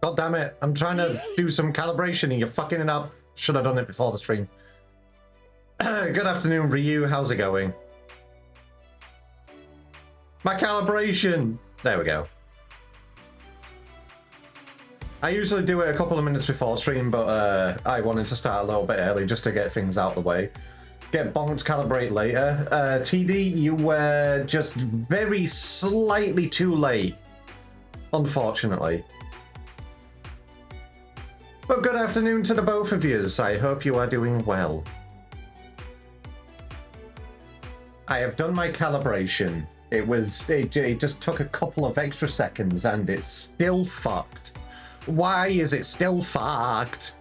God damn it. I'm trying to do some calibration and you're fucking it up. Should have done it before the stream. Good afternoon, Ryu. How's it going? My calibration. There we go. I usually do it a couple of minutes before stream, but I wanted to start a little bit early just to get things out of the way. Get bonked, calibrate later. TD, you were just very slightly too late, unfortunately. But good afternoon to the both of yous. I hope you are doing well. I have done my calibration. It just took a couple of extra seconds and it's still fucked. Why is it still fucked?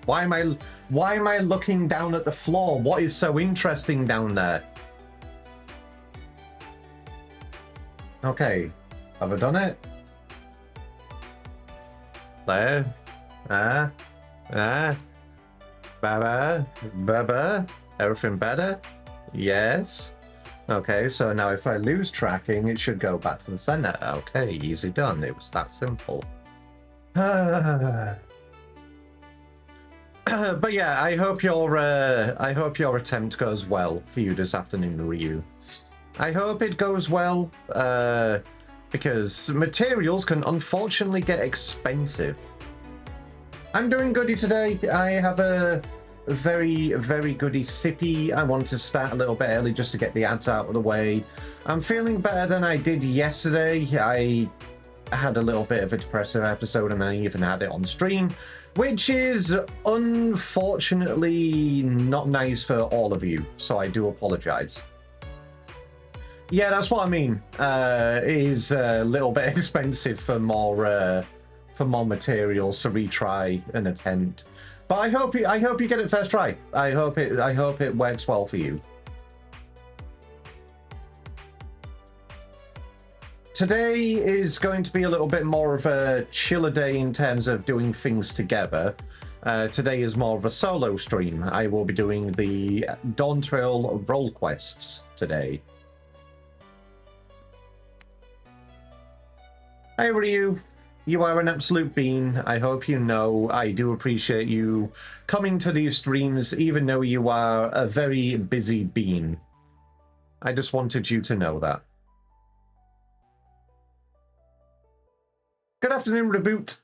Why am I looking down at the floor? What is so interesting down there? Okay, have I done it? There. Baba. Everything better? Yes. Okay, so now if I lose tracking, it should go back to the center. Okay, easy done. It was that simple. But yeah, I hope your attempt goes well for you this afternoon, Ryu. I hope it goes well, because materials can unfortunately get expensive. I'm doing goody today. I have a very, very goody sippy. I wanted to start a little bit early just to get the ads out of the way. I'm feeling better than I did yesterday. I had a little bit of a depressive episode and I even had it on stream, which is unfortunately not nice for all of you, so I do apologize. Yeah, that's what I mean. It is a little bit expensive for more materials to retry an attempt, but I hope you get it first try. I hope it works well for you. Today is going to be a little bit more of a chiller day in terms of doing things together. Today is more of a solo stream. I will be doing the Dawn Trail role quests today. Hi Ryu, you are an absolute bean. I hope you know I do appreciate you coming to these streams even though you are a very busy bean. I just wanted you to know that. Good afternoon, Reboot.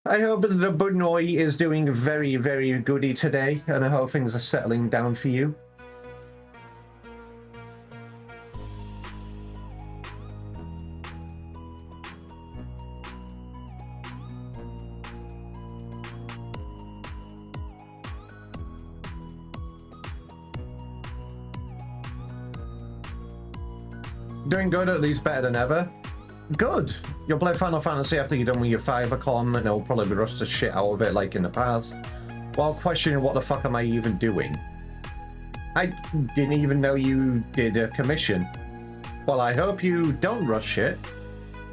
I hope that the Bunoi is doing very, very goody today, and I hope things are settling down for you. Doing good, at least better than ever. Good. You'll play Final Fantasy after you're done with your 5-a-com, and it'll probably rush the shit out of it like in the past, while questioning what the fuck am I even doing. I didn't even know you did a commission. Well, I hope you don't rush it,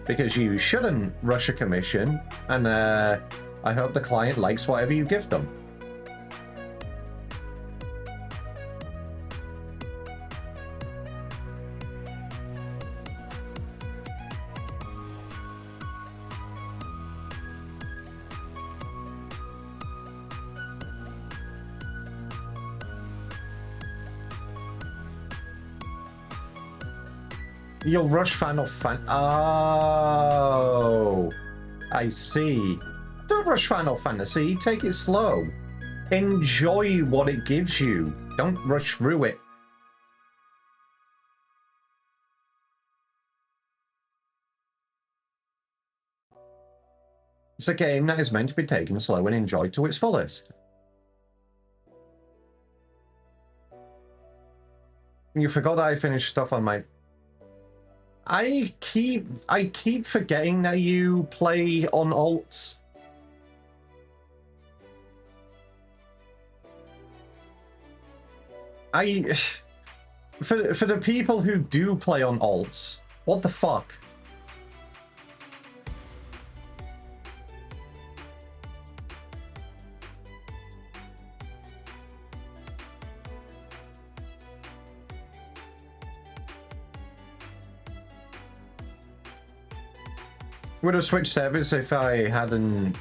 because you shouldn't rush a commission, and I hope the client likes whatever you give them. You'll rush Final Fantasy. Oh, I see. Don't rush Final Fantasy. Take it slow. Enjoy what it gives you. Don't rush through it. It's a game that is meant to be taken slow and enjoyed to its fullest. You forgot that I finished stuff on my... I keep forgetting that you play on alts. For the people who do play on alts, what the fuck? Would have switched servers if I hadn't...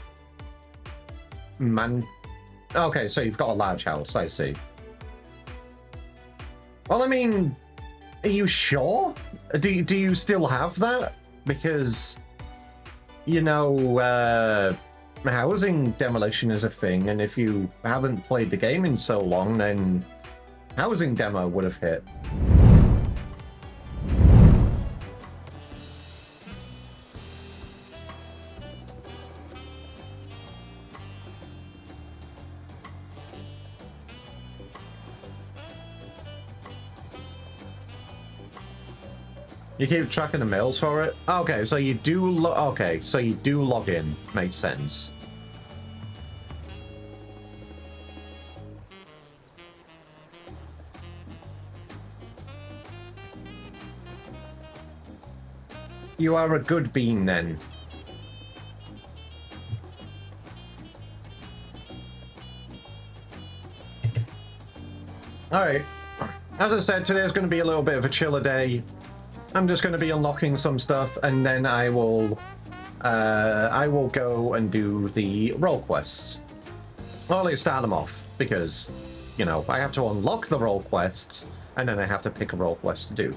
Okay, so you've got a large house, I see. Well, I mean, are you sure? Do you still have that? Because, you know, housing demolition is a thing, and if you haven't played the game in so long, then housing demo would have hit. You keep tracking the mails for it? Okay, so you do log in. Makes sense. You are a good bean then. Alright. As I said, today is going to be a little bit of a chiller day. I'm just going to be unlocking some stuff, and then I will go and do the role quests. Well, let's start them off, because, you know, I have to unlock the role quests, and then I have to pick a role quest to do.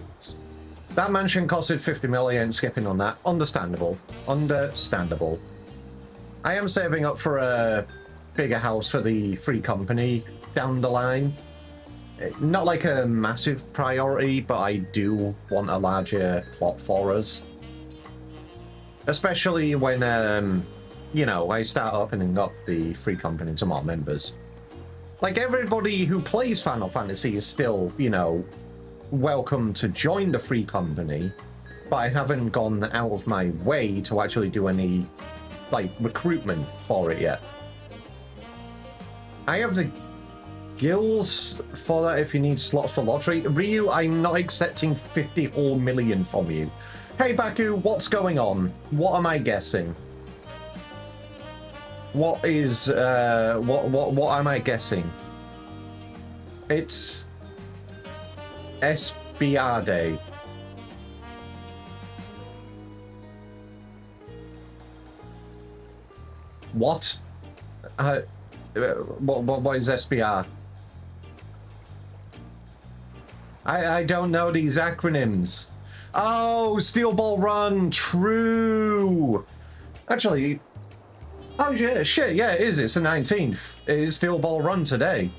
That mansion costed 50 million, skipping on that. Understandable. Understandable. I am saving up for a bigger house for the free company down the line. Not like a massive priority, but I do want a larger plot for us. Especially when, you know, I start opening up the free company to more members. Like, everybody who plays Final Fantasy is still, you know, welcome to join the free company, but I haven't gone out of my way to actually do any, like, recruitment for it yet. I have the gills for that if you need slots for lottery. Ryu, I'm not accepting 50 whole million from you. Hey Baku, what's going on? What am I guessing? What is what am I guessing? It's SBR Day. What? What is SBR? I don't know these acronyms. Oh, Steel Ball Run, true. Actually, oh yeah, shit, yeah, it is. It's the 19th. It is Steel Ball Run today.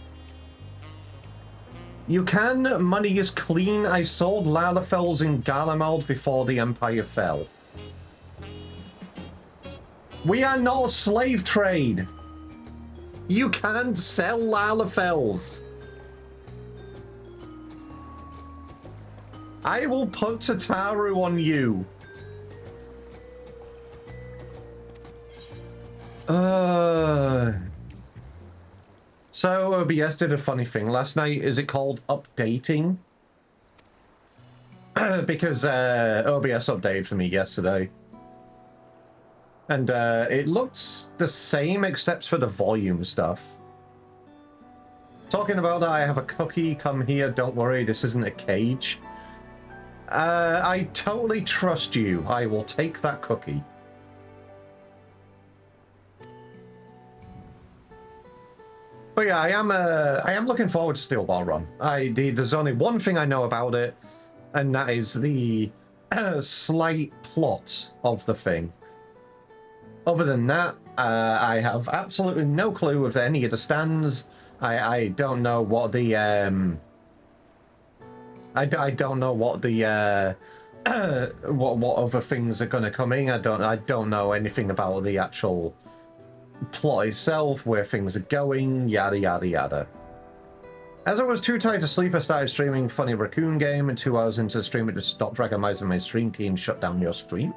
You can, money is clean. I sold Lalafels in Garlemald before the Empire fell. We are not a slave trade. You can't sell Lalafels. I will put Tataru on you. So OBS did a funny thing last night. Is it called updating? Because OBS updated for me yesterday. And it looks the same except for the volume stuff. Talking about that, I have a cookie. Come here, don't worry, this isn't a cage. I totally trust you. I will take that cookie. But yeah, I am looking forward to Steel Ball Run. There's only one thing I know about it, and that is the slight plot of the thing. Other than that, I have absolutely no clue of any of the stands. I don't know what the I don't know what the what other things are going to come in. I don't know anything about the actual plot itself, where things are going, yada yada yada. As I was too tired to sleep, I started streaming Funny Raccoon Game, and 2 hours into the stream it just stopped recognizing my stream key and shut down your stream.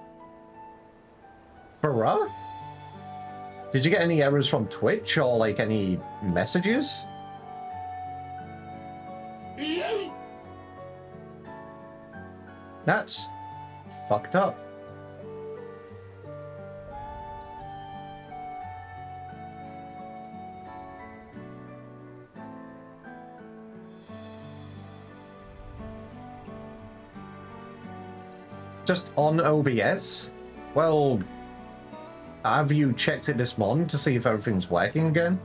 Bruh? Did you get any errors from Twitch or like any messages? That's fucked up. Just on OBS? Well, Have you checked it this morning to see if everything's working again?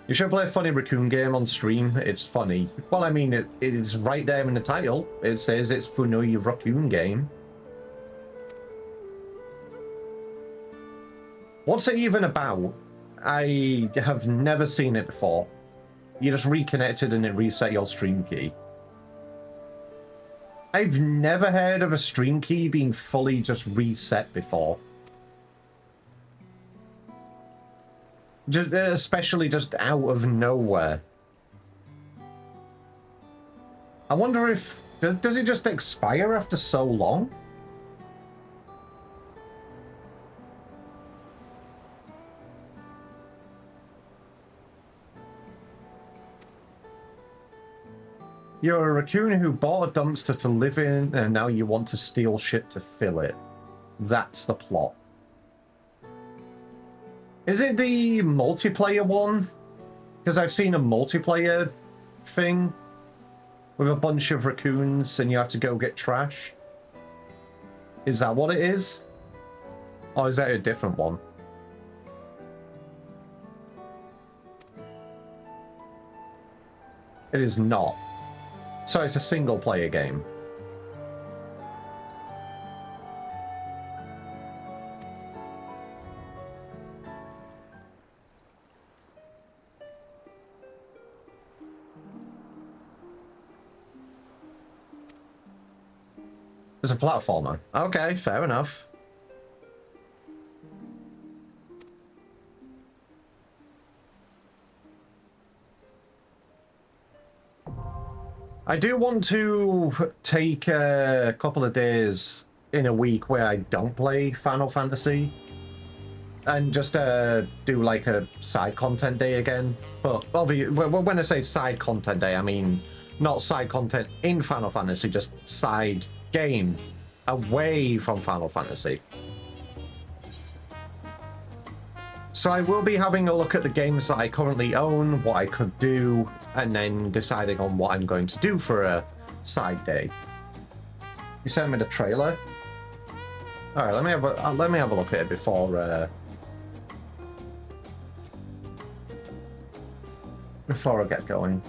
You should play a funny raccoon game on stream. It's funny. Well, I mean, it is right there in the title. It says it's funny raccoon game. What's it even about? I have never seen it before. You just reconnected and it reset your stream key. I've never heard of a stream key being fully just reset before. Just, especially just out of nowhere. I wonder if... Does it just expire after so long? You're a raccoon who bought a dumpster to live in, and now you want to steal shit to fill it. That's the plot. Is it the multiplayer one? Because I've seen a multiplayer thing with a bunch of raccoons and you have to go get trash. Is that what it is? Or is that a different one? It is not. So it's a single player game. It's a platformer. Okay, fair enough. I do want to take a couple of days in a week where I don't play Final Fantasy and just do like a side content day again. But obviously, when I say side content day, I mean not side content in Final Fantasy, just side game away from Final Fantasy. So I will be having a look at the games that I currently own, what I could do, and then deciding on what I'm going to do for a side day. You sent me the trailer? All right, let me have a look at it before I get going.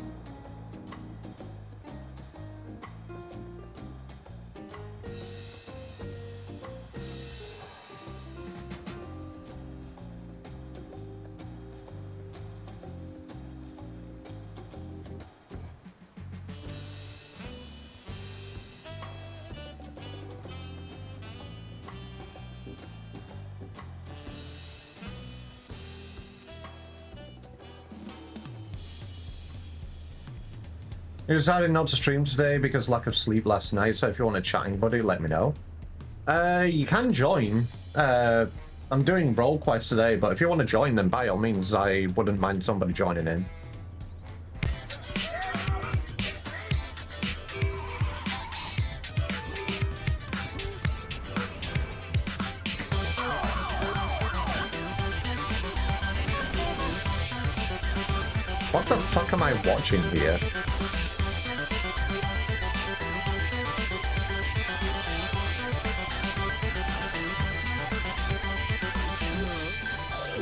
I decided not to stream today because lack of sleep last night, so if you want a chatting buddy, let me know. You can join. I'm doing role quests today, but if you want to join, then by all means, I wouldn't mind somebody joining in. What the fuck am I watching here?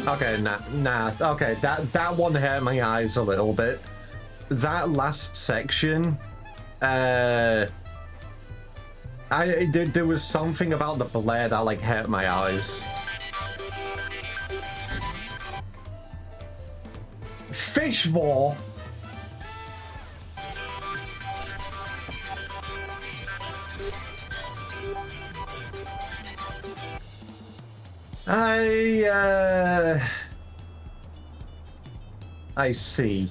Okay, nah. Okay, that one hurt my eyes a little bit. That last section, there was something about the blare that like hurt my eyes. Fish war. I see.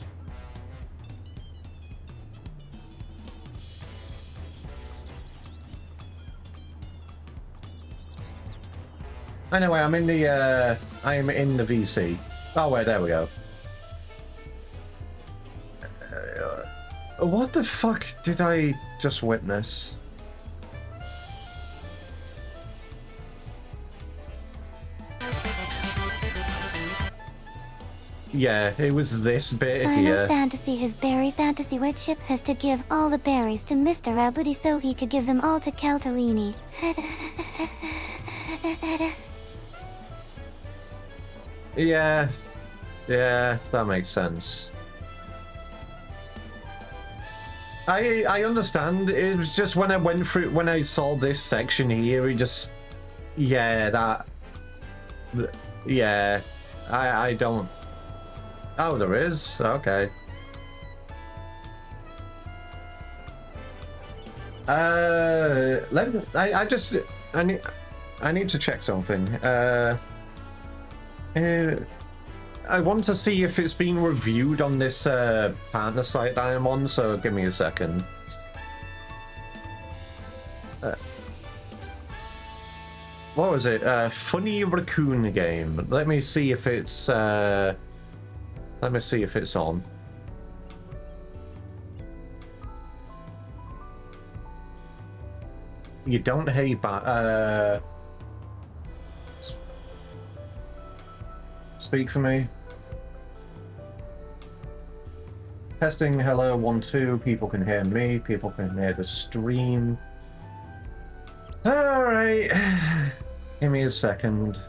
Anyway, I'm in the VC. Oh wait, there we go. What the fuck did I just witness? Yeah, it was this bit Final here. Fantasy, his berry fantasy white ship has to give all the berries to Mr. Rabudi so he could give them all to Caltalini. Yeah, that makes sense. I understand. It was just when I saw this section here, it just, yeah, I don't. Oh, there is. Okay. Let me, I need to check something. I want to see if it's been reviewed on this partner site that I'm on, so give me a second. What was it? Funny Raccoon Game. Let me see if it's on. You don't hate that. Speak for me. Testing, hello, 1, 2. People can hear me. People can hear the stream. Alright. Give me a second.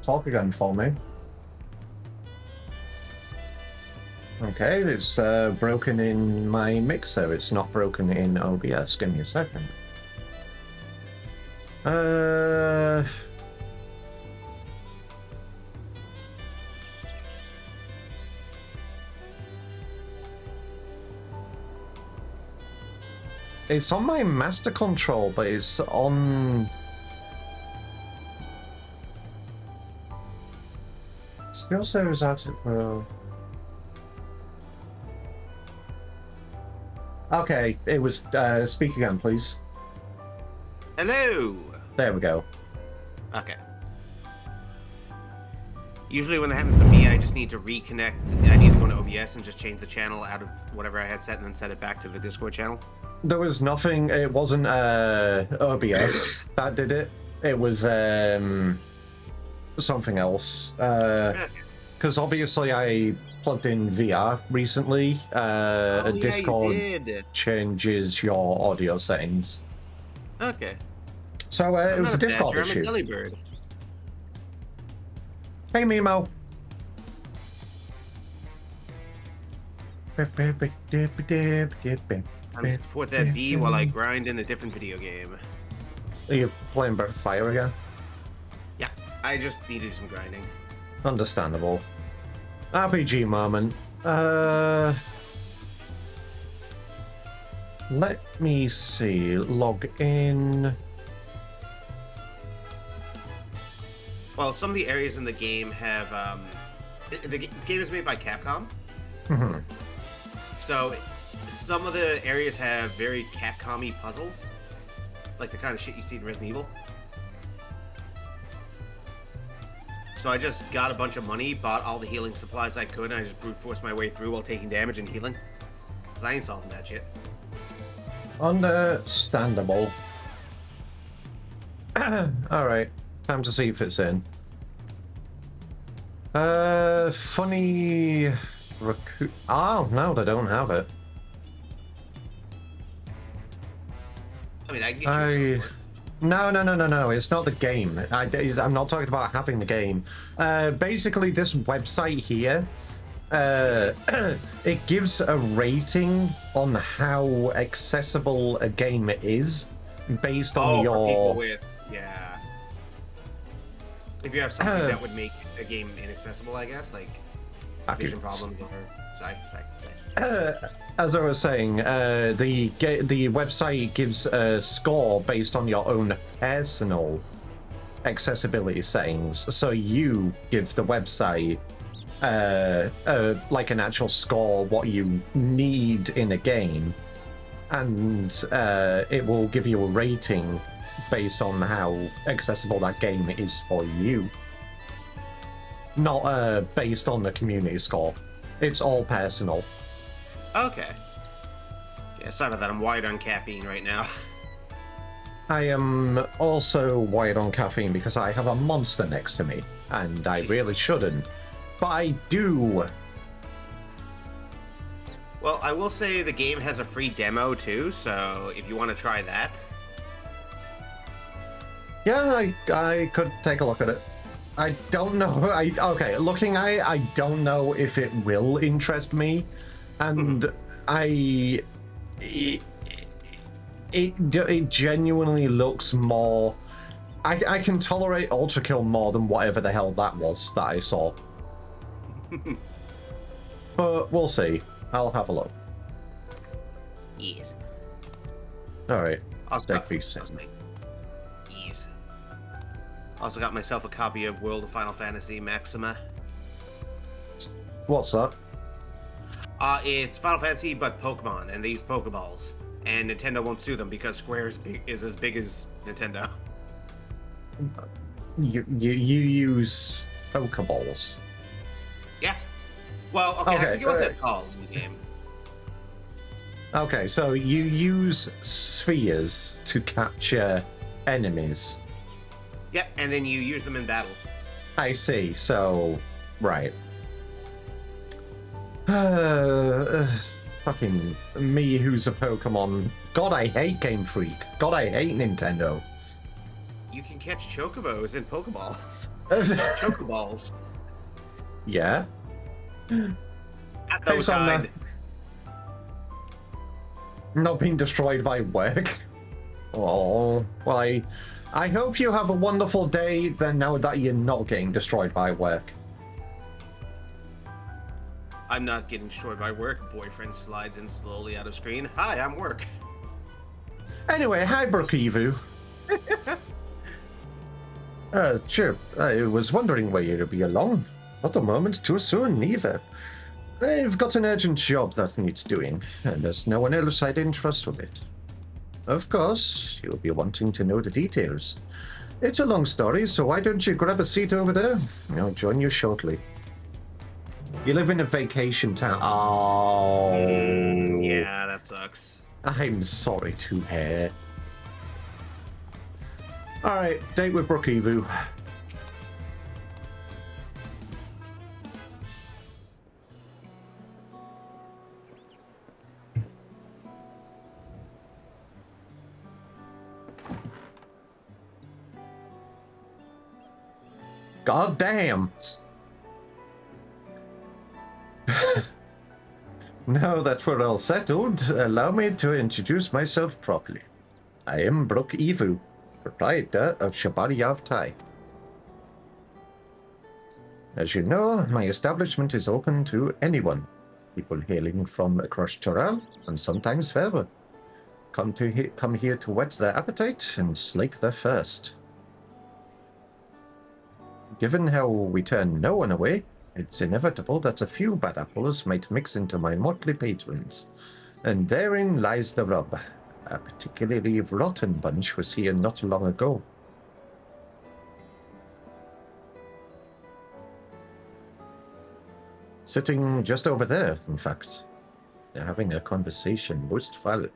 Talk again for me. Okay, it's broken in my mixer. It's not broken in OBS. Give me a second. It's on my master control, but it's on... Still serves out at Pro. Okay, it was, speak again, please. Hello! There we go. Okay. Usually when that happens to me, I just need to reconnect. I need to go to OBS and just change the channel out of whatever I had set and then set it back to the Discord channel. There was nothing, it wasn't OBS that did it. It was something else. Because obviously I plugged in VR recently. Oh, Discord yeah, you did. changes your audio settings. Okay. So it was a Discord badger, I'm issue. a Delibird. Hey, Mimo. I'm just support that V while I grind in a different video game. Are you playing Breath of Fire again? Yeah, I just need to do some grinding. Understandable. RPG moment. Let me see. Log in. Well, some of the areas in the game have the game is made by Capcom. Mm-hmm. So some of the areas have very Capcom-y puzzles, like the kind of shit you see in Resident Evil. So I just got a bunch of money, bought all the healing supplies I could, and I just brute forced my way through while taking damage and healing. Because I ain't solving that shit. Understandable. Alright, time to see if it's in. Funny... Oh, no, they don't have it. I mean, I can get you No, it's not the game. I'm not talking about having the game. Basically, this website here, it gives a rating on how accessible a game is based on your... For people with, yeah. If you have something that would make a game inaccessible, I guess, like vision problems or... Sorry. As I was saying, the website gives a score based on your own personal accessibility settings. So you give the website like an actual score, what you need in a game, and it will give you a rating based on how accessible that game is for you. Not based on the community score. It's all personal. Okay. Yeah, sorry about that. I'm wired on caffeine right now. I am also wired on caffeine because I have a monster next to me, and I really shouldn't, but I do. Well, I will say the game has a free demo too, so if you want to try that. Yeah, I could take a look at it. I don't know. Okay, looking at it, I don't know if it will interest me, and it genuinely looks more. I can tolerate Ultra Kill more than whatever the hell that was that I saw. But we'll see. I'll have a look. Yes. All right. Also Yes. Also got myself a copy of World of Final Fantasy Maxima. What's that? It's Final Fantasy but Pokemon, and they use Pokeballs. And Nintendo won't sue them because Square is as big as Nintendo. You use Pokeballs. Yeah. Well, okay, I forget what they're called in the game. Okay, so you use spheres to capture enemies. Yep, and then you use them in battle. I see, so... right. Fucking me who's a Pokemon. God, I hate Game Freak. God, I hate Nintendo. You can catch Chocobos in Pokeballs. Chocoballs. Yeah? At those kind. Not being destroyed by work. Oh, well, I hope you have a wonderful day then now that you're not getting destroyed by work. I'm not getting destroyed by work. Boyfriend slides in slowly out of screen. Hi, I'm work. Anyway, hi, Brookevu. Sure. I was wondering where you'd be along. Not a moment too soon, neither. I've got an urgent job that needs doing, and there's no one else I'd entrust with it. Of course, you'll be wanting to know the details. It's a long story, so why don't you grab a seat over there? I'll join you shortly. You live in a vacation town. Oh. Yeah, that sucks. I'm sorry to hear. Alright, date with Brookevu. God damn. Now that we're all settled, allow me to introduce myself properly. I am Brookevu, proprietor of Shabariyav Thai. As you know, my establishment is open to anyone, people hailing from across Choral and sometimes further. Come here to whet their appetite and slake their thirst. Given how we turn no one away, it's inevitable that a few bad apples might mix into my motley patrons, and therein lies the rub. A particularly rotten bunch was here not long ago. Sitting just over there, in fact. They're having a conversation most valid.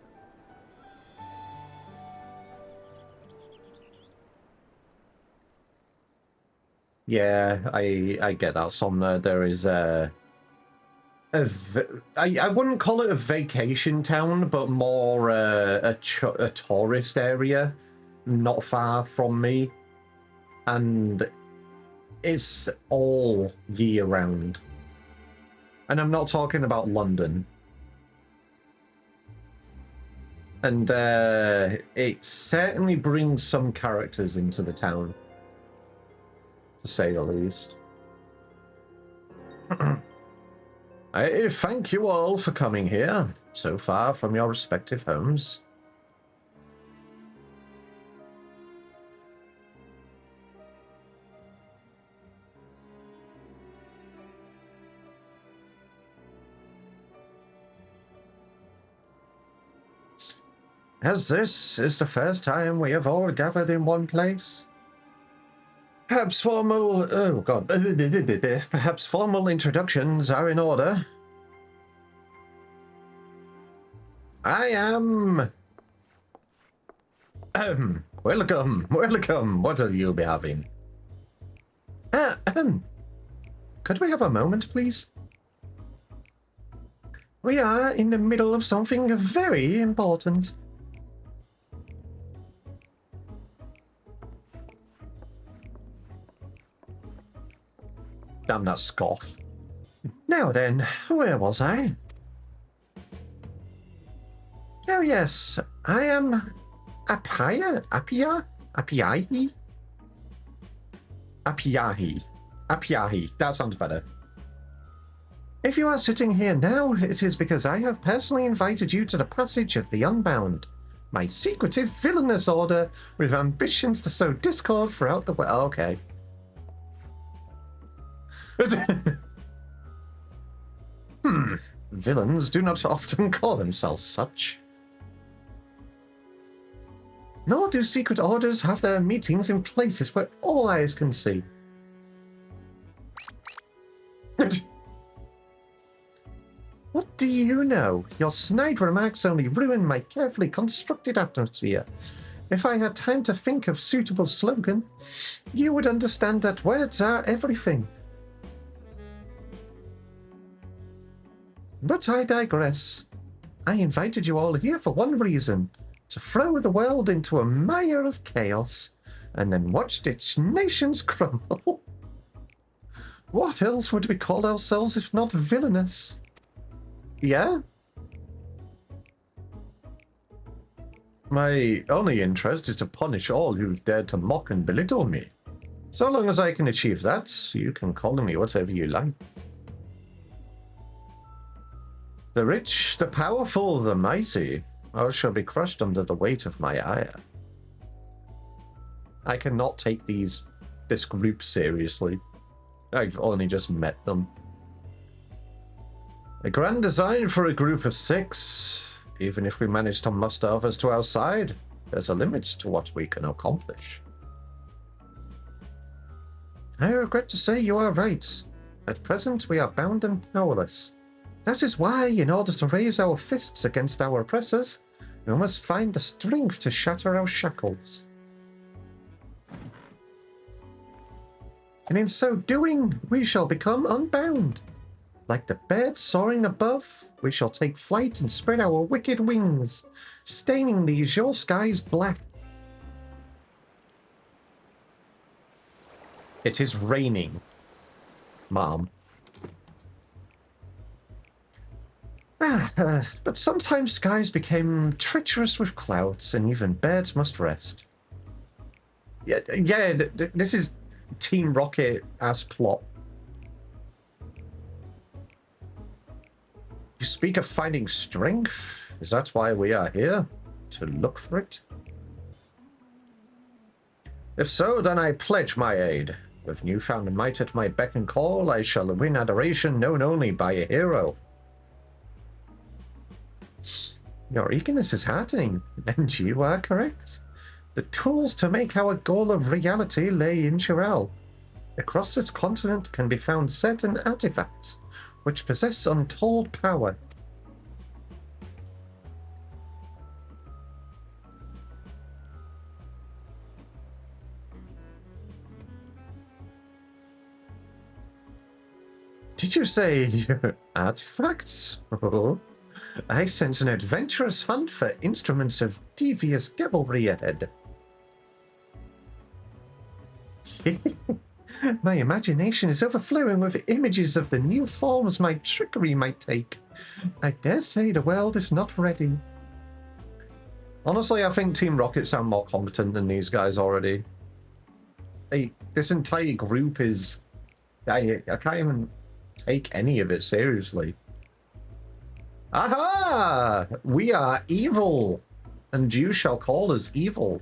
Yeah, I get that, Somna. There is I wouldn't call it a vacation town, but more a tourist area not far from me. And it's all year round. And I'm not talking about London. And it certainly brings some characters into the town, to say the least. I thank you all for coming here, so far from your respective homes. As this is the first time we have all gathered in one place, perhaps formal introductions are in order. I am Welcome, welcome. What will you be having? Could we have a moment, please? We are in the middle of something very important. Damn that scoff. Now then, where was I? Oh yes, I am Apiahi? Apiahi, that sounds better. If you are sitting here now, it is because I have personally invited you to the Passage of the Unbound, my secretive villainous order with ambitions to sow discord throughout the world. Okay. Villains do not often call themselves such. Nor do secret orders have their meetings in places where all eyes can see. What do you know? Your snide remarks only ruin my carefully constructed atmosphere. If I had time to think of suitable slogan, you would understand that words are everything. But I digress. I invited you all here for one reason. To throw the world into a mire of chaos, and then watch its nations crumble. What else would we call ourselves if not villainous? Yeah? My only interest is to punish all who've dared to mock and belittle me. So long as I can achieve that, you can call me whatever you like. The rich, the powerful, the mighty, all shall be crushed under the weight of my ire. I cannot take this group seriously. I've only just met them. A grand design for a group of 6. Even if we manage to muster others to our side, there's a limit to what we can accomplish. I regret to say you are right. At present, we are bound and powerless. That is why, in order to raise our fists against our oppressors, we must find the strength to shatter our shackles. And in so doing, we shall become unbound. Like the birds soaring above, we shall take flight and spread our wicked wings, staining the azure skies black. It is raining, Mom. But sometimes skies became treacherous with clouds, and even birds must rest. Yeah, this is Team Rocket-ass plot. You speak of finding strength? Is that why we are here? To look for it? If so, then I pledge my aid. With newfound might at my beck and call, I shall win adoration known only by a hero. Your eagerness is heartening, and you are correct. The tools to make our goal of reality lay in Chirel. Across this continent can be found certain artifacts, which possess untold power. Did you say artifacts? Oh. I sense an adventurous hunt for instruments of devious devilry ahead. My imagination is overflowing with images of the new forms my trickery might take. I dare say the world is not ready. Honestly, I think Team Rocket sound more competent than these guys already. This entire group is... I can't even take any of it seriously. Aha! We are evil, and you shall call us evil.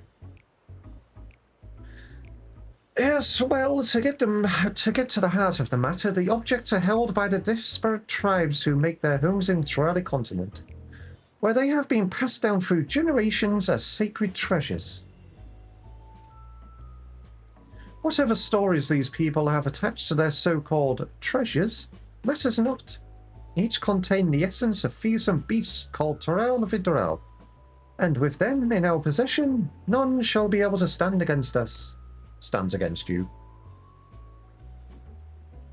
Yes, well, to get to the heart of the matter, the objects are held by the disparate tribes who make their homes in Trali continent, where they have been passed down through generations as sacred treasures. Whatever stories these people have attached to their so-called treasures matters not. Each contain the essence of fearsome beasts called Terrell Vidrell. And with them in our possession, none shall be able to stand against us. Stands against you.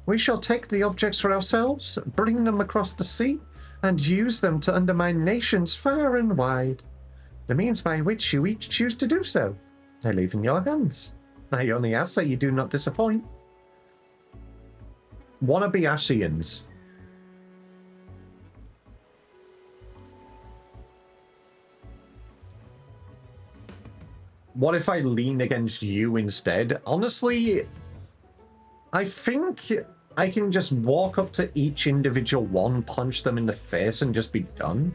We shall take the objects for ourselves, bring them across the sea, and use them to undermine nations far and wide. The means by which you each choose to do so, I leave in your hands. I only ask that you do not disappoint. Wannabe Ashians. What if I lean against you instead? Honestly, I think I can just walk up to each individual one, punch them in the face, and just be done.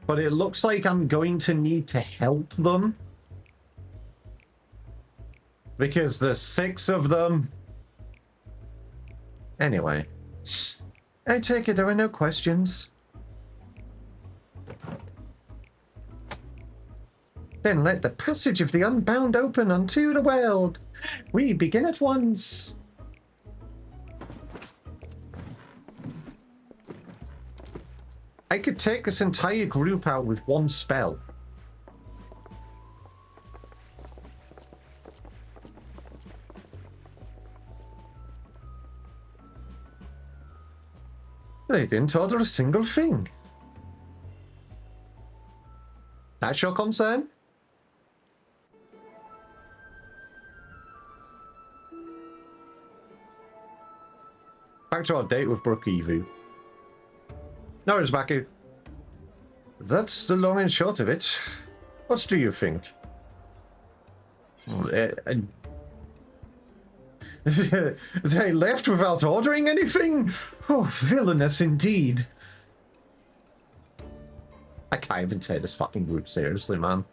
But it looks like I'm going to need to help them. Because there's 6 of them. Anyway. I take it there are no questions. Then let the passage of the unbound open unto the world. We begin at once. I could take this entire group out with one spell. They didn't order a single thing. That's your concern? Back to our date with Brooke Evu. No, it's Baku. That's the long and short of it. What do you think? They left without ordering anything? Oh, villainous indeed. I can't even take this fucking group seriously, man.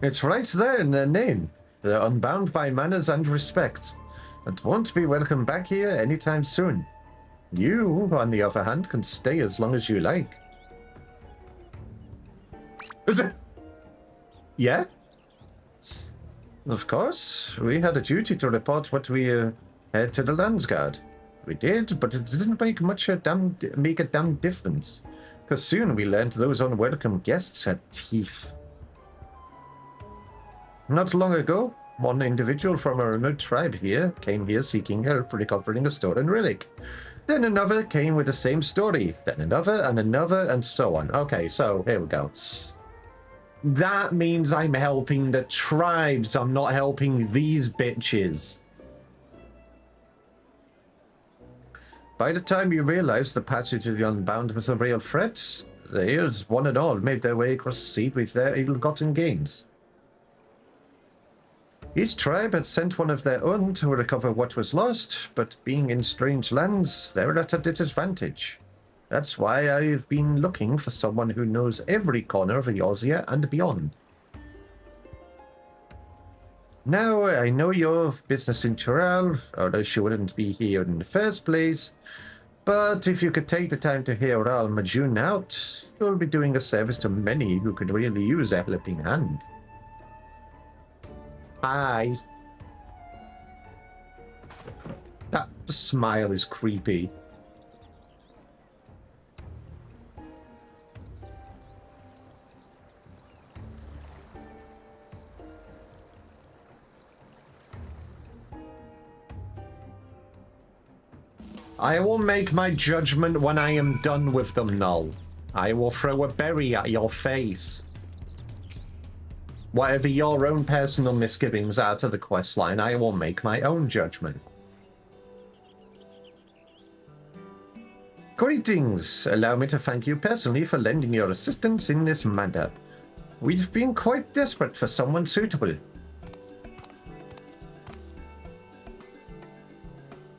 It's right there in their name. They're unbound by manners and respect, and won't be welcome back here anytime soon. You, on the other hand, can stay as long as you like. Yeah? Of course, we had a duty to report what we had to the Landsguard. We did, but it didn't make a damn difference. Because soon we learned those unwelcome guests had teeth. Not long ago, one individual from a remote tribe here came here seeking help recovering a stolen relic. Then another came with the same story. Then another, and so on. Okay, so here we go. That means I'm helping the tribes. I'm not helping these bitches. By the time you realized the passage of the Unbound was a real threat, the heirs, one and all, made their way across the sea with their ill-gotten gains. Each tribe had sent one of their own to recover what was lost, but being in strange lands, they're at a disadvantage. That's why I've been looking for someone who knows every corner of Eorzea and beyond. Now, I know your business in Tural, or else you wouldn't be here in the first place, but if you could take the time to hear Al Majun out, you'll be doing a service to many who could really use a helping hand. Hi. That smile is creepy. I will make my judgment when I am done with them, Null. I will throw a berry at your face. Whatever your own personal misgivings are to the questline, I will make my own judgment. Greetings. Allow me to thank you personally for lending your assistance in this matter. We've been quite desperate for someone suitable.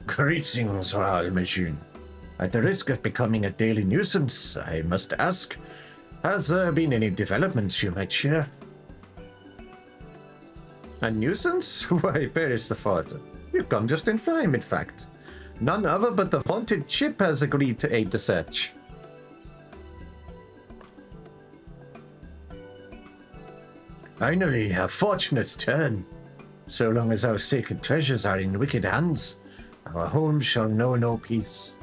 Greetings, Al Majun. At the risk of becoming a daily nuisance, I must ask, has there been any developments you might share? A nuisance? Why, perish the thought. You've come just in time, in fact. None other but the vaunted Chip has agreed to aid the search. Finally, a fortunate turn. So long as our sacred treasures are in wicked hands, our home shall know no peace.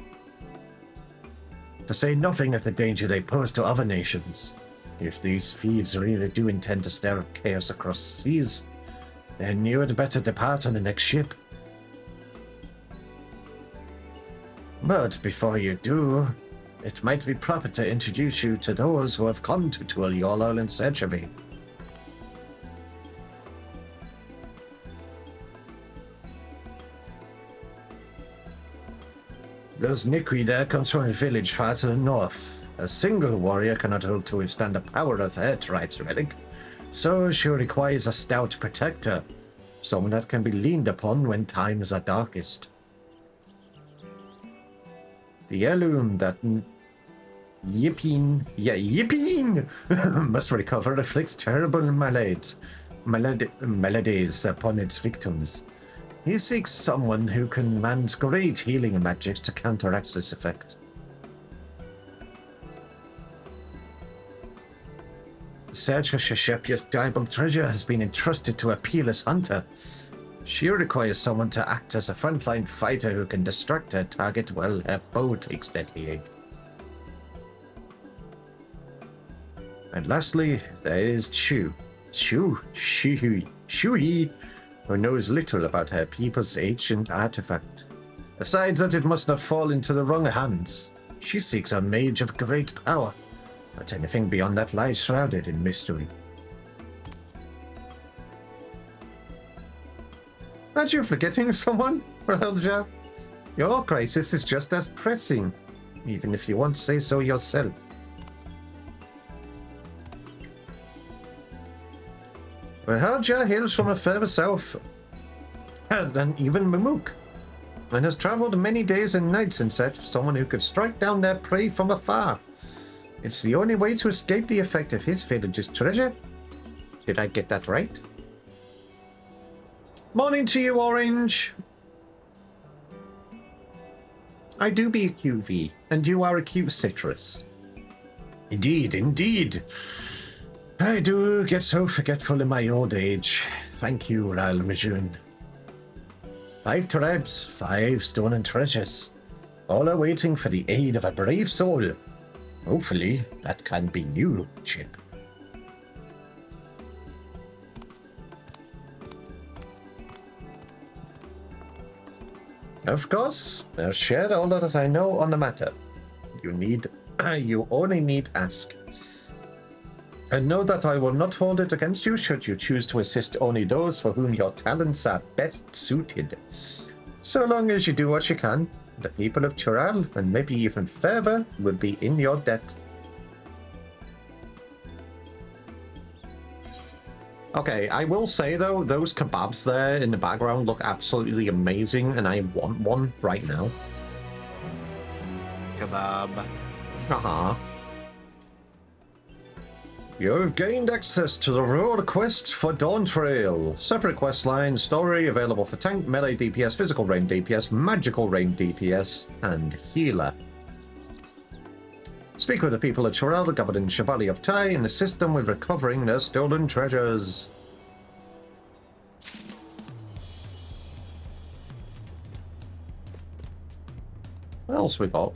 To say nothing of the danger they pose to other nations. If these thieves really do intend to stir up chaos across the seas, then you had better depart on the next ship. But before you do, it might be proper to introduce you to those who have come to Tuoliolo in search of you. Those Nikri there comes from a village far to the north. A single warrior cannot hope to withstand the power of her tribe's relic, so she requires a stout protector, someone that can be leaned upon when times are darkest. The heirloom that Yippeen must recover afflicts terrible maladies upon its victims. He seeks someone who commands great healing magics to counteract this effect. The search for Sheshepia's diabolic treasure has been entrusted to a peerless hunter. She requires someone to act as a frontline fighter who can distract her target while her bow takes deadly aim. And lastly, there is Shui, who knows little about her people's ancient artifact. Besides that it must not fall into the wrong hands, she seeks a mage of great power, but anything beyond that lies shrouded in mystery. Aren't you forgetting someone, Relja? Your crisis is just as pressing, even if you won't say so yourself. Relja hails from a further south than even Mamuk, and has traveled many days and nights in search of someone who could strike down their prey from afar. It's the only way to escape the effect of his village's treasure. Did I get that right? Morning to you, Orange. I do be a QV, and you are a cute citrus. Indeed, indeed. I do get so forgetful in my old age. Thank you, Ral Majun. 5 tribes, 5 stolen treasures. All are waiting for the aid of a brave soul. Hopefully, that can be you, Chip. Of course, I've shared all that I know on the matter. You only need ask. And know that I will not hold it against you should you choose to assist only those for whom your talents are best suited. So long as you do what you can, the people of Chural, and maybe even further, will be in your debt. Okay, I will say though, those kebabs there in the background look absolutely amazing, and I want one right now. Kebab. Haha. You've gained access to the Road Quest for Dawn Trail. Separate quest line, story available for tank, melee DPS, physical range DPS, magical range DPS, and healer. Speak with the people of Chorel, governed in Chevalier of Tai, and assist them with recovering their stolen treasures. What else we got?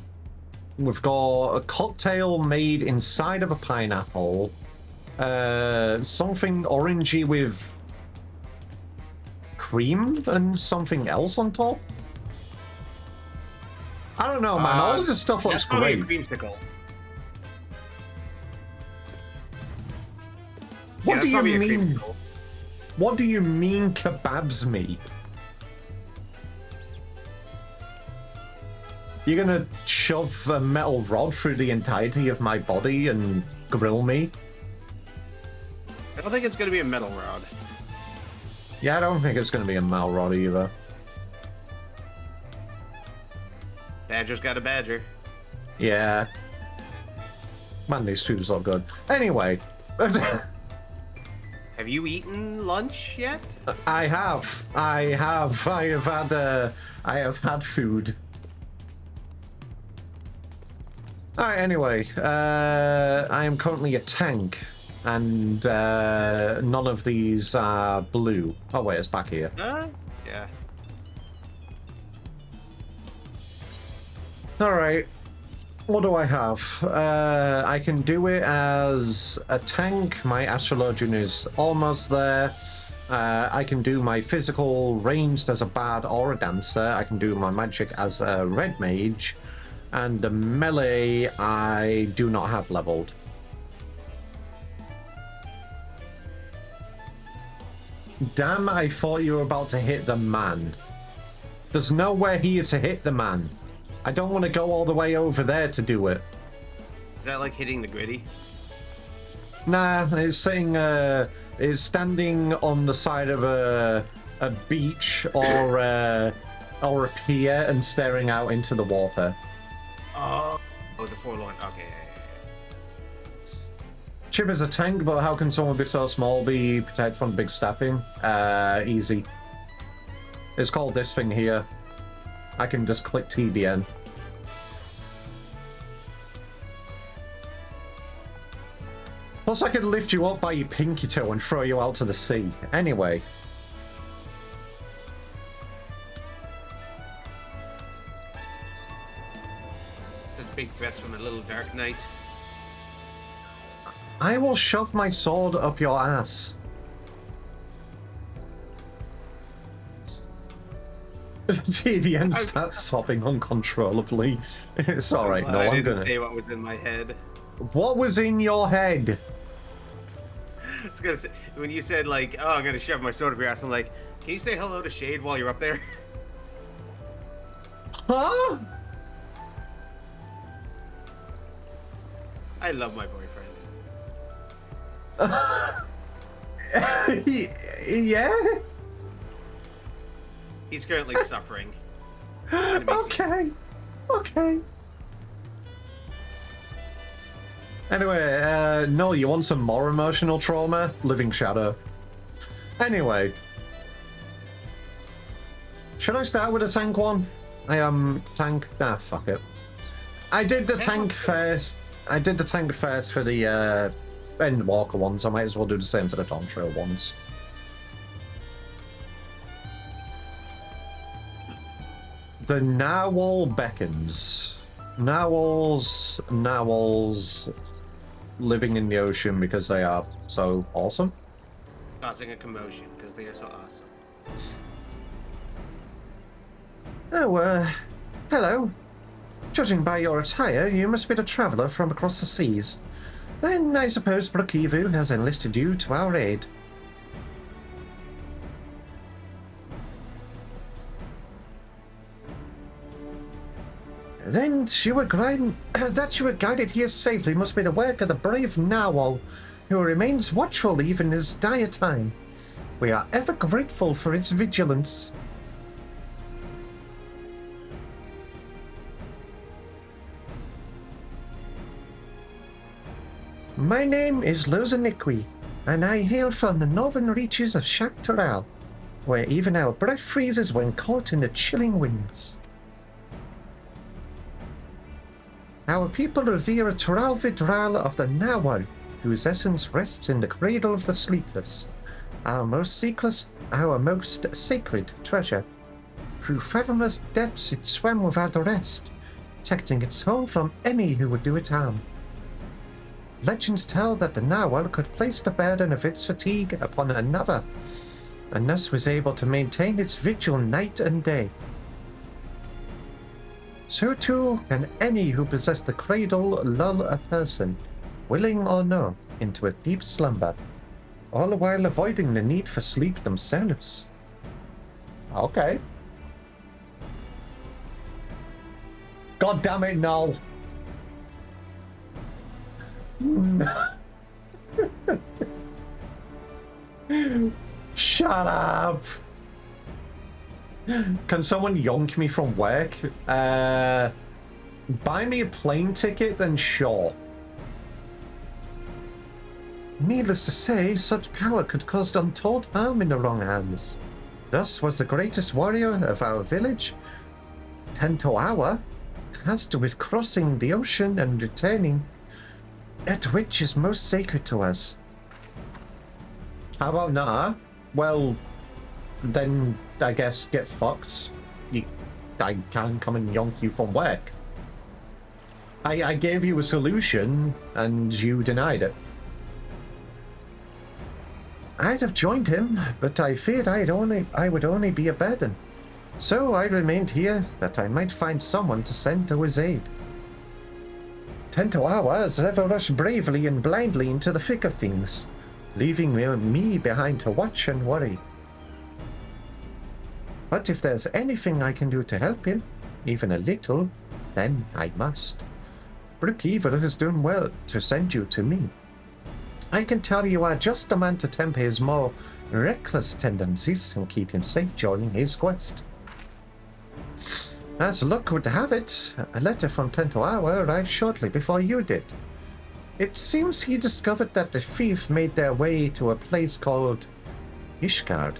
We've got a cocktail made inside of a pineapple. Something orangey with cream and something else on top. I don't know, man. All of this stuff looks great. Creamsicle. What do you mean? What do you mean kebabs me? You're gonna shove a metal rod through the entirety of my body and grill me? I don't think it's gonna be a metal rod. Yeah, I don't think it's gonna be a metal rod either. Badger's got a badger. Yeah. Man, these foods are good. Anyway. Have you eaten lunch yet? I have. I have had food. Alright, anyway. I am currently a tank. And none of these are blue. Oh wait, it's back here. Yeah. Alright. What do I have? I can do it as a tank. My Astrologian is almost there. I can do my physical ranged as a bard or a dancer. I can do my magic as a red mage. And the melee I do not have leveled. Damn, I thought you were about to hit the man. There's nowhere here to hit the man. I don't want to go all the way over there to do it. Is that like hitting the gritty? Nah, it's saying it's standing on the side of a beach or a pier and staring out into the water. Oh, the forlorn. Okay. Yeah. Chip is a tank, but how can someone be so small be protected from big stepping? Easy. It's called this thing here. I can just click TBN. Plus, I could lift you up by your pinky toe and throw you out to the sea. Anyway. Just big threats from the little dark knight. I will shove my sword up your ass. TVN starts sobbing uncontrollably. It's alright, no, I'm gonna say what was in my head. What was in your head? I was gonna say, when you said like, oh, I'm gonna shove my sword up your ass, I'm like, can you say hello to Shade while you're up there? Huh? I love my boyfriend. Yeah? He's currently suffering. Okay. Okay. Anyway, no, you want some more emotional trauma? Living Shadow. Anyway. Should I start with a tank one? I am tank. Nah, fuck it. I did the tank first. I did the tank first for the Endwalker ones. I might as well do the same for the Dawn Trail ones. The narwhal beckons. Narwhals living in the ocean because they are so awesome. Causing a commotion because they are so awesome. Oh, hello. Judging by your attire, you must be the traveller from across the seas. Then I suppose Brookhaven has enlisted you to our aid. Then that you were guided here safely must be the work of the brave narwhal, who remains watchful even in his dire time. We are ever grateful for its vigilance. My name is Lozaniqui, and I hail from the northern reaches of Shaktaral, where even our breath freezes when caught in the chilling winds. Our people revere a Taral of the Narwhal, whose essence rests in the cradle of the sleepless, our most sacred treasure. Through fathomless depths it swam without rest, protecting its home from any who would do it harm. Legends tell that the Narwhal could place the burden of its fatigue upon another, and thus was able to maintain its vigil night and day. So too can any who possess the cradle lull a person, willing or no, into a deep slumber, all the while avoiding the need for sleep themselves. Okay. God damn it, Null! Shut up! Can someone yonk me from work? Buy me a plane ticket, then sure. Needless to say, such power could cause untold harm in the wrong hands. Thus was the greatest warrior of our village, Tentoawa, tasked with crossing the ocean and returning, at which is most sacred to us. How about nah? Well, then I guess get fucked. I can't come and yonk you from work. I gave you a solution, and you denied it. I'd have joined him, but I feared I would only be a burden. So I remained here, that I might find someone to send to his aid. Tentoawa has ever rushed bravely and blindly into the thick of things, leaving me behind to watch and worry. But if there's anything I can do to help him, even a little, then I must. Brookhaven has done well to send you to me. I can tell you are just the man to temper his more reckless tendencies and keep him safe during his quest. As luck would have it, a letter from Tentoawa arrived shortly before you did. It seems he discovered that the thief made their way to a place called Ishgard.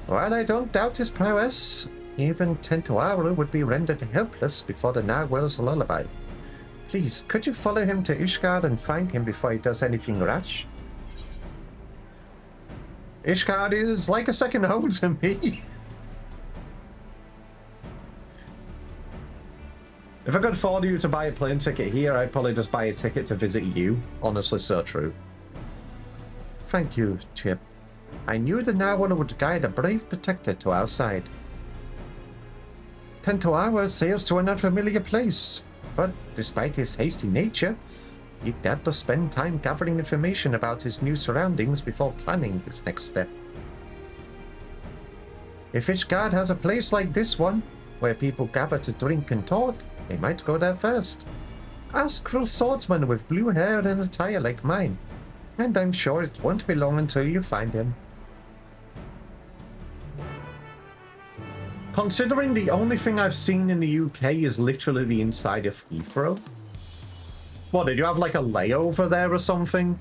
While I don't doubt his prowess, even Tentoawa would be rendered helpless before the Narwhal's lullaby. Please, could you follow him to Ishgard and find him before he does anything rash? Ishgard is like a second home to me. If I could afford you to buy a plane ticket here, I'd probably just buy a ticket to visit you. Honestly, so true. Thank you, Chip. I knew the Narwhal would guide a brave protector to our side. Tentoawa sails to an unfamiliar place, but despite his hasty nature, he dared to spend time gathering information about his new surroundings before planning his next step. If Ishgard has a place like this one, where people gather to drink and talk, they might go there first. Ask for a swordsman with blue hair and attire like mine, and I'm sure it won't be long until you find him. Considering the only thing I've seen in the UK is literally the inside of Heathrow. What, did you have like a layover there or something?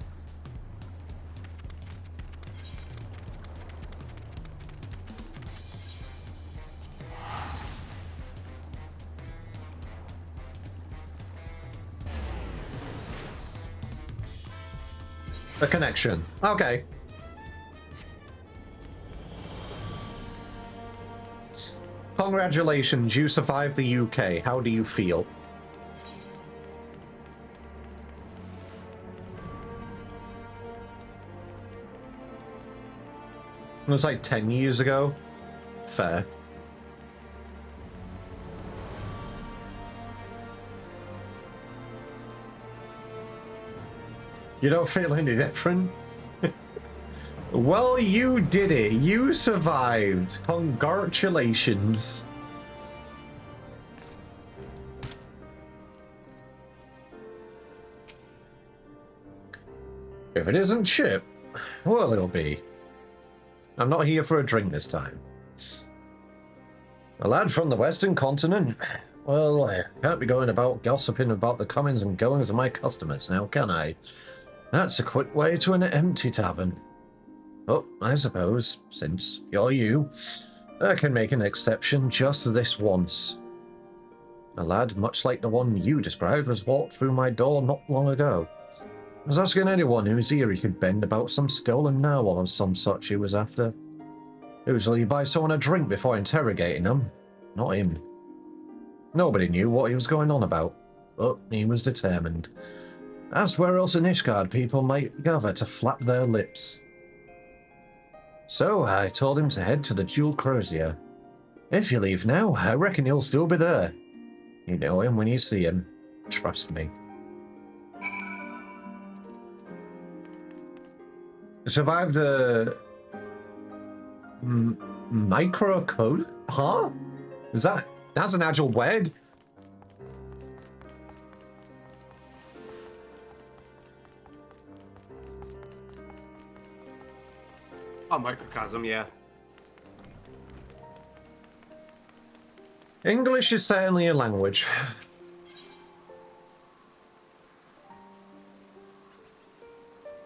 A connection. Okay. Congratulations, you survived the UK. How do you feel? It was like 10 years ago. Fair. You don't feel any different? Well, you did it. You survived. Congratulations. If it isn't Chip, well, it'll be. I'm not here for a drink this time. A lad from the Western Continent? Well, I can't be going about gossiping about the comings and goings of my customers now, can I? That's a quick way to an empty tavern. Oh, I suppose, since you're you, I can make an exception just this once. A lad much like the one you described was walked through my door not long ago. I was asking anyone whose ear he could bend about some stolen narwhal of some such he was after. Usually you buy someone a drink before interrogating them, not him. Nobody knew what he was going on about, but he was determined. Asked where else in Ishgard people might gather to flap their lips. So I told him to head to the Jewel Crozier. If you leave now, I reckon he'll still be there. You know him when you see him. Trust me. Survived a microcode? Huh? That's an actual word? Oh, microcosm, yeah. English is certainly a language.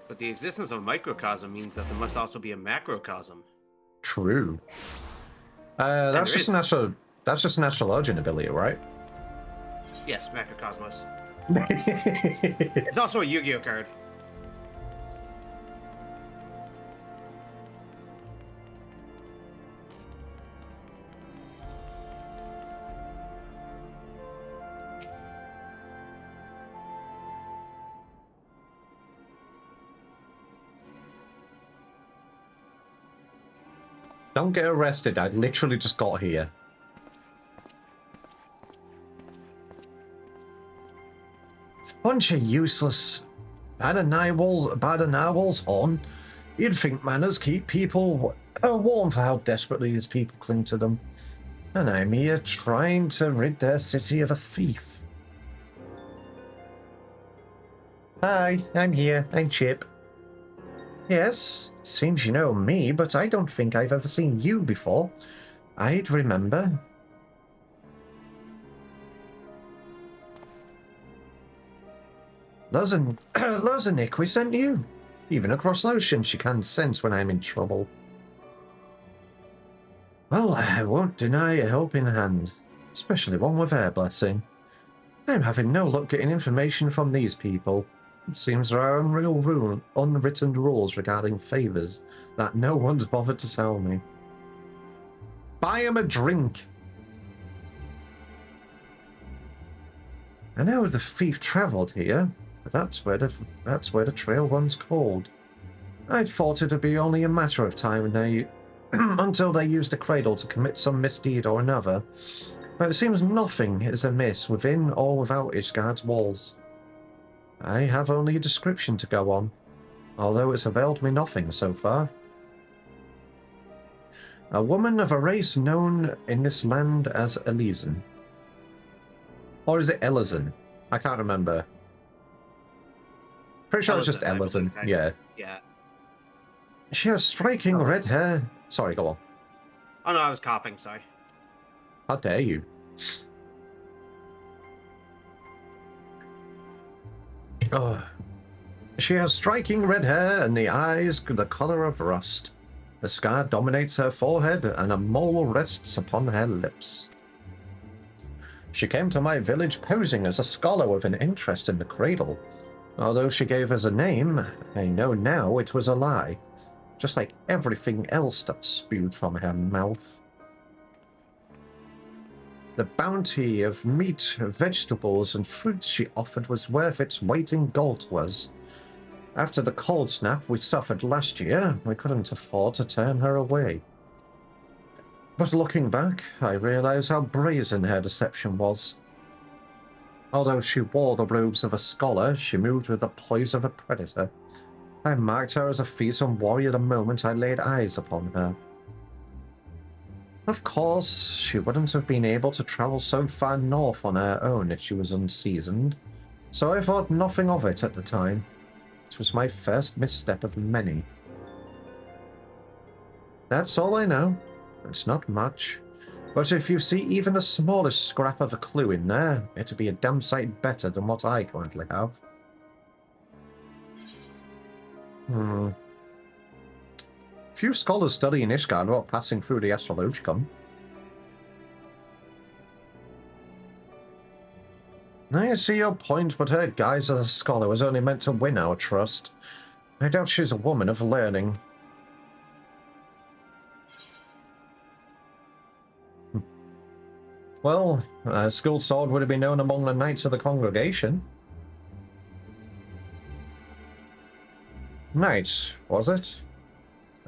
But the existence of a microcosm means that there must also be a macrocosm. True. That's just an astrologian ability, right? Yes, macrocosmos. It's also a Yu-Gi-Oh card. Don't get arrested. I literally just got here. Bunch of useless bad narwhals on. You'd think manners keep people warm for how desperately these people cling to them. And I'm here trying to rid their city of a thief. Hi, I'm here. I'm Chip. Yes, seems you know me, but I don't think I've ever seen you before. I'd remember. Loves a Nick, we sent you. Even across the ocean, she can sense when I'm in trouble. Well, I won't deny a helping hand, especially one with her blessing. I'm having no luck getting information from these people. It seems there are unwritten rules regarding favors that no one's bothered to tell me. Buy him a drink. I know the thief traveled here, but that's where the trail runs cold. I thought it'd be only a matter of time until they used the cradle to commit some misdeed or another. But it seems nothing is amiss within or without Ishgard's walls. I have only a description to go on, although it's availed me nothing so far. A woman of a race known in this land as Elysian. Or is it Elysian? I can't remember. Pretty sure it's just Elysian. Yeah. Yeah. She has striking red hair. Sorry, go on. Oh no, I was coughing, sorry. How dare you? Oh. She has striking red hair and the eyes the color of rust. The scar dominates her forehead and a mole rests upon her lips. She came to my village posing as a scholar with an interest in the cradle. Although she gave us a name, I know now it was a lie. Just like everything else that spewed from her mouth. The bounty of meat, vegetables, and fruits she offered was worth its weight in gold to us. After the cold snap we suffered last year, we couldn't afford to turn her away. But looking back, I realize how brazen her deception was. Although she wore the robes of a scholar, she moved with the poise of a predator. I marked her as a fearsome warrior the moment I laid eyes upon her. Of course, she wouldn't have been able to travel so far north on her own if she was unseasoned, so I thought nothing of it at the time. It was my first misstep of many. That's all I know. It's not much, but if you see even the smallest scrap of a clue in there, it'd be a damn sight better than what I currently have. Few scholars study in Ishgard while passing through the Astrologicon. I see your point, but her guise as a scholar was only meant to win our trust. I doubt she's a woman of learning. Well, a skilled sword would have been known among the knights of the congregation. Knights, was it?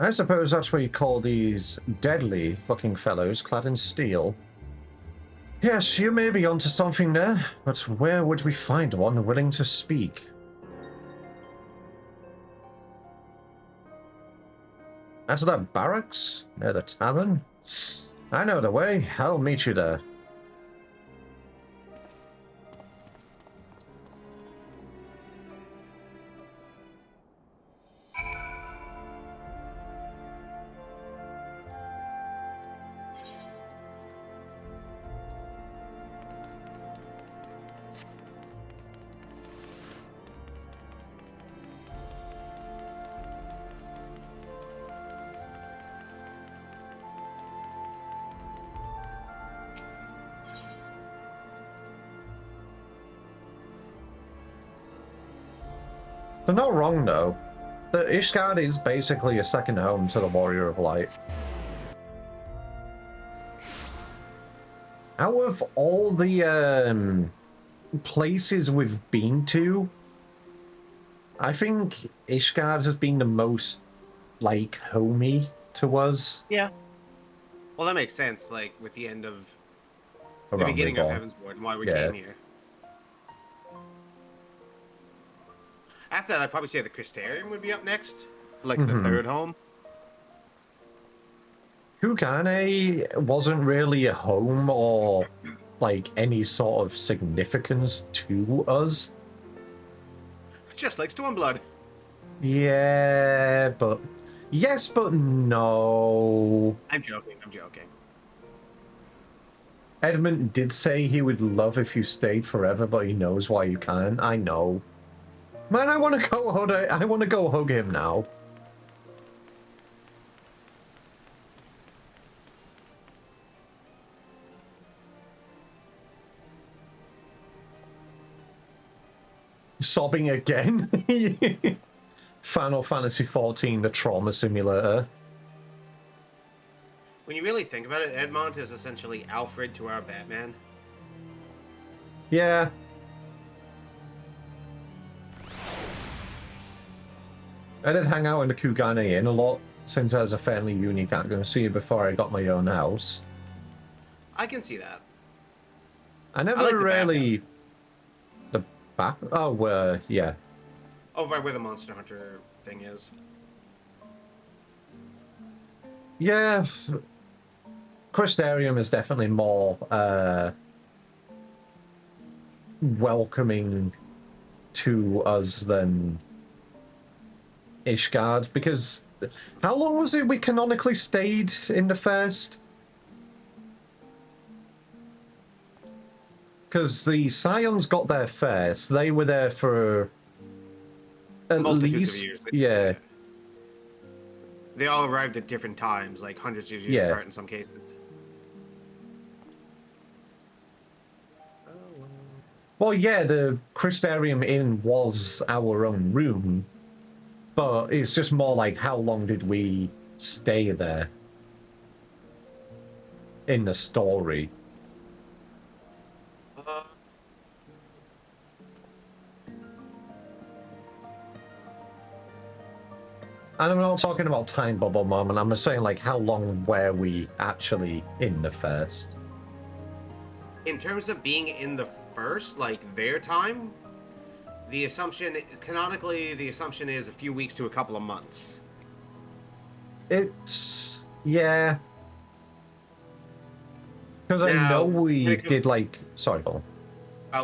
I suppose that's what you call these deadly-looking fellows clad in steel. Yes, you may be onto something there, but where would we find one willing to speak? At the barracks? Near the tavern? I know the way. I'll meet you there. They're not wrong, though. The Ishgard is basically a second home to the Warrior of Light. Out of all the places we've been to, I think Ishgard has been the most, like, homey to us. Yeah. Well, that makes sense. Like with the end of the Around beginning of Reborn. Heaven's Ward and why we Yeah. came here. After that, I'd probably say the Crystarium would be up next, like the third home. Kugane wasn't really a home or like any sort of significance to us. Just like Stormblood. Yeah, but yes, but no. I'm joking. I'm joking. Edmund did say he would love if you stayed forever, but he knows why you can't. I know. Man, I want to go hug. I want to go hug him now. Sobbing again. Final Fantasy XIV, the trauma simulator. When you really think about it, Edmond is essentially Alfred to our Batman. Yeah. I did hang out in the Kugane Inn a lot, since I was a fairly unique atmosphere before I got my own house. I can see that. I never like the really... The back? Oh, yeah. Over by where the Monster Hunter thing is. Yeah. Crystarium is definitely more welcoming to us than Ishgard, because how long was it we canonically stayed in the first? Because the Scions got there first. They were there for at Multitudes least, of years. yeah. They all arrived at different times, like hundreds of years Yeah. apart in some cases. Well, yeah, the Crystarium Inn was our own room, but it's just more like how long did we stay there in the story? And I'm not talking about time bubble moment, I'm just saying like how long were we actually in the first? In terms of being in the first, like their time, the assumption, canonically, the assumption is a few weeks to a couple of months. It's... yeah. Because I Now, know we when it comes- did like... Sorry, Paul.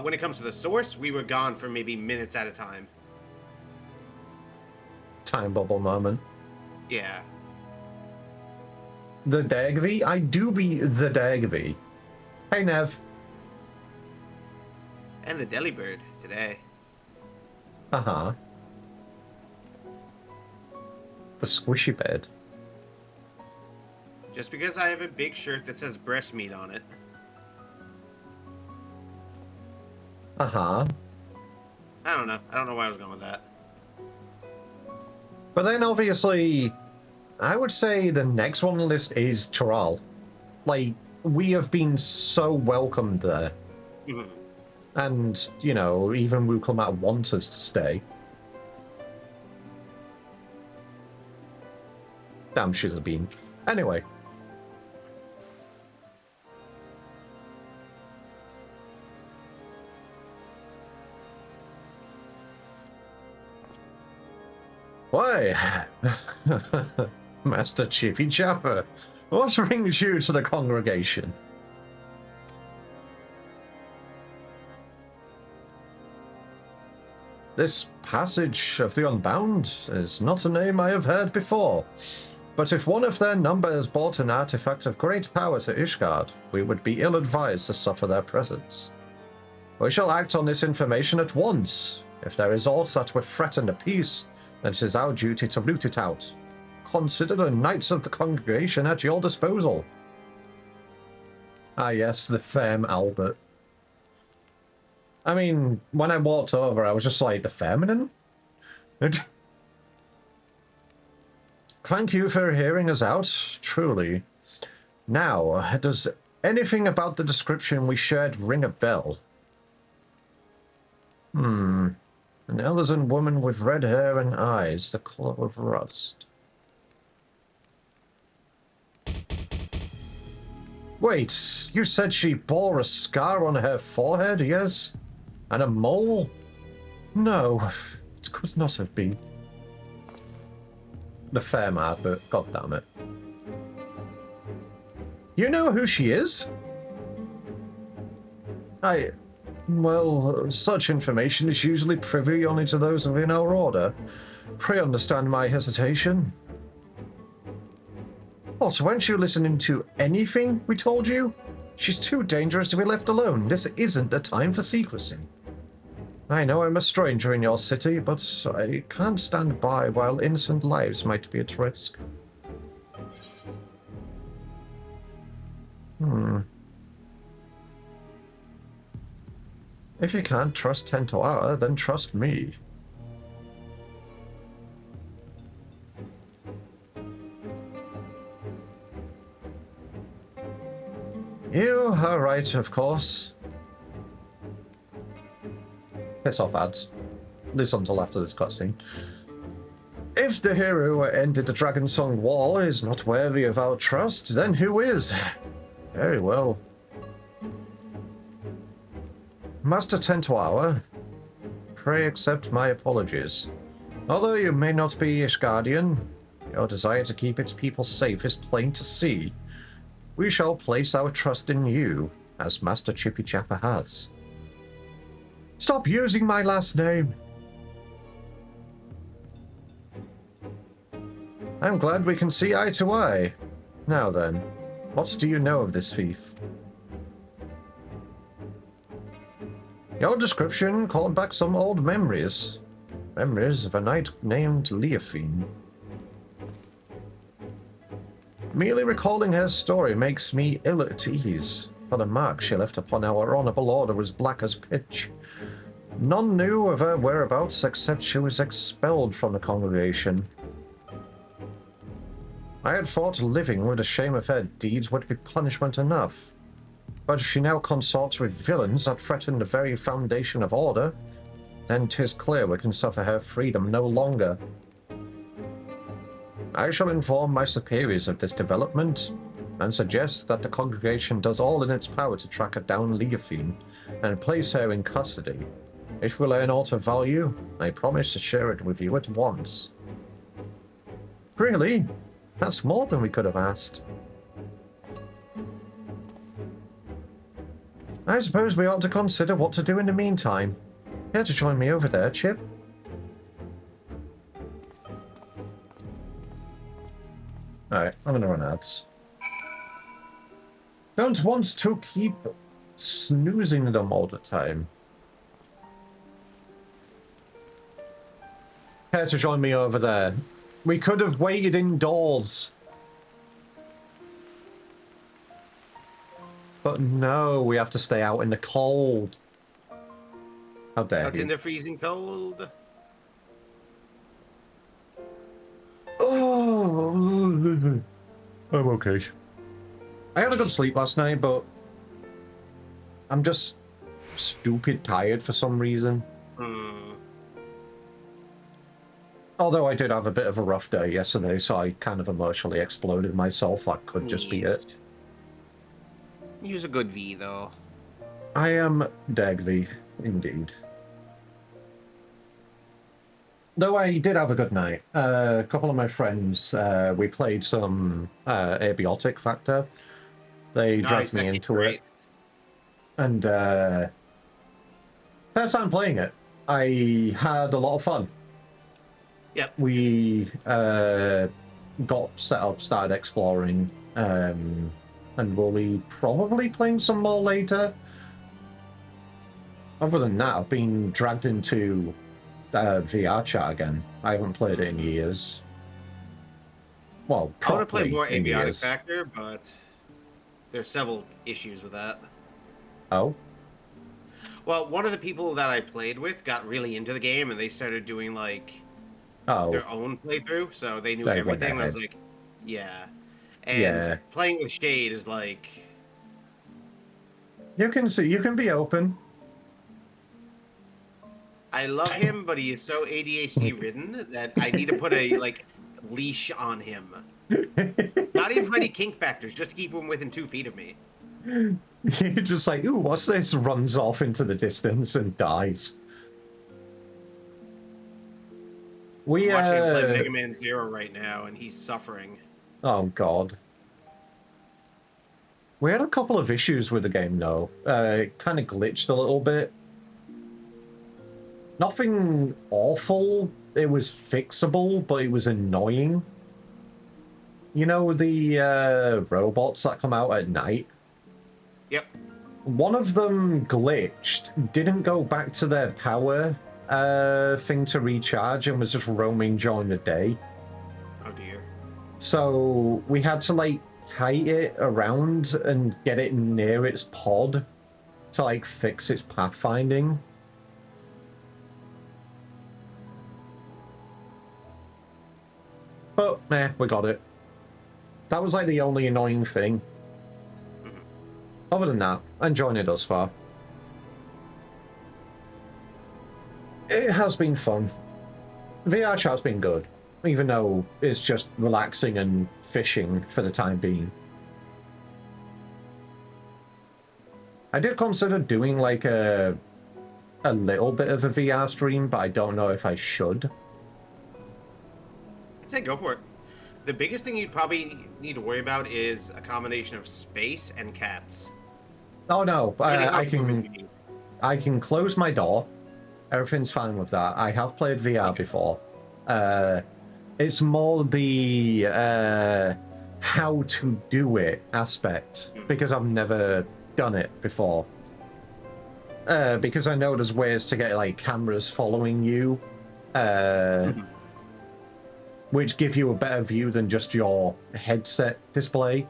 When it comes to the source, we were gone for maybe minutes at a time. Time bubble moment. Yeah. The Dagvi? I do be the Dagvi. Hey, Nev. And the Delibird today. Uh-huh. The squishy bed. Just because I have a big shirt that says breast meat on it. Uh-huh. I don't know. I don't know why I was going with that. But then obviously, I would say the next one on the list is Choral. Like, we have been so welcomed there. Mhm. And, you know, even Wukulmat wants us to stay. Damn, she's a bean. Anyway. Why? Master Chippy Chapper, what brings you to the congregation? This passage of the Unbound is not a name I have heard before, but if one of their number has brought an artifact of great power to Ishgard, we would be ill-advised to suffer their presence. We shall act on this information at once. If there is aught that would threaten the peace, then it is our duty to root it out. Consider the Knights of the Congregation at your disposal. Ah yes, the Femme Albert. I mean, when I walked over, I was just like, the feminine? Thank you for hearing us out, truly. Now, does anything about the description we shared ring a bell? An Elizan woman with red hair and eyes, the color of rust. Wait, you said she bore a scar on her forehead, yes? And a mole? No, it could not have been. The fair mad, but goddammit. You know who she is? Well, such information is usually privy only to those within our order. Pray understand my hesitation. What, weren't you listening to anything we told you? She's too dangerous to be left alone. This isn't the time for secrecy. I know I'm a stranger in your city, but I can't stand by while innocent lives might be at risk. If you can't trust Tentoara, then trust me. You are right, of course. Piss off, ads. At least until after this cutscene. If the hero who ended the Dragon Song War is not worthy of our trust, then who is? Very well. Master Tentoara, pray accept my apologies. Although you may not be Ishgardian, your desire to keep its people safe is plain to see. We shall place our trust in you, as Master Chippy Chapper has. Stop using my last name! I'm glad we can see eye to eye. Now then, what do you know of this thief? Your description called back some old memories. Memories of a knight named Leofine. Merely recalling her story makes me ill at ease, for the mark she left upon our honorable order was black as pitch. None knew of her whereabouts except she was expelled from the congregation. I had thought living with the shame of her deeds would be punishment enough. But if she now consorts with villains that threaten the very foundation of order, then 'tis clear we can suffer her freedom no longer. I shall inform my superiors of this development, and suggest that the congregation does all in its power to track down Leofine and place her in custody. If we learn aught of value, I promise to share it with you at once. Really? That's more than we could have asked. I suppose we ought to consider what to do in the meantime. Care to join me over there, Chip? Alright, I'm gonna run ads. Don't want to keep snoozing them all the time. Care to join me over there? We could have waited indoors. But no, we have to stay out in the cold. How dare Out you? in the freezing cold. Oh, I'm okay. I had a good sleep last night, but I'm just stupid tired for some reason. Although I did have a bit of a rough day yesterday, so I kind of emotionally exploded myself. That could just be it. Use a good V, though. I am Dagvy, indeed. Though I did have a good night. A couple of my friends, we played some Abiotic Factor. They dragged me into it. And first time playing it, I had a lot of fun. Yep. We got set up, started exploring, and we'll be probably playing some more later. Other than that, I've been dragged into VR chat again. I haven't played it in years. Well, I want to play more in Abiotic years. Factor, but there's several issues with that. Oh? Well, one of the people that I played with got really into the game, and they started doing, like, their own playthrough, so they knew everything. And I was like, yeah. And playing with Shade is like... You can see, you can be open. I love him, but he is so ADHD ridden that I need to put a, like, leash on him. Not even for any kink factors, just to keep him within 2 feet of me. You're just like, ooh, what's this? Runs off into the distance and dies. I'm watching him play Mega Man Zero right now, and he's suffering. Oh, God. We had a couple of issues with the game, though. It kind of glitched a little bit. Nothing awful. It was fixable, but it was annoying. You know the robots that come out at night? Yep. One of them glitched, didn't go back to their power thing to recharge, and was just roaming during the day. Oh dear. So we had to like kite it around and get it near its pod to like fix its pathfinding. But we got it. That was like the only annoying thing. Other than that, I'm enjoying it thus far. It has been fun. VR chat's been good, even though it's just relaxing and fishing for the time being. I did consider doing like a little bit of a VR stream, but I don't know if I should. I'd say go for it. The biggest thing you'd probably need to worry about is a combination of space and cats. Oh no, I can close my door. Everything's fine with that. I have played VR before. It's more the how to do it aspect, because I've never done it before. Because I know there's ways to get like cameras following you, which give you a better view than just your headset display.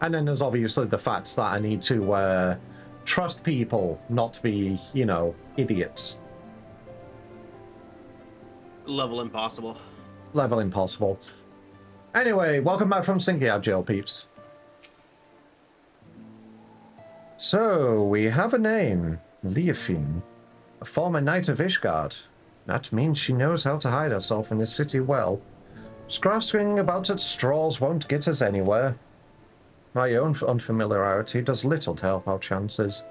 And then there's obviously the fact that I need to trust people, not to be, you know, idiots. Level impossible. Level impossible. Anyway, welcome back from Stinky Out Jail, peeps. So, we have a name. Leofine. A former knight of Ishgard. That means she knows how to hide herself in this city well. Grasping about at straws won't get us anywhere. My own unfamiliarity does little to help our chances.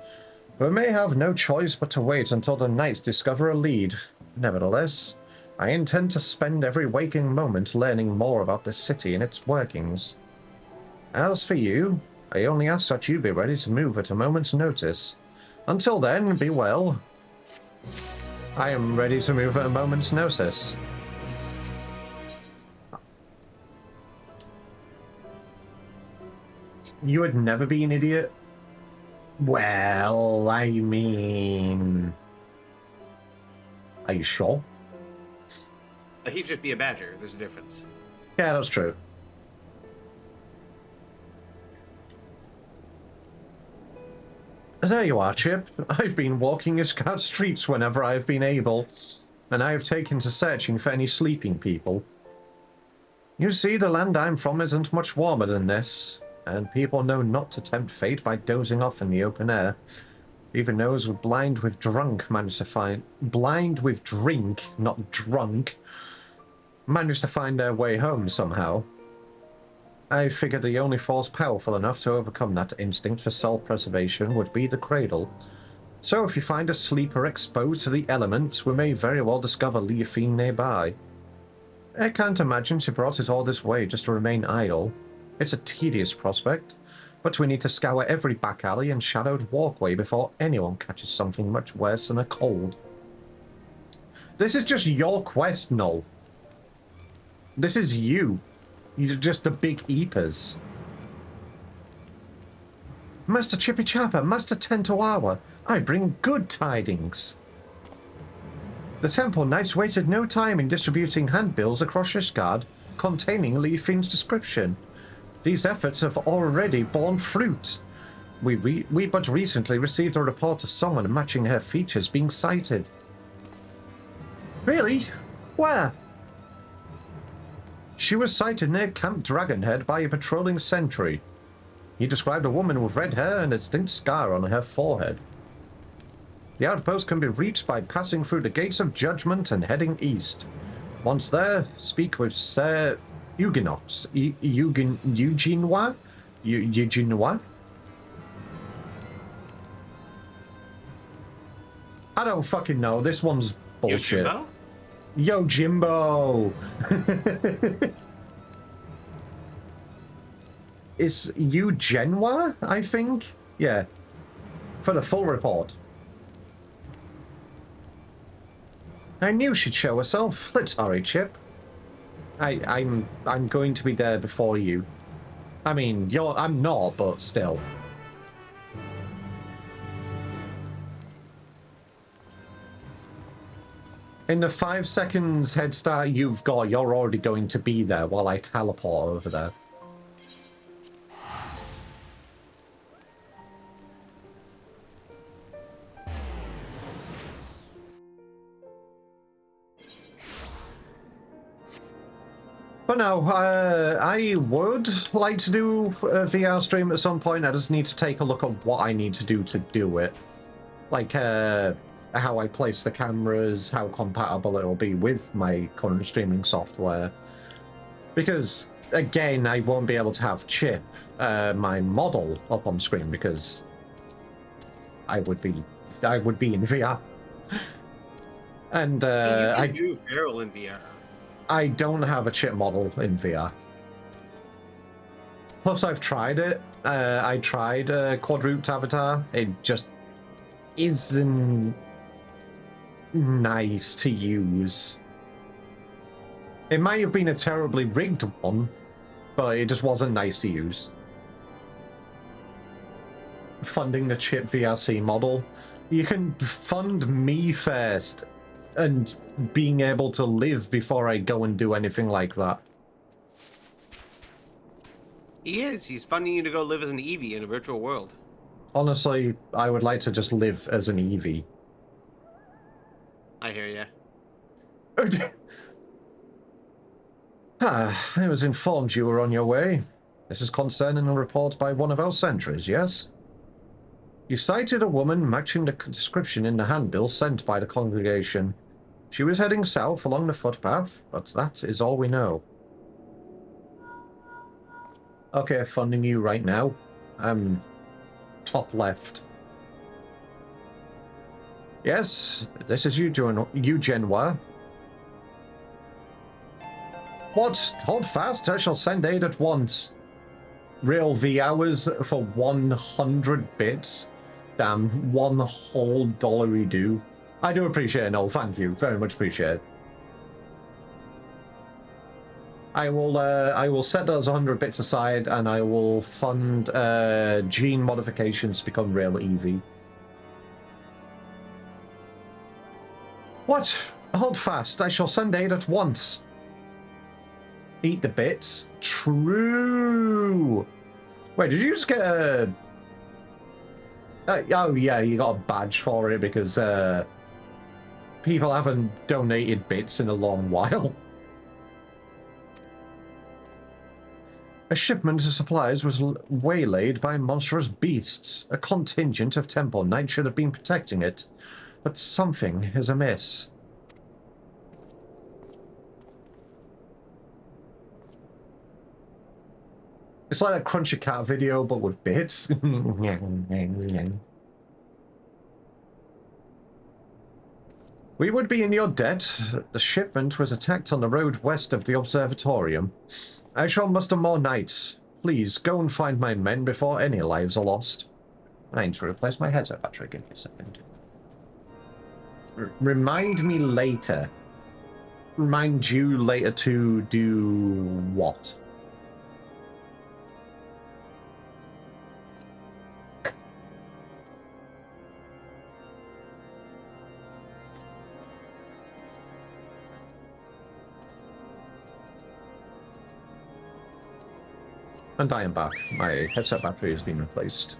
We may have no choice but to wait until the knights discover a lead. Nevertheless, I intend to spend every waking moment learning more about this city and its workings. As for you, I only ask that you be ready to move at a moment's notice. Until then, be well. I am ready to move at a moment's notice. You would never be an idiot? Well, I mean... Are you sure? He'd just be a badger. There's a difference. Yeah, that's true. There you are, Chip. I've been walking Ishgard streets whenever I've been able, and I have taken to searching for any sleeping people. You see, the land I'm from isn't much warmer than this, and people know not to tempt fate by dozing off in the open air. Even those blind with drink, manage to find their way home somehow. I figured the only force powerful enough to overcome that instinct for self-preservation would be the cradle. So if you find a sleeper exposed to the elements, we may very well discover Leofine nearby. I can't imagine she brought it all this way just to remain idle. It's a tedious prospect, but we need to scour every back alley and shadowed walkway before anyone catches something much worse than a cold. This is just your quest, Null. This is you. You're just the big eepers. Master Chippy Chapper, Master Tentoawa, I bring good tidings. The Temple Knights wasted no time in distributing handbills across Ishgard containing Leofine's description. These efforts have already borne fruit. We but recently received a report of someone matching her features being sighted. Really? Where? She was sighted near Camp Dragonhead by a patrolling sentry. He described a woman with red hair and a distinct scar on her forehead. The outpost can be reached by passing through the Gates of Judgment and heading east. Once there, speak with Sir Eugenox, Eugenois, You know what? I don't fucking know. This one's bullshit. Yo, Jimbo! It's Eugenwa, I think? Yeah. For the full report. I knew she'd show herself. Let's hurry, Chip. I'm going to be there before you. I mean, I'm not, but still. In the 5 seconds head start you've got, you're already going to be there while I teleport over there. But no, I would like to do a VR stream at some point. I just need to take a look at what I need to do it. Like, how I place the cameras, how compatible it'll be with my current streaming software. Because, again, I won't be able to have Chip, my model, up on screen because I would be in VR. And, you can do Feral in VR. I don't have a Chip model in VR. Plus, I've tried it. I tried Quadruped Avatar. It just isn't nice to use. It might have been a terribly rigged one, but it just wasn't nice to use. Funding the Chip VRC model. You can fund me first and being able to live before I go and do anything like that. He is. He's funding you to go live as an Eevee in a virtual world. Honestly, I would like to just live as an Eevee. I hear ya. I was informed you were on your way. This is concerning a report by one of our sentries, yes? You sighted a woman matching the description in the handbill sent by the congregation. She was heading south along the footpath, but that is all we know. Okay, funding you right now. Top left. Yes, this is Eugenwa. What? Hold fast, I shall send aid at once. Real V hours for 100 bits. Damn, one whole dollary do. I do appreciate it, Noel. Thank you. Very much appreciate it. I will set those 100 bits aside and I will fund gene modifications to become real Eevee. What? Hold fast. I shall send aid at once. Eat the bits. True. Wait, did you just get a... oh yeah, you got a badge for it because people haven't donated bits in a long while. A shipment of supplies was waylaid by monstrous beasts. A contingent of Temple Knights should have been protecting it, but something is amiss. It's like a Crunchy Cat video, but with bits. We would be in your debt. The shipment was attacked on the road west of the observatorium. I shall muster more knights. Please, go and find my men before any lives are lost. I need to replace my headset battery. Give me a second. Remind me later. Remind you later to do what? And I am back. My headset battery has been replaced.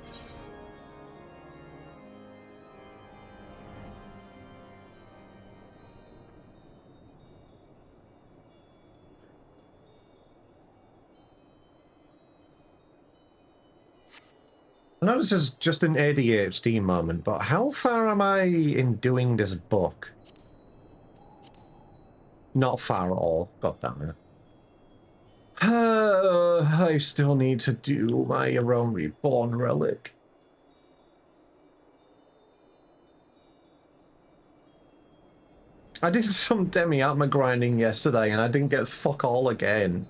I know this is just an ADHD moment, but how far am I in doing this book? Not far at all. God damn it. I still need to do my Rome Reborn relic. I did some demi-armor grinding yesterday and I didn't get fuck all again.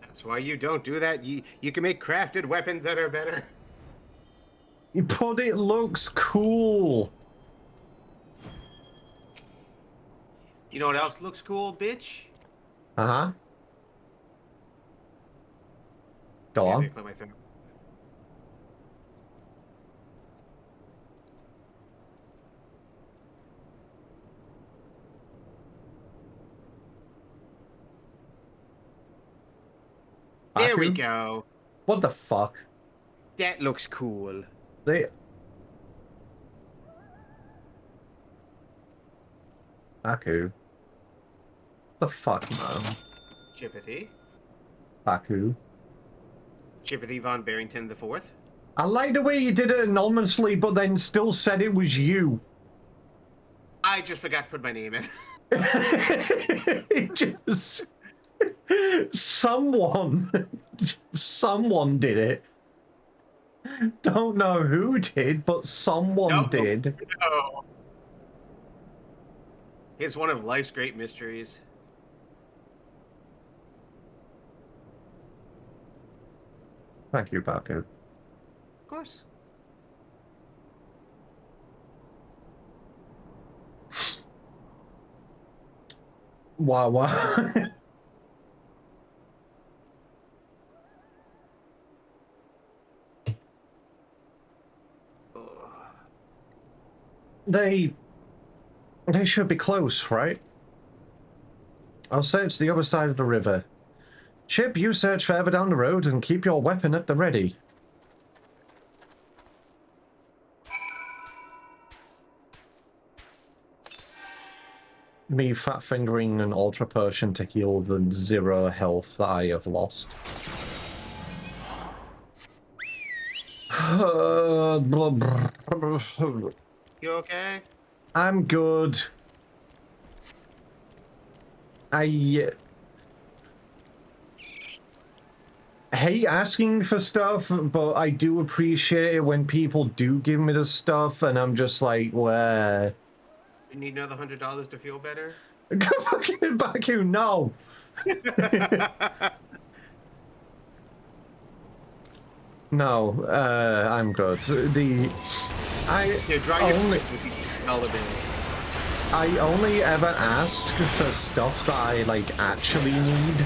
That's why you don't do that. You can make crafted weapons that are better. But it looks cool. You know what else looks cool, bitch? Uh-huh. Go on. There we go. What the fuck? That looks cool. Baku. The fuck, man? Chippathy. Baku. Chippathy von Barrington the Fourth. I like the way you did it anonymously, but then still said it was you. I just forgot to put my name in. It just... Someone did it. Don't know who did, but someone did. No. It's one of life's great mysteries. Thank you, Baku. Of course. Wow. They should be close, right? I'll search the other side of the river. Chip, you search further down the road and keep your weapon at the ready. Me fat fingering an ultra potion to heal the 0 health that I have lost. You okay? I'm good. I hate asking for stuff, but I do appreciate it when people do give me the stuff, and I'm just like, where? You need another $100 to feel better? Fucking Baku, no! No, I'm good. I only ever ask for stuff that I, like, actually need.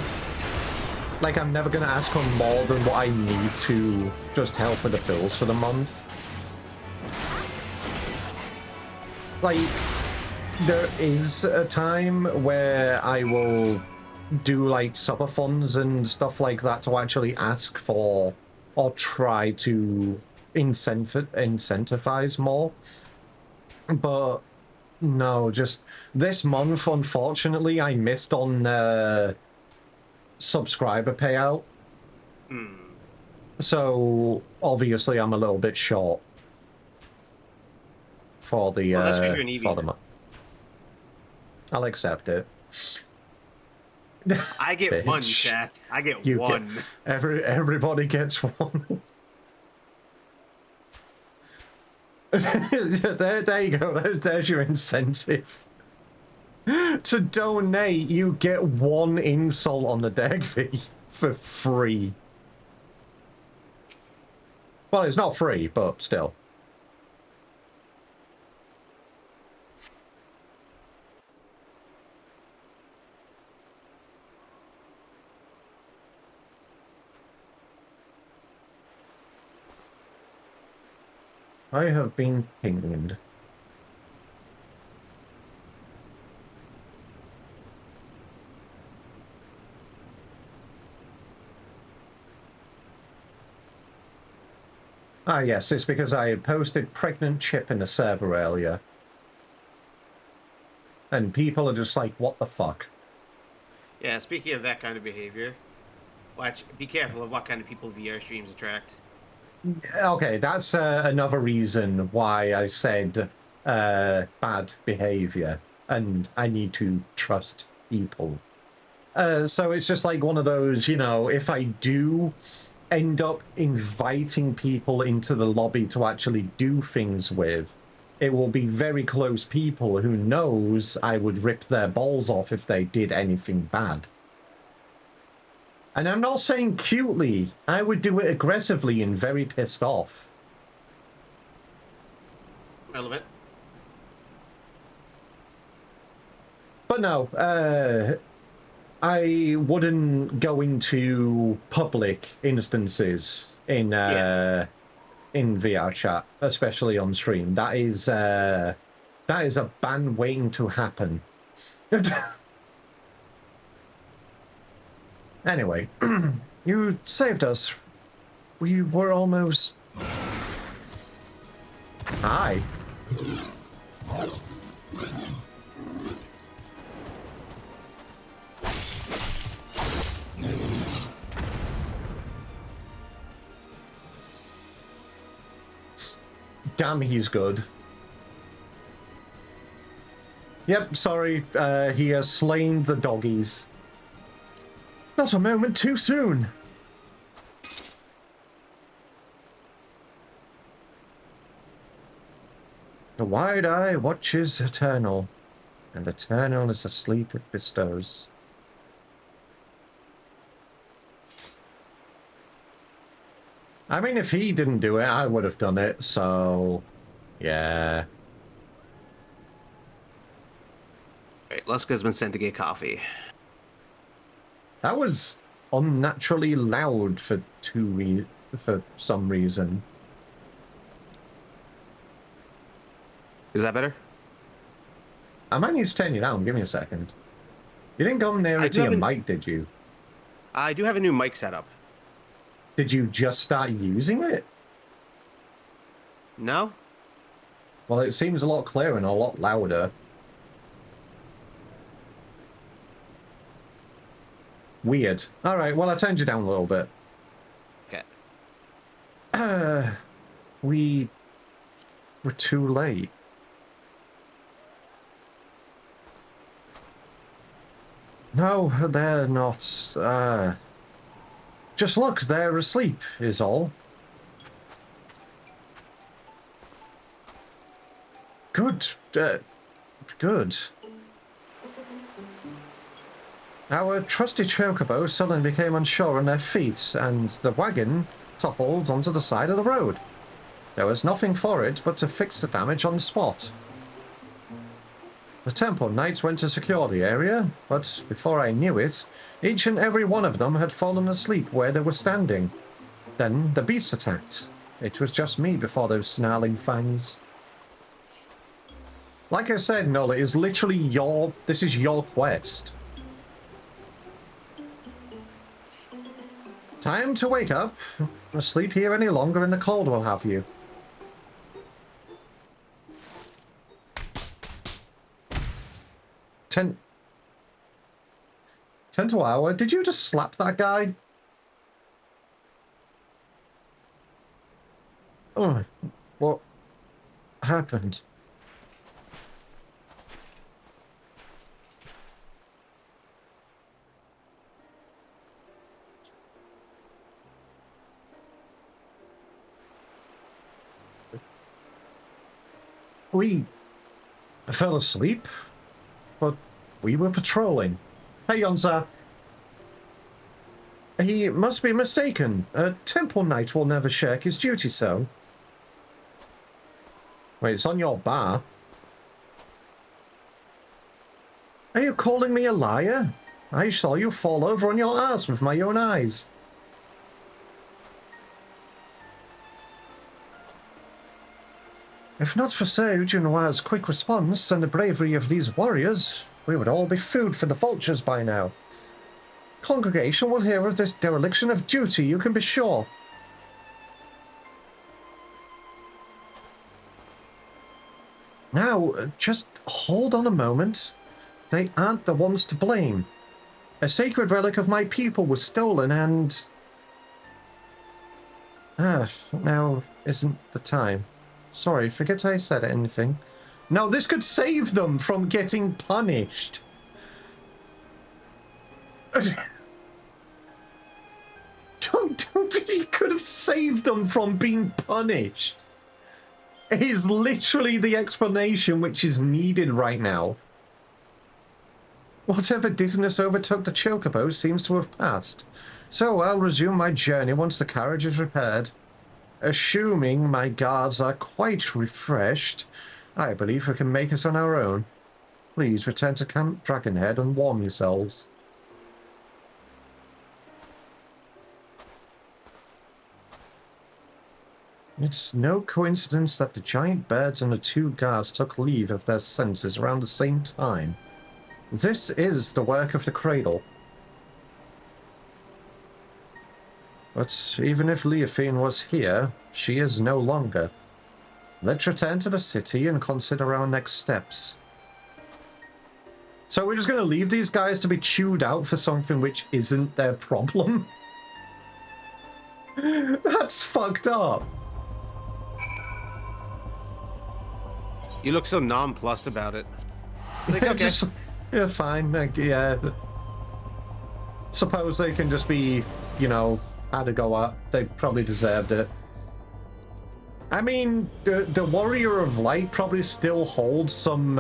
Like, I'm never gonna ask for more than what I need to just help with the bills for the month. Like, there is a time where I will do, like, supper funds and stuff like that to actually ask for, or try to incentivize more. But no, just this month, unfortunately, I missed on subscriber payout. So obviously I'm a little bit short for the for the month. I'll accept it. I get Bitch. one, chat. I get one. Everybody gets one. there you go. There's your incentive. To donate, you get one insult on the deck fee for free. Well, it's not free, but still. I have been pinged. Ah, yes, it's because I had posted pregnant Chip in the server earlier. And people are just like, what the fuck? Yeah, speaking of that kind of behavior, be careful of what kind of people VR streams attract. Okay, that's another reason why I said bad behavior, and I need to trust people. So it's just like one of those, you know, if I do end up inviting people into the lobby to actually do things with, it will be very close people who knows I would rip their balls off if they did anything bad. And I'm not saying cutely, I would do it aggressively and very pissed off. I love it. But no, I wouldn't go into public instances in VR chat, especially on stream. That is a ban waiting to happen. Anyway, you saved us. We were almost... Hi. Damn, he's good. Yep, sorry, he has slain the doggies. Not a moment too soon. The wide eye watches eternal, and eternal is the sleep it bestows. I mean, if he didn't do it, I would have done it, so... yeah. Alright, Luska's been sent to get coffee. That was unnaturally loud for some reason. Is that better? I might need to turn you down. Give me a second. You didn't go near it to your mic, did you? I do have a new mic setup. Did you just start using it? No? Well, it seems a lot clearer and a lot louder. Weird. Alright, well, I turned you down a little bit. Okay. We were too late. No, they're not. Just look, they're asleep, is all. Good. Good. Our trusty chocobo suddenly became unsure on their feet, and the wagon toppled onto the side of the road. There was nothing for it but to fix the damage on the spot. The temple knights went to secure the area, but before I knew it, each and every one of them had fallen asleep where they were standing. Then the beast attacked. It was just me before those snarling fangs. Like I said, Nola, it is literally this is your quest. Time to wake up. Not sleep here any longer and the cold will have you. Ten to hour. Did you just slap that guy? Oh, what happened? We fell asleep, but we were patrolling. Hey, Yonza. He must be mistaken. A temple knight will never shirk his duty so. Wait, it's on your bar. Are you calling me a liar? I saw you fall over on your ass with my own eyes. If not for Sir Junwa's quick response and the bravery of these warriors, we would all be food for the vultures by now. Congregation will hear of this dereliction of duty, you can be sure. Now, just hold on a moment. They aren't the ones to blame. A sacred relic of my people was stolen and... now isn't the time. Sorry, forget I said anything. No, this could save them from getting punished. He could have saved them from being punished. It is literally the explanation which is needed right now. Whatever dizziness overtook the chocobo seems to have passed, so I'll resume my journey once the carriage is repaired. Assuming my guards are quite refreshed, I believe we can make it on our own. Please return to Camp Dragonhead and warm yourselves. It's no coincidence that the giant birds and the two guards took leave of their senses around the same time. This is the work of the Cradle. But even if Leofine was here, she is no longer. Let's return to the city and consider our next steps. So we're just going to leave these guys to be chewed out for something which isn't their problem? That's fucked up. You look so nonplussed about it. Like, okay. Just, yeah, fine. Like, yeah. Suppose they can just be, you know, had a go at. They probably deserved it. I mean, the Warrior of Light probably still holds some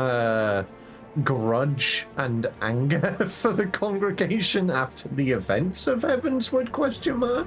grudge and anger for the congregation after the events of Heavensward, question mark?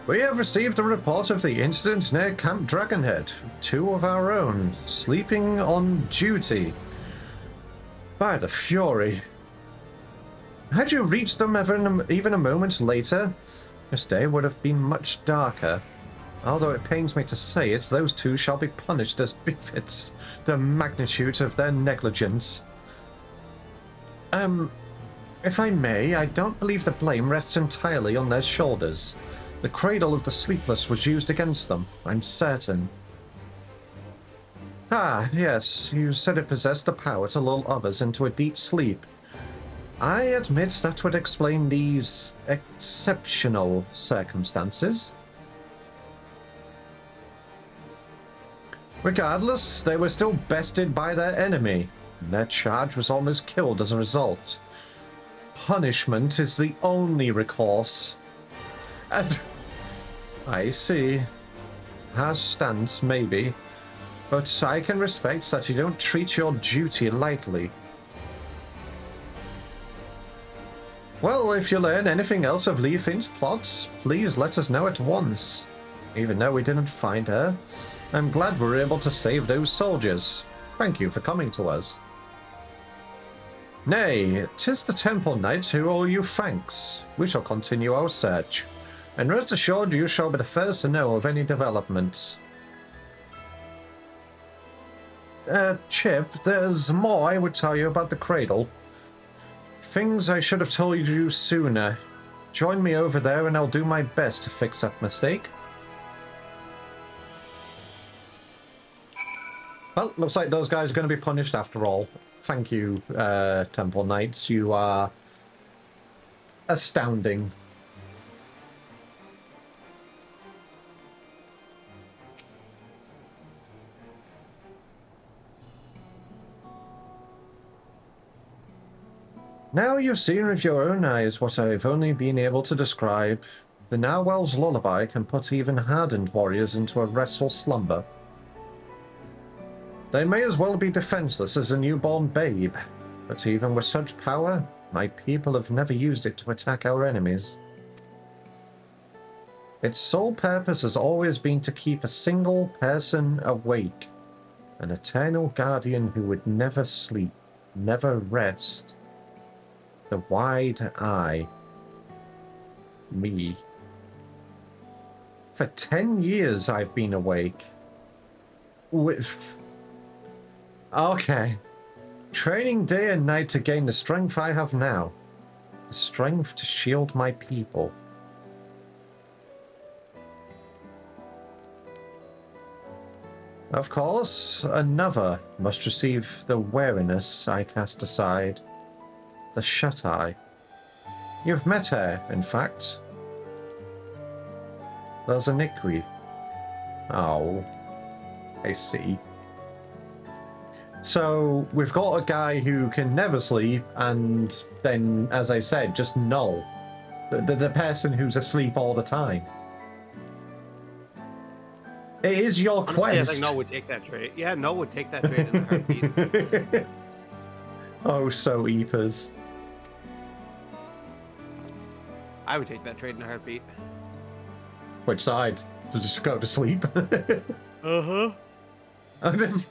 We have received a report of the incident near Camp Dragonhead. 2 of our own, sleeping on duty. By the Fury. Had you reached them even a moment later, this day would have been much darker. Although it pains me to say it, those 2 shall be punished as befits the magnitude of their negligence. If I may, I don't believe the blame rests entirely on their shoulders. The Cradle of the Sleepless was used against them, I'm certain. Ah, yes, you said it possessed the power to lull others into a deep sleep. I admit that would explain these exceptional circumstances. Regardless, they were still bested by their enemy, and their charge was almost killed as a result. Punishment is the only recourse. I see. Harsh stance, maybe. But I can respect that you don't treat your duty lightly. Well, if you learn anything else of Leofine's plots, please let us know at once. Even though we didn't find her, I'm glad we were able to save those soldiers. Thank you for coming to us. Nay, 'tis the Temple Knights who owe you thanks. We shall continue our search. And rest assured you shall be the first to know of any developments. Chip, there's more I would tell you about the Cradle. Things I should have told you sooner. Join me over there and I'll do my best to fix that mistake. Well, looks like those guys are going to be punished after all. Thank you, Temple Knights. You are astounding. Now you've seen with your own eyes what I've only been able to describe. The Narwhal's lullaby can put even hardened warriors into a restful slumber. They may as well be defenseless as a newborn babe, but even with such power, my people have never used it to attack our enemies. Its sole purpose has always been to keep a single person awake, an eternal guardian who would never sleep, never rest. The wide eye. Me. For 10 years I've been awake. Okay. Training day and night to gain the strength I have now. The strength to shield my people. Of course, another must receive the wariness I cast aside. The Shut-Eye. You've met her, in fact. There's a Nikri. Oh, I see. So, we've got a guy who can never sleep, and then, as I said, just null. The person who's asleep all the time. It is your Honestly, quest. I think Noel would take that trade. Yeah, Noel would take that trade in a heartbeat. Oh, so Eepers. I would take that trade in a heartbeat. Which side? To just go to sleep? Uh-huh.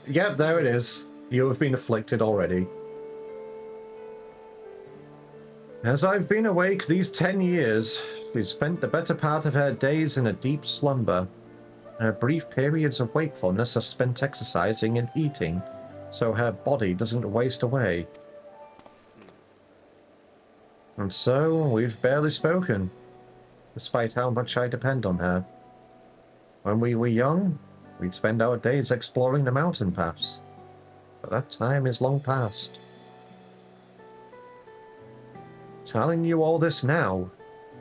Yep, there it is. You have been afflicted already. As I've been awake these 10 years, she's spent the better part of her days in a deep slumber. Her brief periods of wakefulness are spent exercising and eating, so her body doesn't waste away. And so, we've barely spoken, despite how much I depend on her. When we were young, we'd spend our days exploring the mountain paths, but that time is long past. Telling you all this now,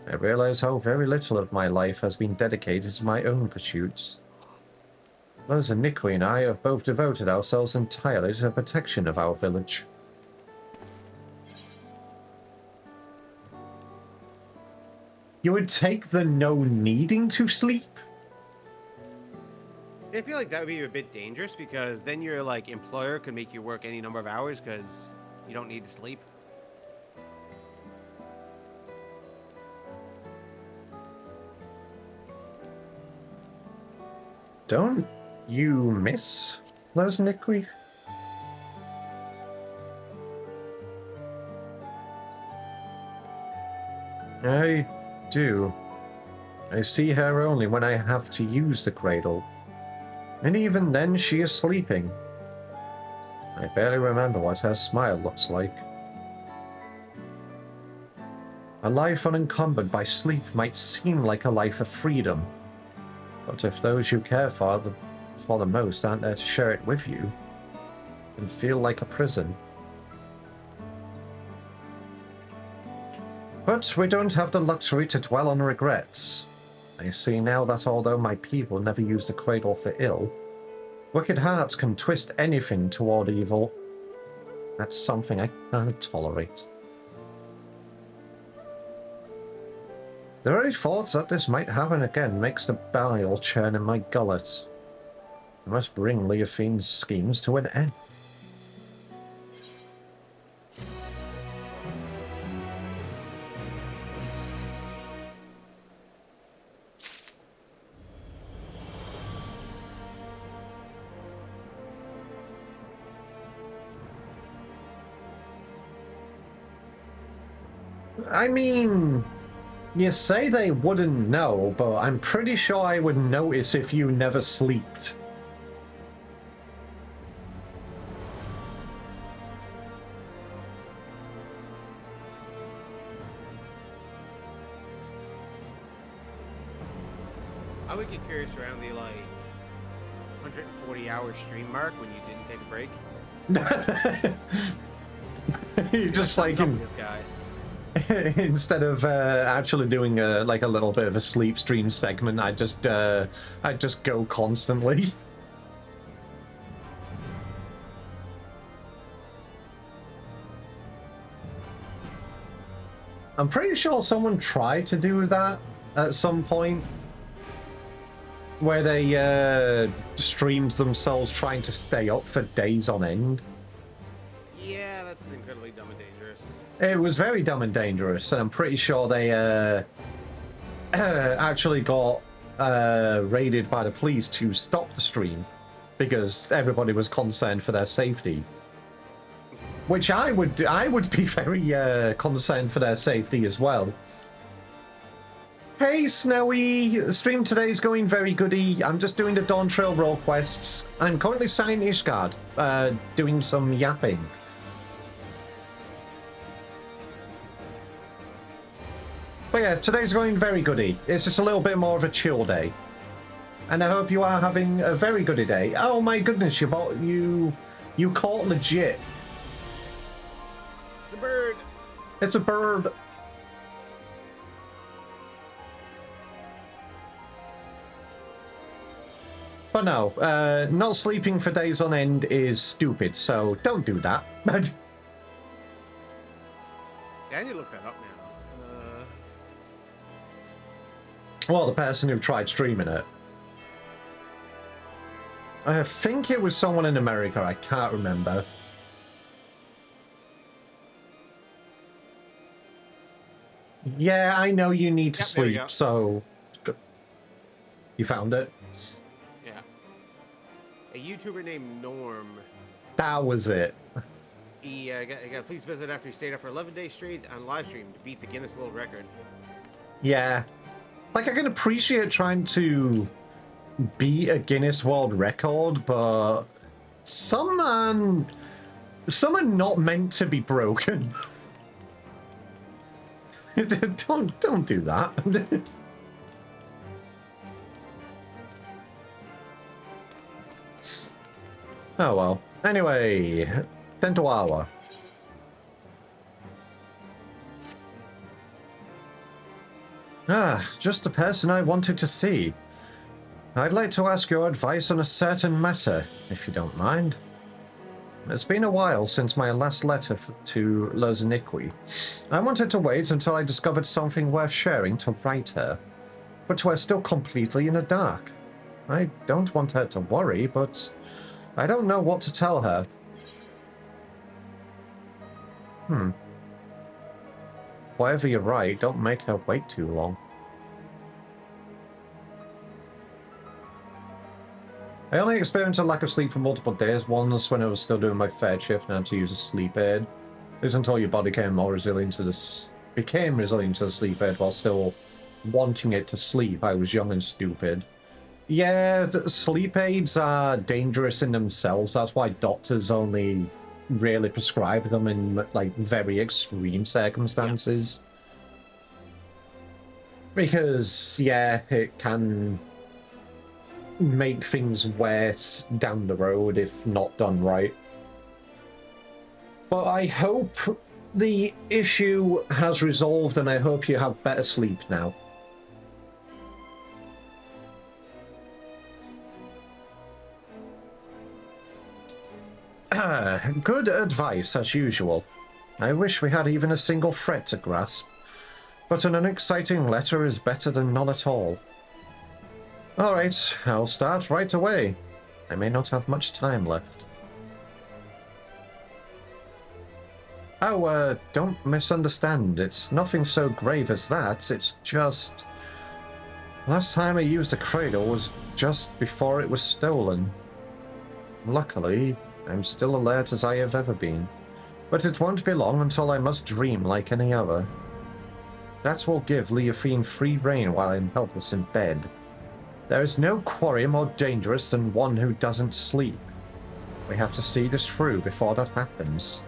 I realize how very little of my life has been dedicated to my own pursuits. Those and Nikwi and I have both devoted ourselves entirely to the protection of our village. You would take the no needing to sleep? I feel like that would be a bit dangerous because then your like employer could make you work any number of hours because you don't need to sleep. Don't you miss those Nikwi? I do. I see her only when I have to use the cradle. And even then she is sleeping. I barely remember what her smile looks like. A life unencumbered by sleep might seem like a life of freedom. But if those you care for the most aren't there to share it with you, it can feel like a prison. But we don't have the luxury to dwell on regrets. I see now that although my people never used the cradle for ill, wicked hearts can twist anything toward evil. That's something I can't tolerate. The very thoughts that this might happen again makes the bile churn in my gullet. I must bring Leofine's schemes to an end. I mean, you say they wouldn't know, but I'm pretty sure I would notice if you never slept. I would get curious around the like 140-hour stream mark when you didn't take a break. You just like this guy. Instead of actually doing like a little bit of a sleep stream segment, I'd just go constantly. I'm pretty sure someone tried to do that at some point, where they streamed themselves trying to stay up for days on end. Yeah, that's incredibly dumb and dangerous. It was very dumb and dangerous, and I'm pretty sure they actually got raided by the police to stop the stream because everybody was concerned for their safety. Which I would be very concerned for their safety as well. Hey Snowy, stream today's going very goody. I'm just doing the Dawn Trail role quests. I'm currently signing Ishgard, doing some yapping. But yeah, today's going very goody. It's just a little bit more of a chill day. And I hope you are having a very good day. Oh my goodness, you caught legit. It's a bird. It's a bird. But no, not sleeping for days on end is stupid, so don't do that. Yeah, I need to look that up now. Well, the person who tried streaming it. I think it was someone in America, I can't remember. Yeah, I know you need to sleep, so... You found it? Yeah. A YouTuber named Norm. That was it. He got please visit after he stayed up for 11 days straight on live stream to beat the Guinness World Record. Yeah. Like, I can appreciate trying to beat a Guinness World Record, but some are not meant to be broken. don't do that. Oh well. Anyway, 10 to hour. Ah, just the person I wanted to see. I'd like to ask your advice on a certain matter, if you don't mind. It's been a while since my last letter to Lozaniqui. I wanted to wait until I discovered something worth sharing to write her, but we're still completely in the dark. I don't want her to worry, but I don't know what to tell her. Whatever you write, don't make her wait too long. I only experienced a lack of sleep for multiple days, once when I was still doing my third shift and had to use a sleep aid. This until your body became resilient to the sleep aid while still wanting it to sleep. I was young and stupid. Yeah, sleep aids are dangerous in themselves. That's why doctors only really prescribe them in like very extreme circumstances. Because yeah, it can make things worse down the road if not done right. But I hope the issue has resolved and I hope you have better sleep now. Good advice, as usual. I wish we had even a single thread to grasp, but an unexciting letter is better than none at all. Alright, I'll start right away. I may not have much time left. Oh, don't misunderstand. It's nothing so grave as that. It's just... Last time I used a cradle was just before it was stolen. Luckily, I'm still alert as I have ever been, but it won't be long until I must dream like any other. That will give Leofine free rein while I'm helpless in bed. There is no quarry more dangerous than one who doesn't sleep. We have to see this through before that happens.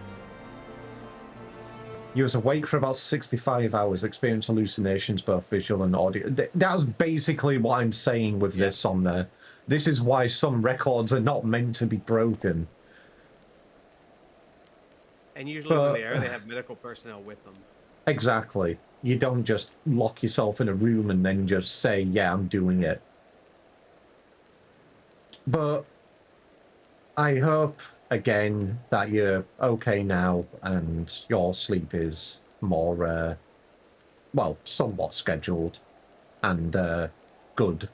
You was awake for about 65 hours, experience hallucinations, both visual and audio. That's basically what I'm saying with this on there. This is why some records are not meant to be broken. And usually when they are, they have medical personnel with them. Exactly. You don't just lock yourself in a room and then just say, yeah, I'm doing it. But I hope, again, that you're okay now and your sleep is more, well, somewhat scheduled and good.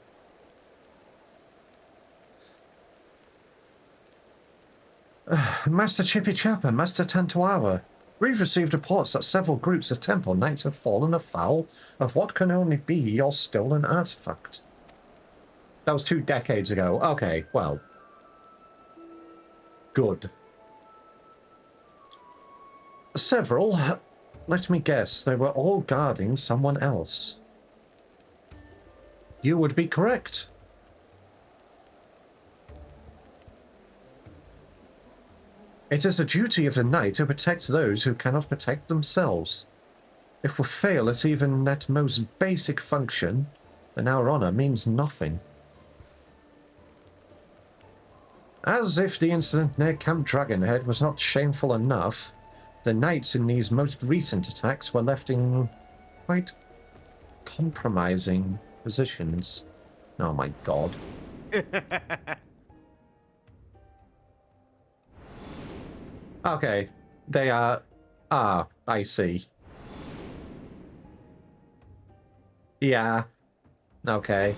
Master Chippy Chapper, Master Tantuawa. We've received reports that several groups of temple knights have fallen afoul of what can only be your stolen artifact. That was 2 decades ago. Okay, well. Good. Several? Let me guess, they were all guarding someone else. You would be correct. It is the duty of the knight to protect those who cannot protect themselves. If we fail at even that most basic function, then our honor means nothing. As if the incident near Camp Dragonhead was not shameful enough, the knights in these most recent attacks were left in quite compromising positions. Oh my god. Okay, they are... Ah, I see. Yeah. Okay.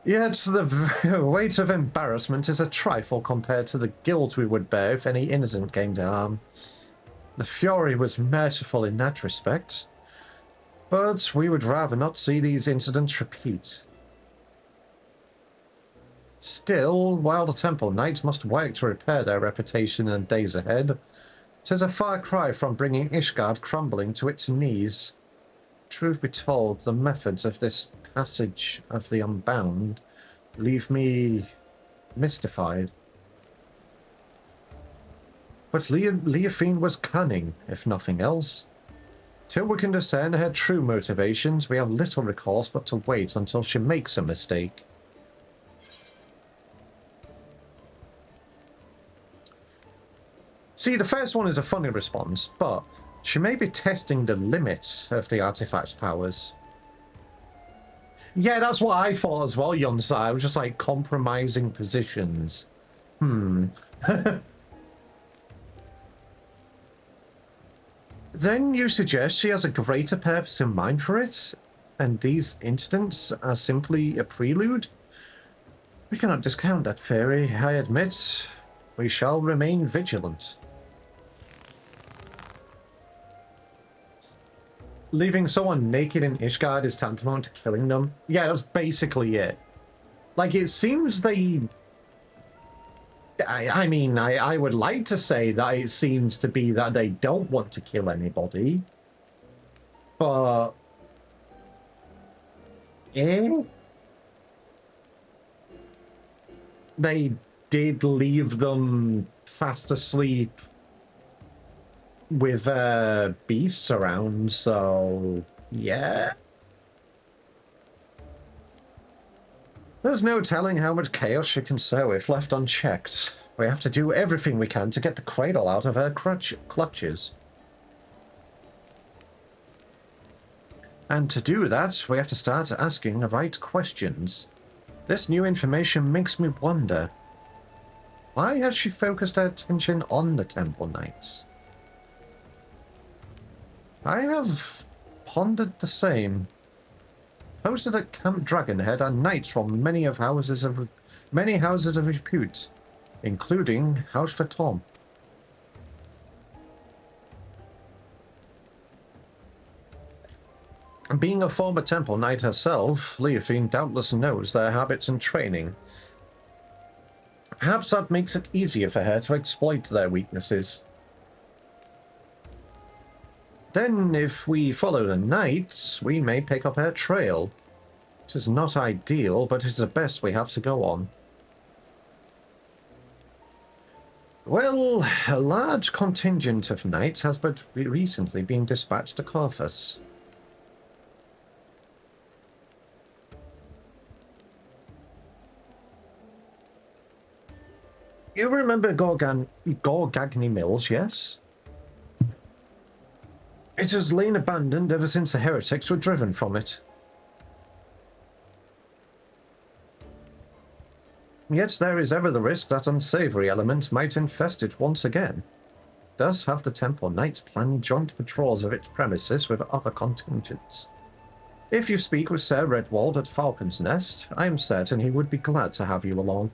Yet the weight of embarrassment is a trifle compared to the guilt we would bear if any innocent came to harm. The Fury was merciful in that respect, but we would rather not see these incidents repeat. Still, while the Temple Knights must work to repair their reputation in the days ahead, 'tis a far cry from bringing Ishgard crumbling to its knees. Truth be told, the methods of this passage of the Unbound leave me mystified. But Leofine was cunning, if nothing else. Till we can discern her true motivations, we have little recourse but to wait until she makes a mistake. See, the first one is a funny response, but she may be testing the limits of the artifact's powers. Yeah, that's what I thought as well, Yonsai. I was just like compromising positions. Then you suggest she has a greater purpose in mind for it, and these incidents are simply a prelude? We cannot discount that theory, I admit. We shall remain vigilant. Leaving someone naked in Ishgard is tantamount to killing them. Yeah, that's basically it. Like, it seems they... I mean, I would like to say that it seems to be that they don't want to kill anybody. But... They did leave them fast asleep with beasts around, so yeah. There's no telling how much chaos she can sow if left unchecked. We have to do everything we can to get the cradle out of her clutches. And to do that, we have to start asking the right questions. This new information makes me wonder, why has she focused her attention on the Temple Knights? I have pondered the same. Posted at Camp Dragonhead are knights from many houses of repute, including House Fatom. Being a former Temple Knight herself, Leofine doubtless knows their habits and training. Perhaps that makes it easier for her to exploit their weaknesses. Then, if we follow the knights, we may pick up her trail. It is not ideal, but it is the best we have to go on. Well, a large contingent of knights has but recently been dispatched to Corvus. You remember Gorgagni Mills, yes? It has lain abandoned ever since the heretics were driven from it. Yet there is ever the risk that unsavory elements might infest it once again. Thus have the Temple Knights planned joint patrols of its premises with other contingents. If you speak with Sir Redwald at Falcon's Nest, I am certain he would be glad to have you along.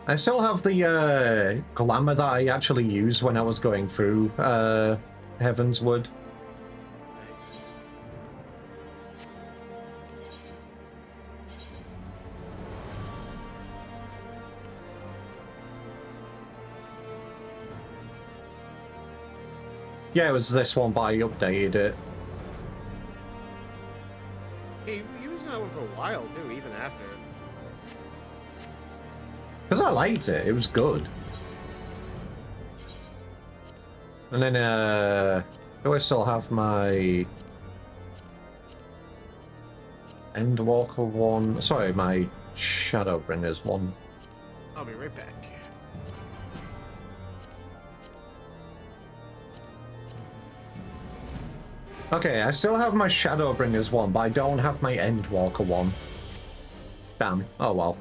I still have the glamour that I actually used when I was going through Heavenswood. Yeah, it was this one, but I updated it. Yeah, you used that one for a while too, even after. Because I liked it. It was good. And then, do I still have my Endwalker one? Sorry, my Shadowbringers one. I'll be right back. Okay, I still have my Shadowbringers one, but I don't have my Endwalker one. Damn. Oh well.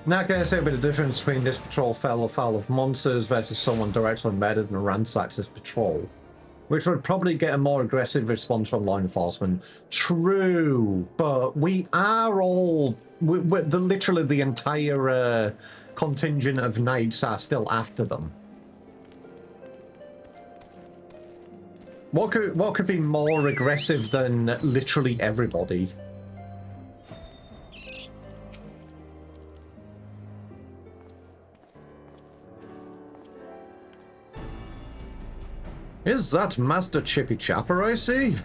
Now can I say a bit of difference between this patrol foul of monsters versus someone directly embedded and ransacks this patrol, which would probably get a more aggressive response from law enforcement. True, but we are all... literally the entire contingent of knights are still after them. What could be more aggressive than literally everybody? Is that Master Chippy Chapper I see?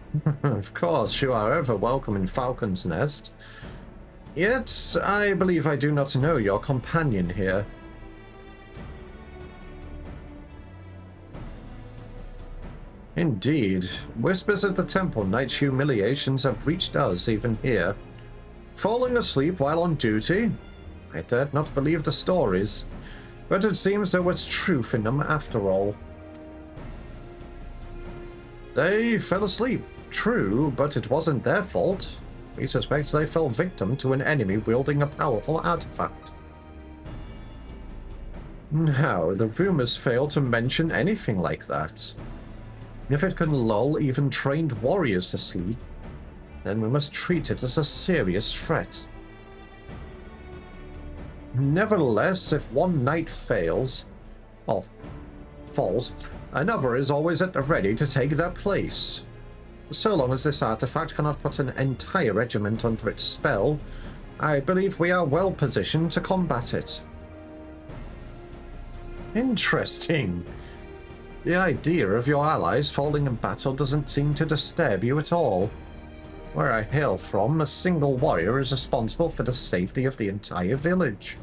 Of course, you are ever welcome in Falcon's Nest. Yet, I believe I do not know your companion here. Indeed, whispers of the Temple Knight's humiliations have reached us even here. Falling asleep while on duty? I dared not believe the stories, but it seems there was truth in them after all. They fell asleep, true, but it wasn't their fault. We suspect they fell victim to an enemy wielding a powerful artifact. Now, the rumors fail to mention anything like that. If it can lull even trained warriors to sleep, then we must treat it as a serious threat. Nevertheless, if one knight falls, another is always at the ready to take their place. So long as this artifact cannot put an entire regiment under its spell, I believe we are well positioned to combat it. Interesting. The idea of your allies falling in battle doesn't seem to disturb you at all. Where I hail from, a single warrior is responsible for the safety of the entire village.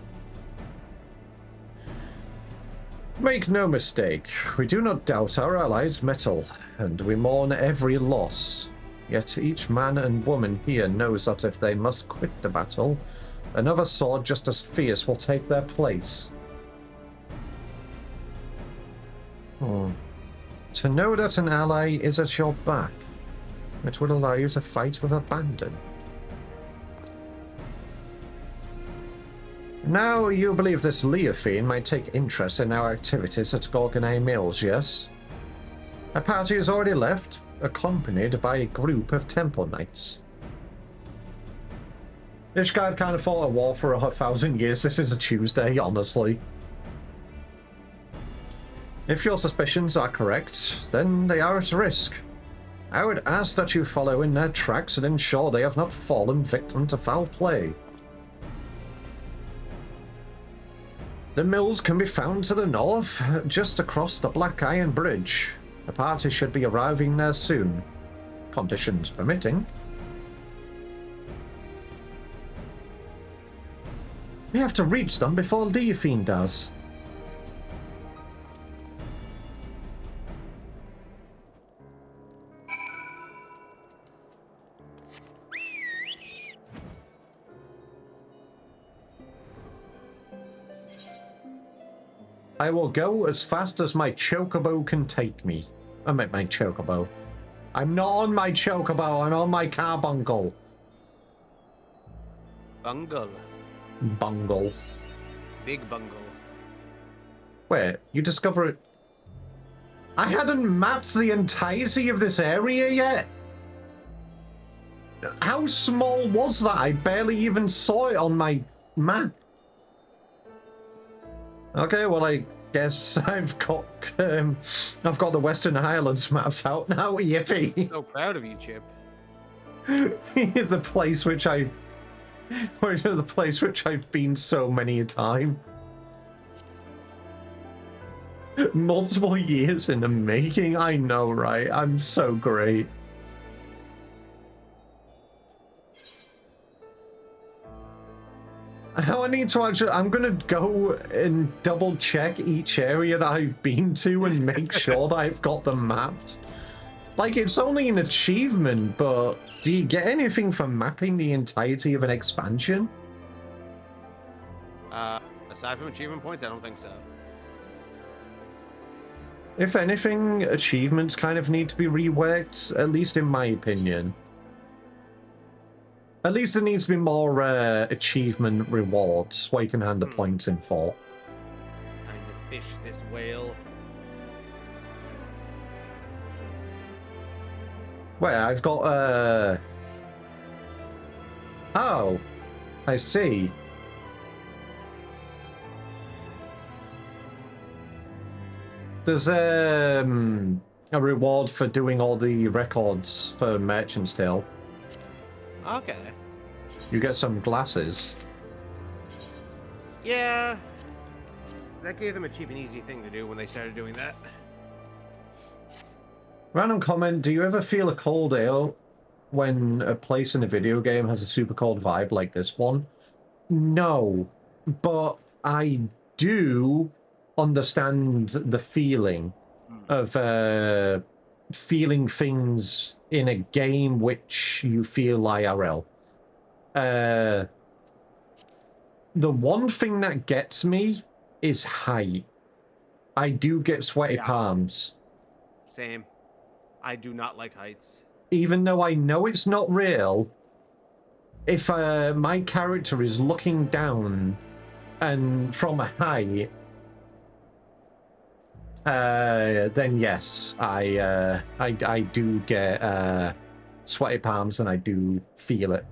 Make no mistake, we do not doubt our allies' mettle, and we mourn every loss. Yet each man and woman here knows that if they must quit the battle, another sword just as fierce will take their place. To know that an ally is at your back, it would allow you to fight with abandon. Now, you believe this Leophine might take interest in our activities at Gorgonay Mills, yes? A party has already left, accompanied by a group of Temple Knights. This guy kind of fought a war for 1,000 years. This is a Tuesday, honestly. If your suspicions are correct, then they are at risk. I would ask that you follow in their tracks and ensure they have not fallen victim to foul play. The mills can be found to the north, just across the Black Iron Bridge. The party should be arriving there soon, conditions permitting. We have to reach them before Leophine does. I will go as fast as my chocobo can take me. I meant my chocobo. I'm not on my chocobo, I'm on my carbuncle. Bungle. Bungle. Big bungle. Wait, you discover it? I hadn't mapped the entirety of this area yet? How small was that? I barely even saw it on my map. Okay, well, I guess I've got the Western Highlands maps out now. Yippee! So proud of you, Chip. the place which I've been so many a time. Multiple years in the making. I know, right? I'm so great. How I need to actually, I'm gonna go and double check each area that I've been to and make sure that I've got them mapped. Like, it's only an achievement, but do you get anything for mapping the entirety of an expansion? Aside from achievement points, I don't think so. If anything, achievements kind of need to be reworked, at least in my opinion. At least there needs to be more achievement rewards where you can hand the points in for. Time to fish this whale. Wait, I've got Oh, I see. There's a reward for doing all the records for Merchant's Tale. Okay. You get some glasses. Yeah. That gave them a cheap and easy thing to do when they started doing that. Random comment, do you ever feel a cold ale when a place in a video game has a super cold vibe like this one? No, but I do understand the feeling of feeling things in a game which you feel IRL. The one thing that gets me is height. I do get sweaty palms. Same. I do not like heights. Even though I know it's not real, if my character is looking down and from a height, then yes, I do get sweaty palms and I do feel it.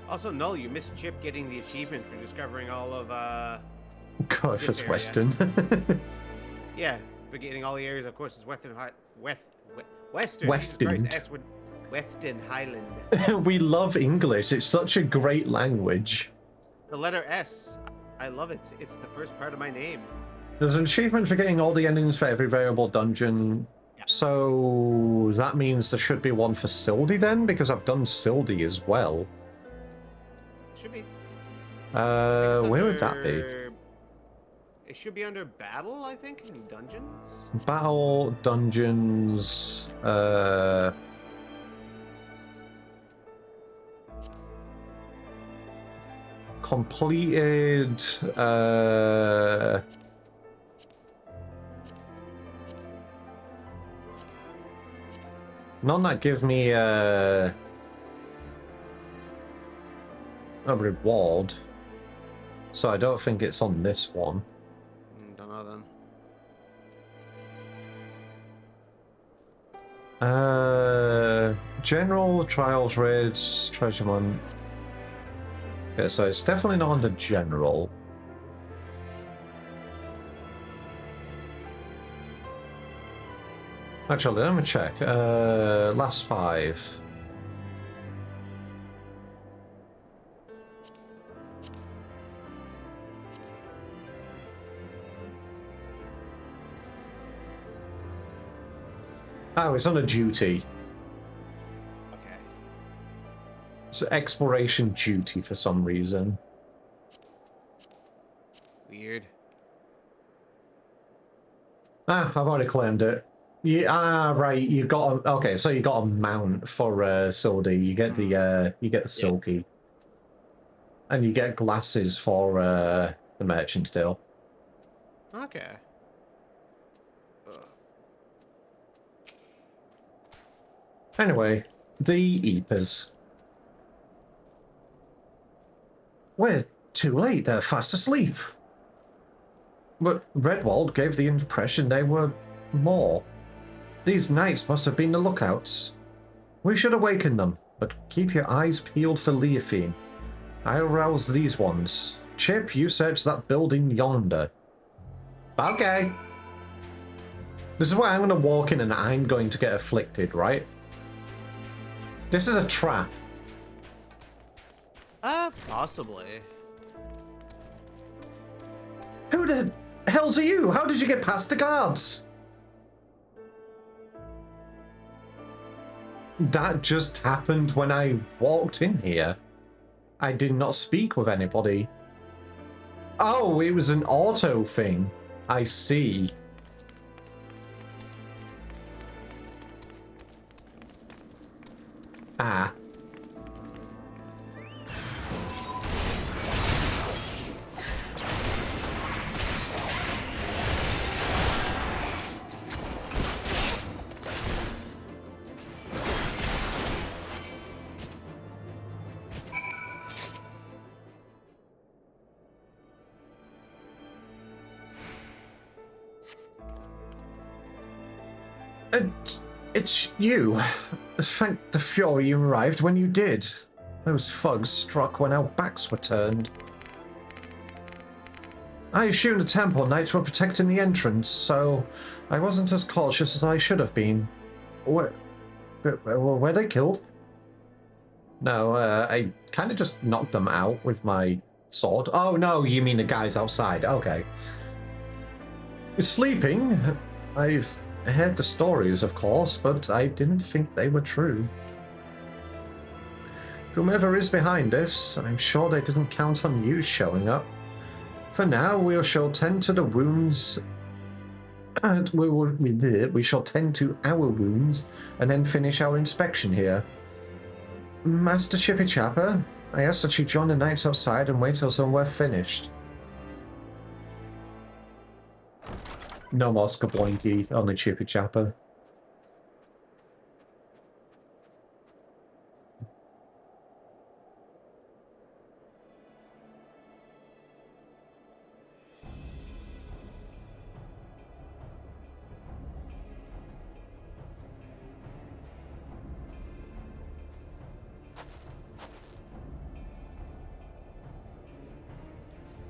Also, Null, you missed Chip getting the achievement for discovering all of God, if it's Western. Yeah, for getting all the areas. Of course, it's Western. Western. Western Highland. We love English. It's such a great language. The letter S. I love it. It's the first part of my name. There's an achievement for getting all the endings for every variable dungeon. Yeah. So that means there should be one for Sildy then, because I've done Sildy as well. Should be. Where would that be? It should be under battle, I think, in dungeons. Battle, dungeons, completed, none that give me a reward, so I don't think it's on this one. Don't know then. General, trials, raids, treasure hunt. Okay, so it's definitely not under general. Actually, let me check. Last 5. Oh, it's on a duty. Okay. It's exploration duty for some reason. Weird. Ah, I've already claimed it. Yeah, right. You got a, okay. So you got a mount for Sildy. You get the Silky, and you get glasses for the Merchant's Tale. Okay. Anyway, the Eepers. We're too late. They're fast asleep. But Redwald gave the impression they were more. These knights must have been the lookouts. We should awaken them, but keep your eyes peeled for Leofine. I'll rouse these ones. Chip, you search that building yonder. Okay. This is where I'm going to walk in and I'm going to get afflicted, right? This is a trap. Possibly. Who the hell's are you? How did you get past the guards? That just happened when I walked in here. I did not speak with anybody. Oh, it was an auto thing. I see. Ah. It's you. Thank the Fury you arrived when you did. Those thugs struck when our backs were turned. I assumed the Temple Knights were protecting the entrance, so I wasn't as cautious as I should have been. Were they killed? No, I kind of just knocked them out with my sword. Oh no, you mean the guys outside. Okay. Sleeping? I've heard the stories, of course, but I didn't think they were true. Whomever is behind this, I'm sure they didn't count on you showing up. For now, we shall tend to the wounds, and we shall tend to our wounds, and then finish our inspection here. Master Chippy Chapper, I ask that you join the knights outside and wait till we're finished. No more Skabloinky, only Chippy Chapper.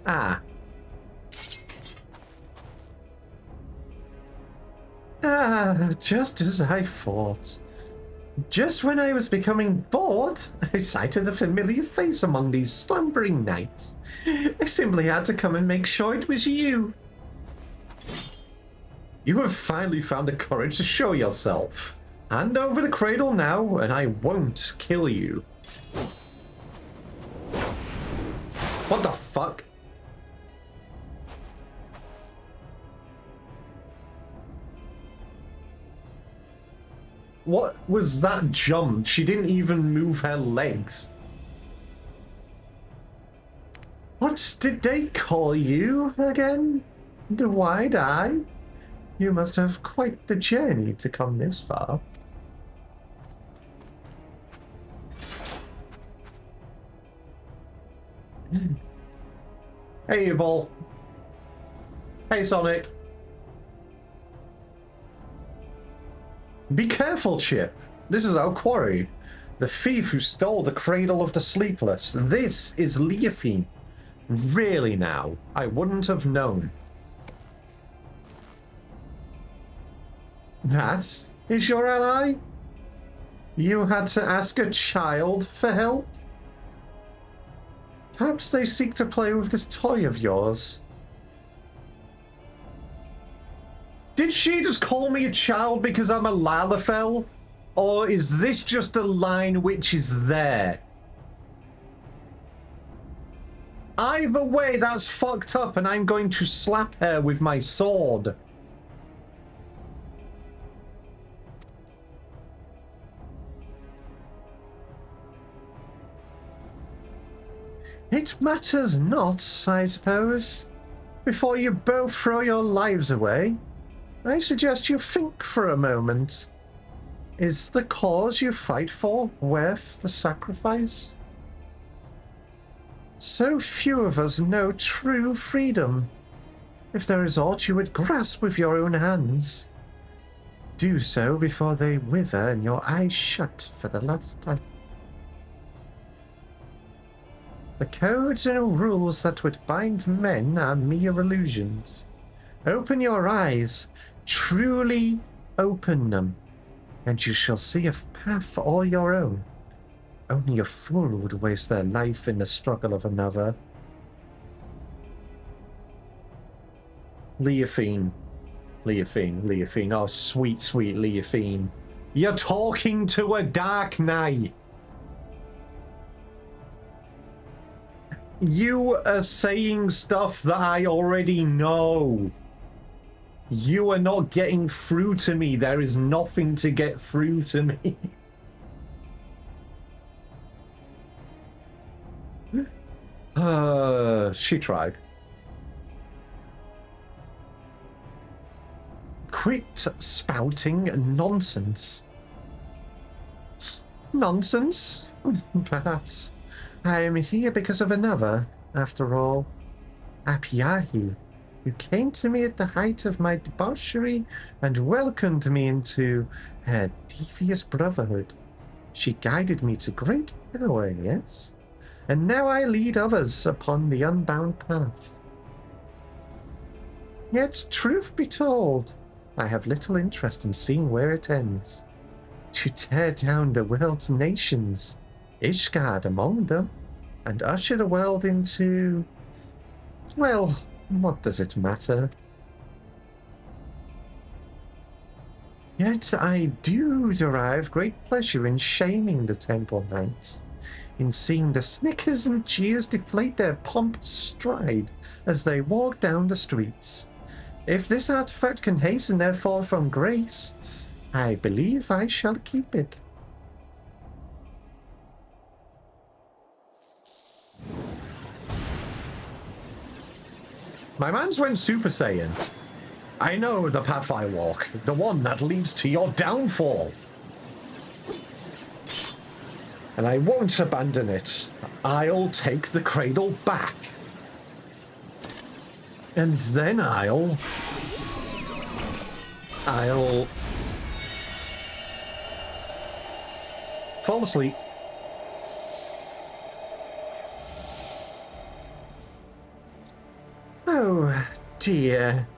Ah. Just as I thought. Just when I was becoming bored, I sighted a familiar face among these slumbering knights. I simply had to come and make sure it was you. You have finally found the courage to show yourself. Hand over the cradle now, and I won't kill you. What the fuck? What was that jump? She didn't even move her legs. What did they call you again? The Wide Eye? You must have quite the journey to come this far. Hey, Evil. Hey, Sonic. Be careful, Chip. This is our quarry. The thief who stole the cradle of the sleepless. This is Leafine. Really now, I wouldn't have known. That is your ally? You had to ask a child for help? Perhaps they seek to play with this toy of yours. Did she just call me a child because I'm a Lalafell? Or is this just a line which is there? Either way, that's fucked up and I'm going to slap her with my sword. It matters not, I suppose. Before you both throw your lives away, I suggest you think for a moment. Is the cause you fight for worth the sacrifice? So few of us know true freedom. If there is aught you would grasp with your own hands, do so before they wither and your eyes shut for the last time. The codes and rules that would bind men are mere illusions. Open your eyes, truly open them, and you shall see a path all your own. Only a fool would waste their life in the struggle of another. Leafine. Oh, sweet, sweet Leafine. You're talking to a Dark Knight. You are saying stuff that I already know. You are not getting through to me. There is nothing to get through to me. She tried. Quit spouting nonsense. Nonsense? Perhaps. I am here because of another, after all. Apiahi, who came to me at the height of my debauchery and welcomed me into her devious brotherhood. She guided me to great power, yes? And now I lead others upon the unbound path. Yet, truth be told, I have little interest in seeing where it ends. To tear down the world's nations, Ishgard among them, and usher the world into... Well, what does it matter? Yet I do derive great pleasure in shaming the Temple Knights, in seeing the snickers and jeers deflate their pompous stride as they walk down the streets. If this artifact can hasten their fall from grace, I believe I shall keep it. My man's went Super Saiyan. I know the path I walk, the one that leads to your downfall. And I won't abandon it. I'll take the cradle back. And then I'll fall asleep. Oh, dear.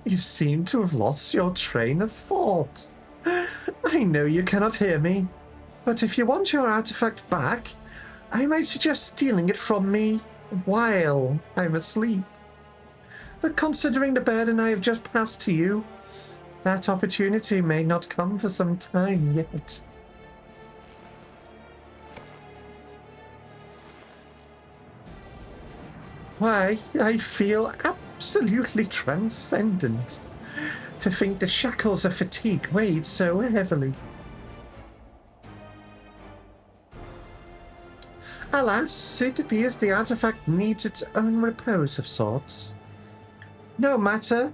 You seem to have lost your train of thought. I know you cannot hear me, but if you want your artifact back, I might suggest stealing it from me while I'm asleep. But considering the burden I have just passed to you, that opportunity may not come for some time yet. Why, I feel absolutely transcendent to think the shackles of fatigue weighed so heavily. Alas, it appears the artifact needs its own repose of sorts. No matter,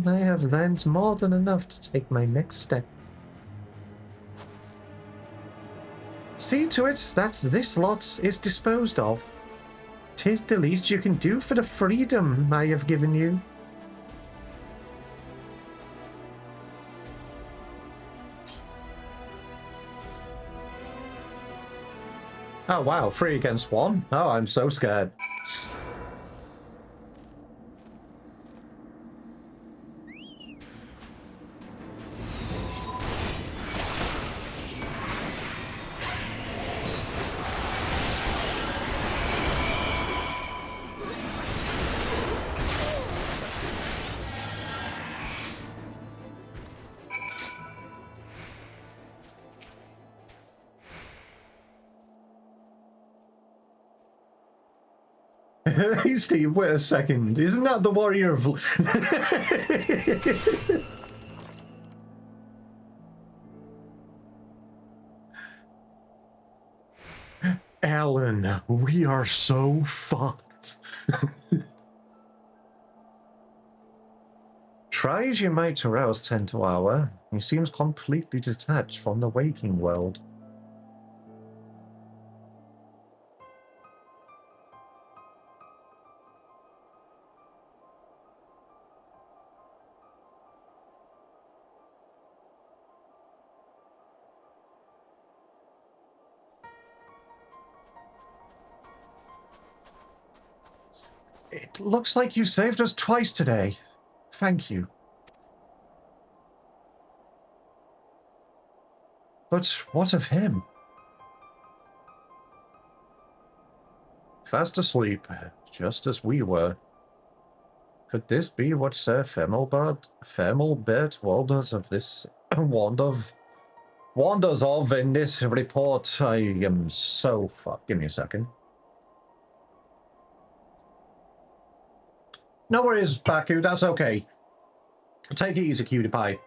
I have learned more than enough to take my next step. See to it that this lot is disposed of. 'Tis the least you can do for the freedom I have given you. Oh wow, 3 against 1? Oh, I'm so scared. Hey Steve, wait a second. Isn't that the warrior of... Alan, we are so fucked. Try as you might to rouse Tentower, he seems completely detached from the waking world. It looks like you saved us twice today. Thank you. But what of him? Fast asleep, just as we were. Could this be what Sir Femalbert wanders of in this report? I am so fucked. Give me a second. No worries, Baku, that's okay. Take it easy, cutie pie.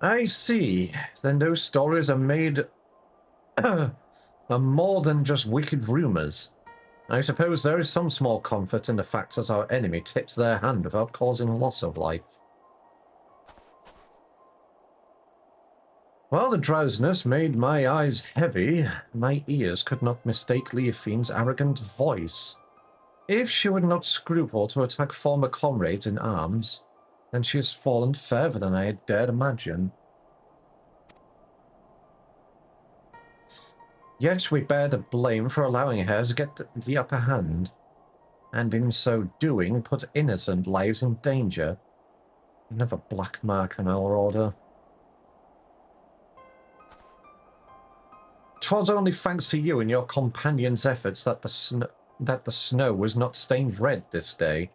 I see. Then those stories are made are more than just wicked rumors. I suppose there is some small comfort in the fact that our enemy tipped their hand without causing loss of life. While the drowsiness made my eyes heavy, my ears could not mistake Leofine's arrogant voice. If she would not scruple to attack former comrades in arms, then she has fallen further than I had dared imagine. Yet we bear the blame for allowing her to get the upper hand, and in so doing put innocent lives in danger. Another black mark on our order. 'Twas only thanks to you and your companions' efforts that the snow was not stained red this day.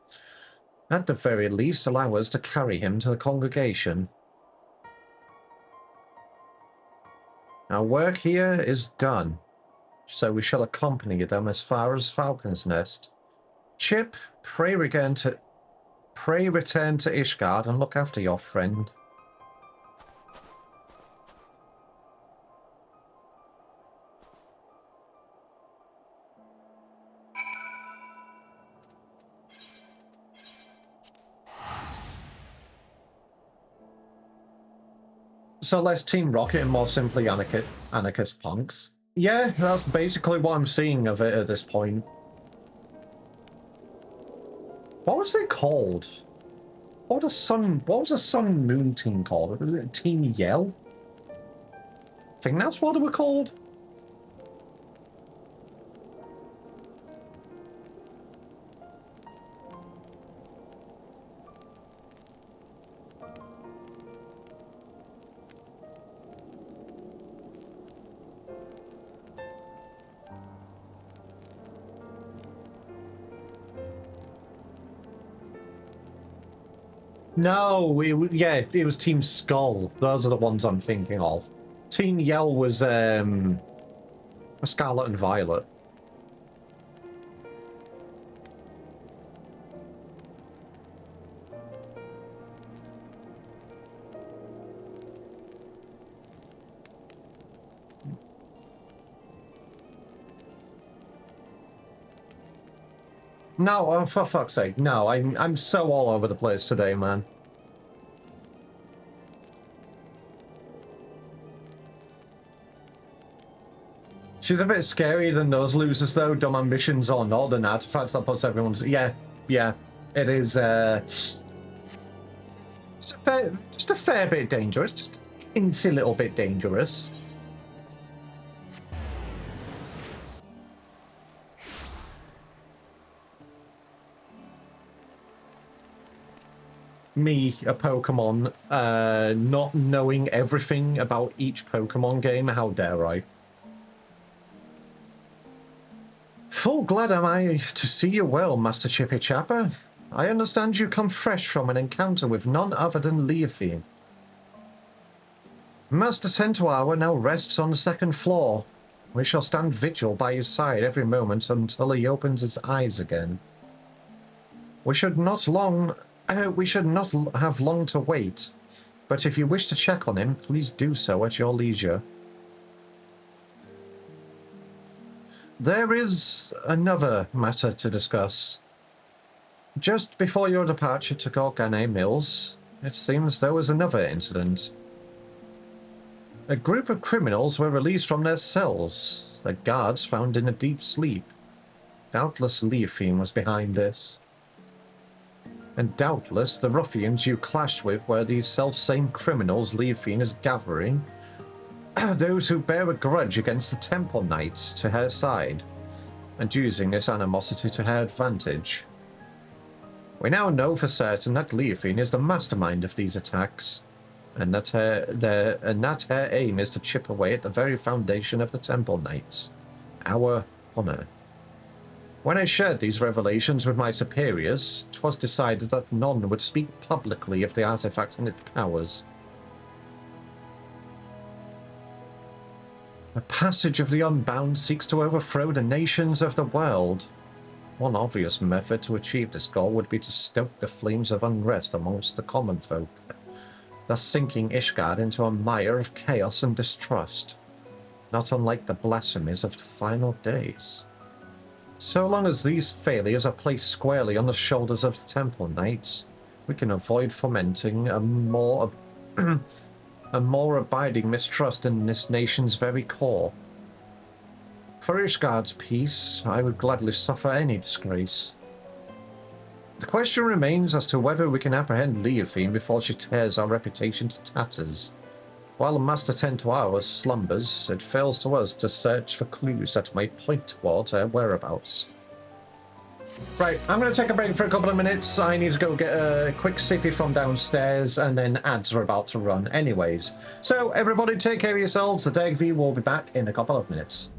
At the very least, allow us to carry him to the congregation. Our work here is done, so we shall accompany them as far as Falcon's Nest. Chip, pray return to Ishgard and look after your friend. So less Team Rocket and more simply anarchist punks. Yeah, that's basically what I'm seeing of it at this point. What was it called? What was the Sun and Moon team called? Was it Team Yell? I think that's what they were called. No, it was Team Skull. Those are the ones I'm thinking of. Team Yell was Scarlet and Violet. No, oh, for fuck's sake, no, I'm so all over the place today, man. She's a bit scarier than those losers, though, dumb ambitions or not, and artifacts that puts everyone's... Yeah, it is, it's just a fair bit dangerous, just a teensy little bit dangerous. Me, a Pokemon, not knowing everything about each Pokemon game, how dare I? Full glad am I to see you well, Master Chippy Chapper. I understand you come fresh from an encounter with none other than Leofine. Master Centaur now rests on the second floor. We shall stand vigil by his side every moment until he opens his eyes again. We should not have long to wait, but if you wish to check on him, please do so at your leisure. There is another matter to discuss. Just before your departure to Gorgane Mills, it seems there was another incident. A group of criminals were released from their cells, their guards found in a deep sleep. Doubtless Leofine was behind this. And doubtless the ruffians you clashed with were these self-same criminals Leofine is gathering, those who bear a grudge against the Temple Knights to her side, and using this animosity to her advantage. We now know for certain that Leofine is the mastermind of these attacks. and that her aim is to chip away at the very foundation of the Temple Knights, our honor. When I shared these revelations with my superiors, 'twas decided that none would speak publicly of the artifact and its powers. The passage of the Unbound seeks to overthrow the nations of the world. One obvious method to achieve this goal would be to stoke the flames of unrest amongst the common folk, thus sinking Ishgard into a mire of chaos and distrust, not unlike the blasphemies of the final days. So long as these failures are placed squarely on the shoulders of the Temple Knights, we can avoid fomenting a more abiding mistrust in this nation's very core. For Ishgard's peace, I would gladly suffer any disgrace. The question remains as to whether we can apprehend Leophine before she tears our reputation to tatters. While the Master tend to our slumbers, it falls to us to search for clues that may point towards her whereabouts. Right, I'm going to take a break for a couple of minutes. I need to go get a quick sippy from downstairs, and then ads are about to run anyways. So everybody take care of yourselves. The DegV will be back in a couple of minutes.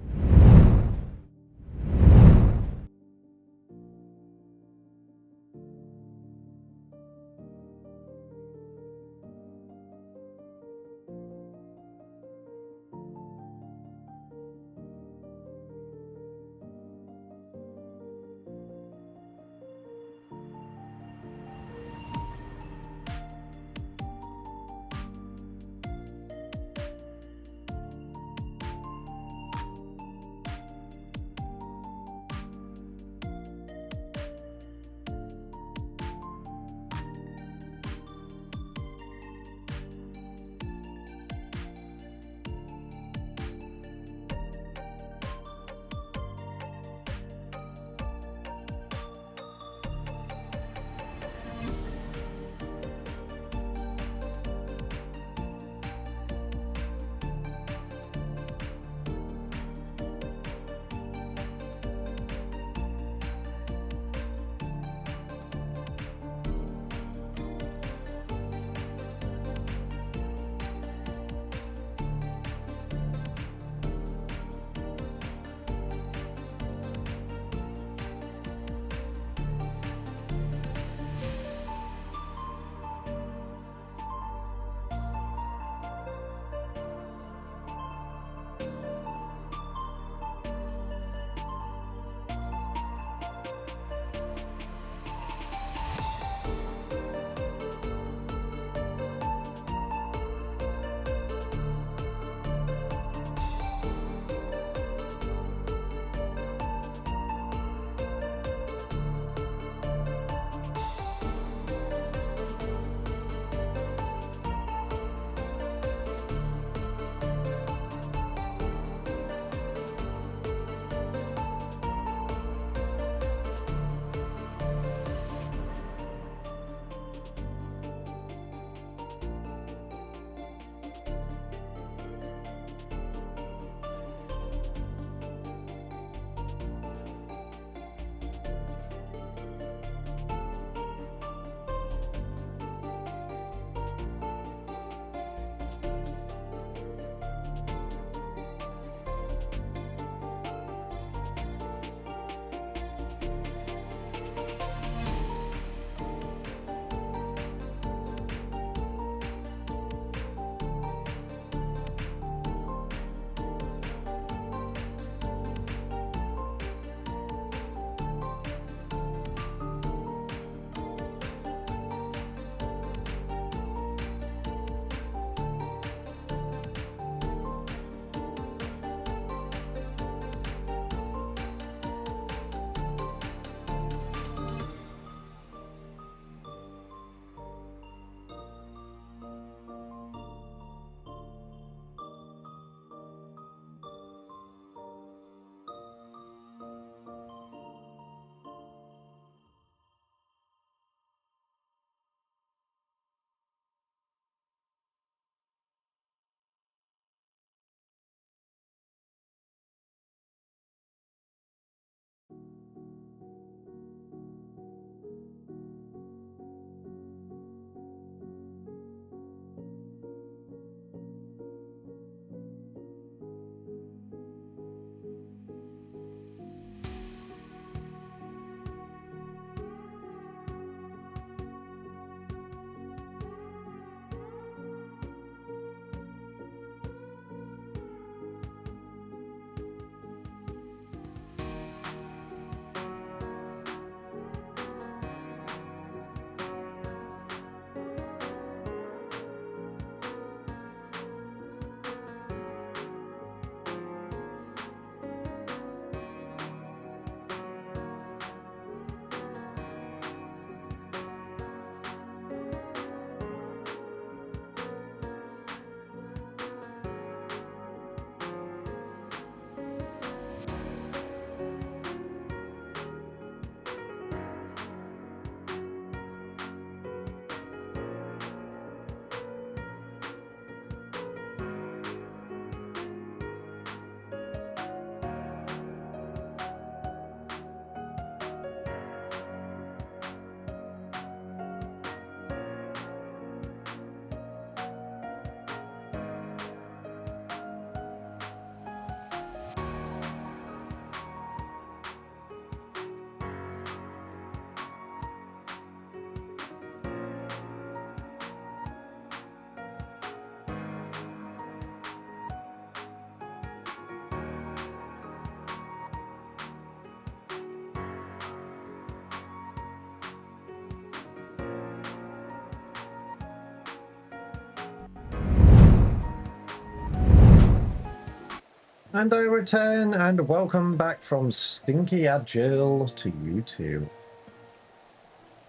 And I return, and welcome back from Stinky Agile to you too.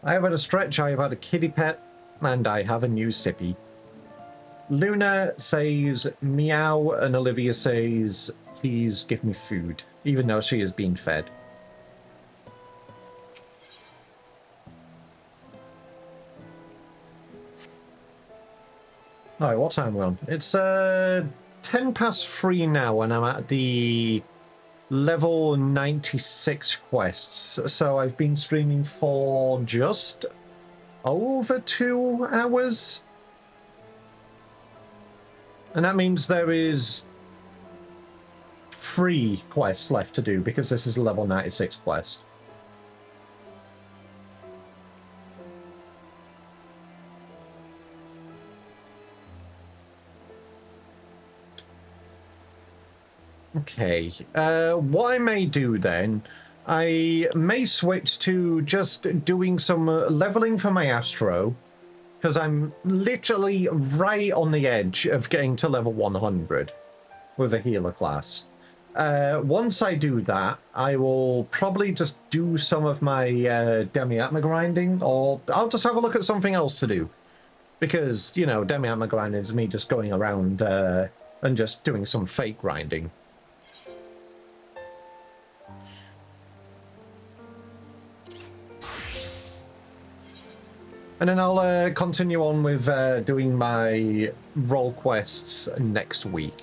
I have had a stretch, I have had a kitty pet, and I have a new sippy. Luna says meow, and Olivia says, please give me food, even though she is being fed. Alright, what time are we on? It's 10 past 3 now, and I'm at the level 96 quests. So I've been streaming for just over 2 hours. And that means there is 3 quests left to do, because this is a level 96 quest. Okay, what I may do then, I may switch to just doing some leveling for my Astro, because I'm literally right on the edge of getting to level 100 with a healer class. Once I do that, I will probably just do some of my demi-atma grinding, or I'll just have a look at something else to do. Because, you know, demi-atma grinding is me just going around and just doing some fake grinding. And then I'll continue on with doing my role quests next week.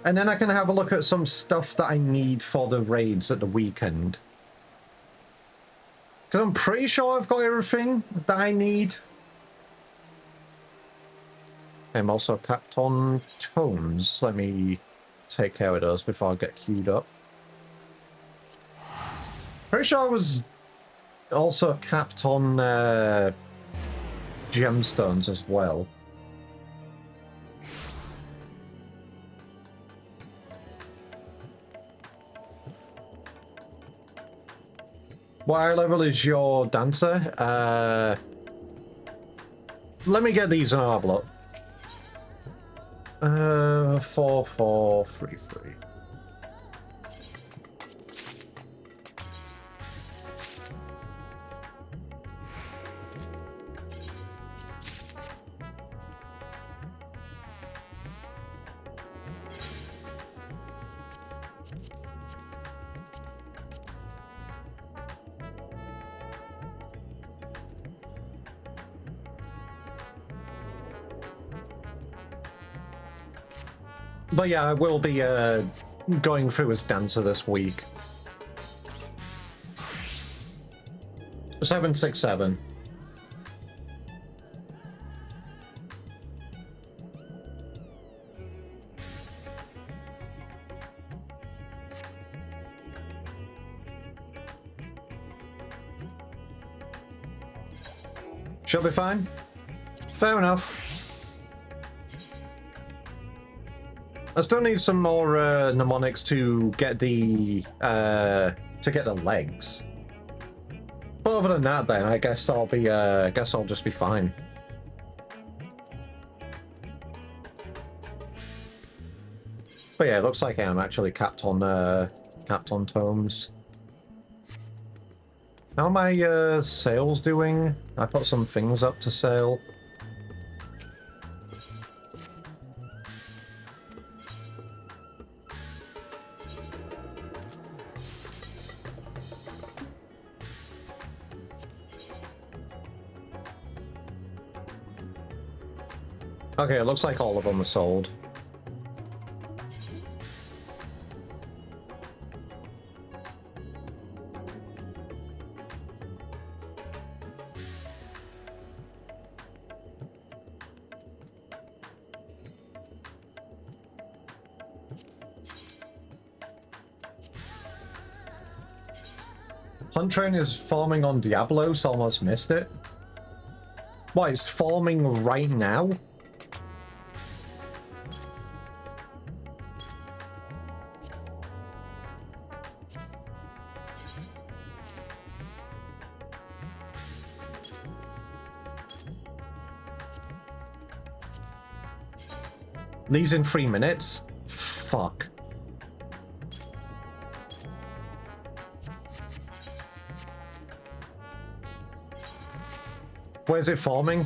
And then I can have a look at some stuff that I need for the raids at the weekend. Because I'm pretty sure I've got everything that I need. I'm also capped on tomes. Let me take care of those before I get queued up. Pretty sure I was also capped on gemstones as well. What level is your dancer? Let me get these and I'll have a look. 4433. But yeah, I will be going through his dancer this week. 767. She'll be fine. Fair enough. I still need some more mnemonics to get the legs. But other than that, then I guess I'll be I'll just be fine. But yeah, it looks like I'm actually capped on tomes. How are my sales doing? I put some things up to sale. Okay, it looks like all of them are sold. Hunt Train is forming on Diablo, so almost missed it. What, it's forming right now? Leaves in 3 minutes. Fuck. Where's it forming?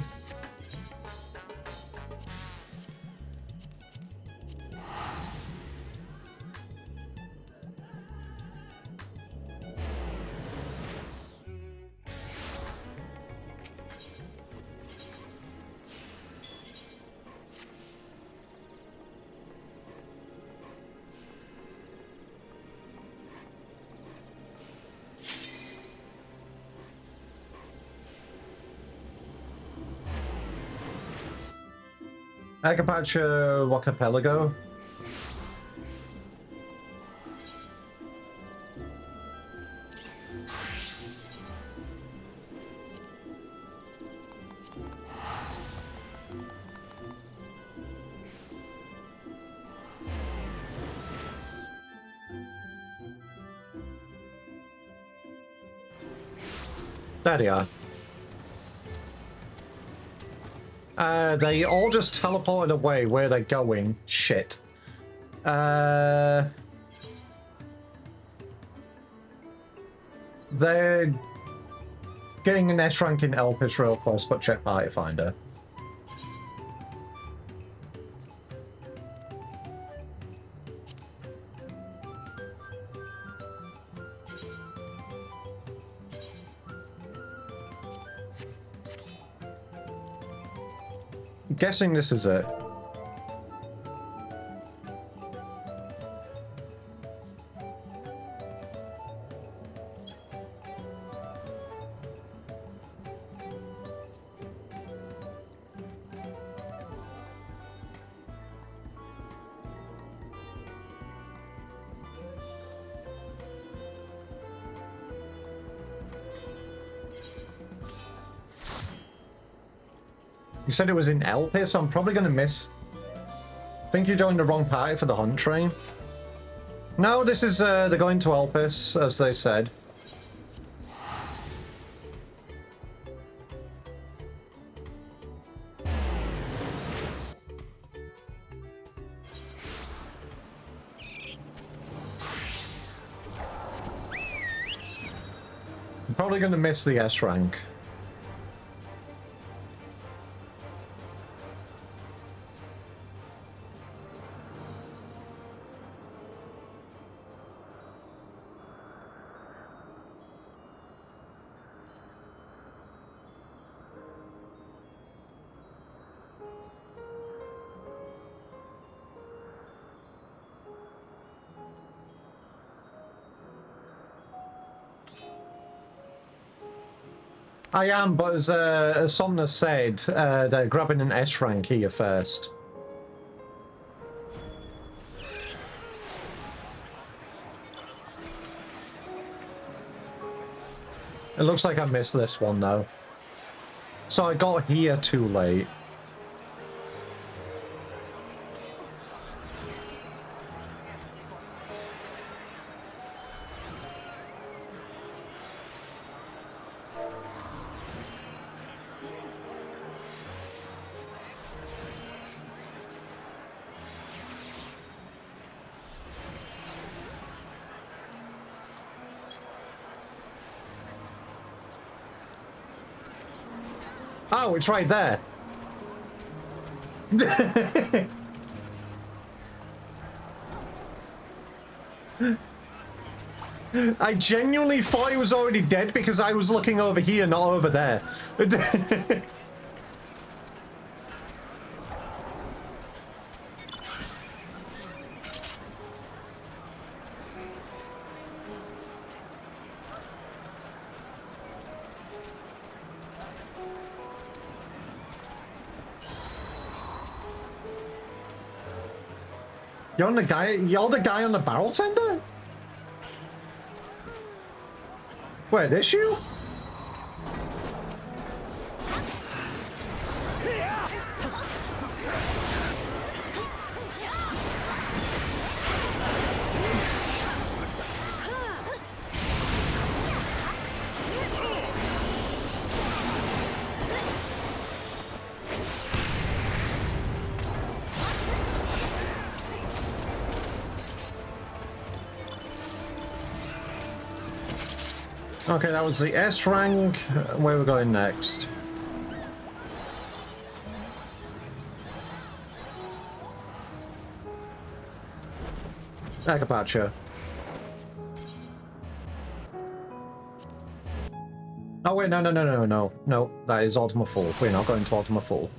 Agapacho Wakapelago. There they are. They all just teleported away. Where they're going? Shit. They're getting an S rank in Elpis real close, but check Party Finder. Guessing this is it. You said it was in Elpis, so I'm probably going to miss... I think you joined the wrong party for the hunt train. No, this is, they're going to Elpis, as they said. I'm probably going to miss the S rank. I am, but as Somna said, they're grabbing an S rank here first. It looks like I missed this one, though. So I got here too late. Oh, it's right there. I genuinely thought he was already dead because I was looking over here, not over there. You're the guy on the barrel tender? Wait, is you? Okay, that was the S rank. Where are we going next? Agapacha. Oh wait, no, that is Ultima Full. We're not going to Ultima Full.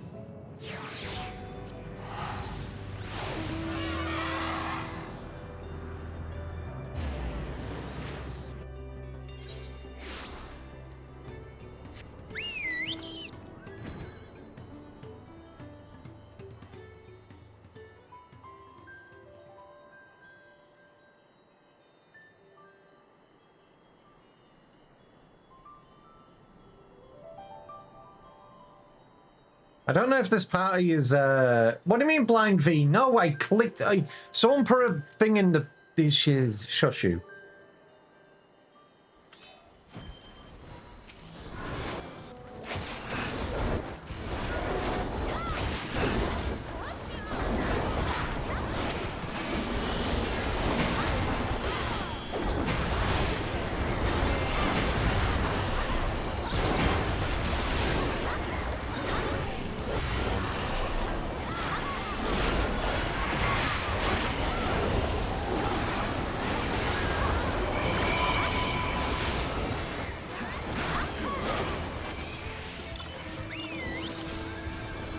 I don't know if this party is, what do you mean blind V? No, I clicked, someone put a thing in the shush you.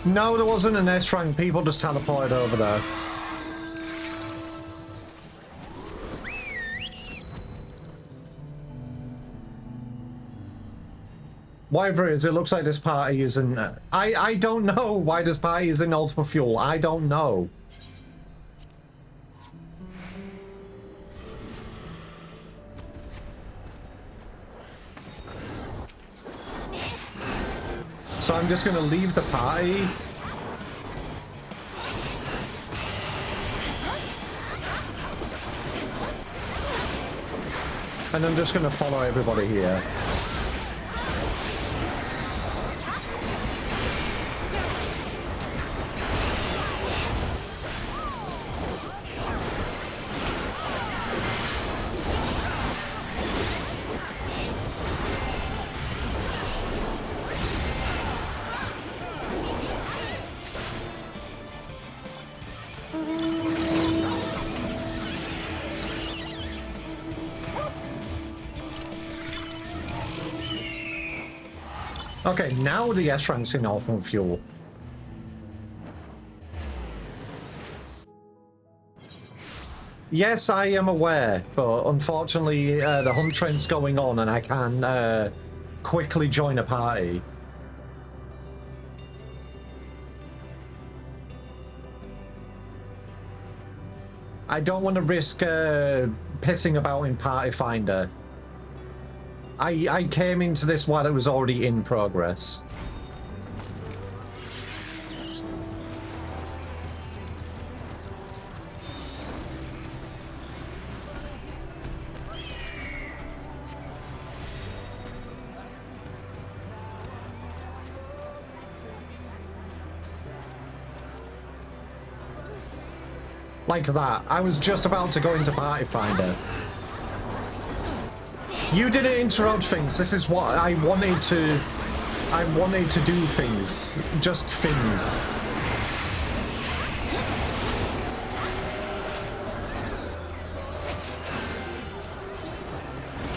No, there wasn't an S rank. People just teleported over there. Whatever it is, it looks like this party is in... I don't know why this party is in Ultima Fuel. I don't know. So I'm just gonna leave the party. And I'm just gonna follow everybody here. Okay, now the S rank's in Ultima Fuel. Yes, I am aware, but unfortunately the hunt train's going on and I can quickly join a party. I don't want to risk pissing about in Party Finder. I came into this while it was already in progress. Like that. I was just about to go into Party Finder. You didn't interrupt things. This is what I wanted to... I wanted to do things. Just things.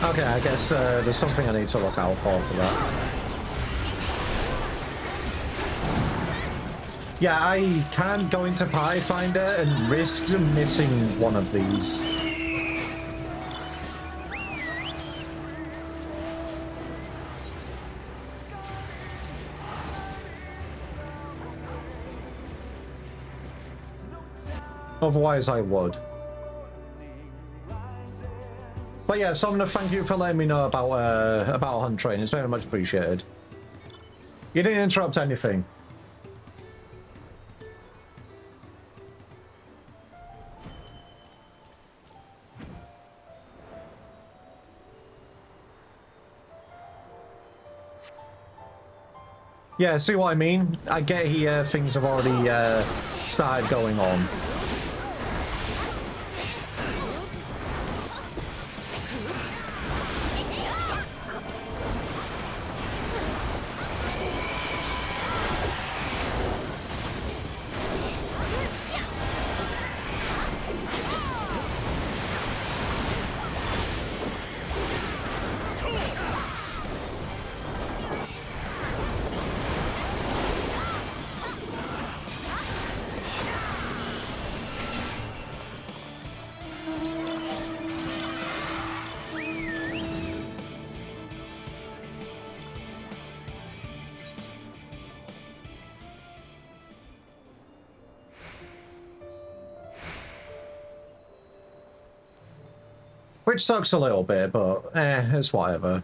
Okay, I guess there's something I need to look out for that. Yeah, I can't go into Party Finder and risk missing one of these. Otherwise, I would. But yeah, Sumner, thank you for letting me know about Hunt Train. It's very much appreciated. You didn't interrupt anything. Yeah, see what I mean? I get here, things have already started going on. Which sucks a little bit, but it's whatever.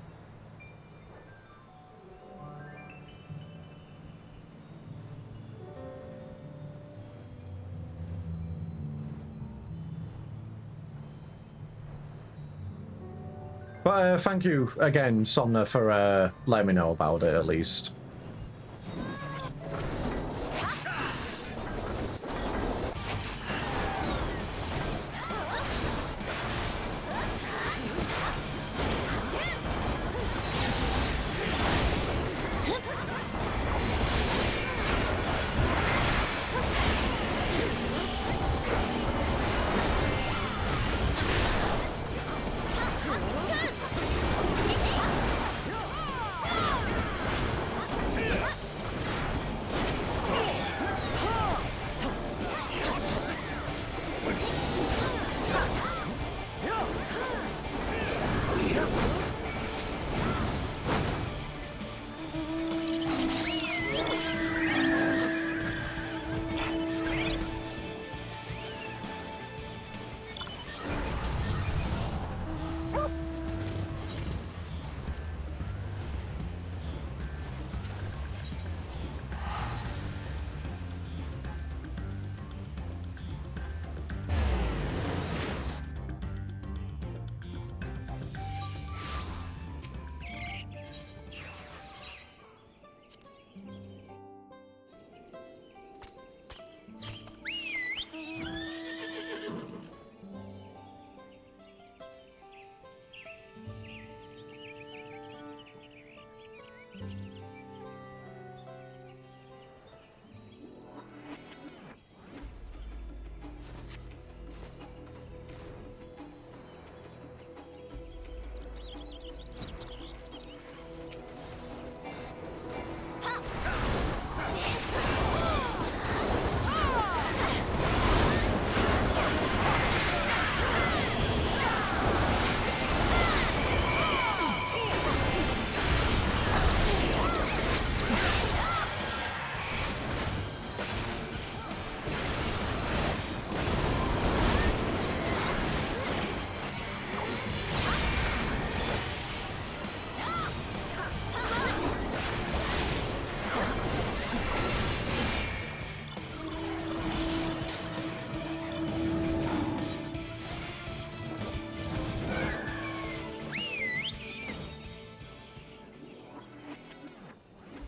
But thank you again, Somna, for letting me know about it at least.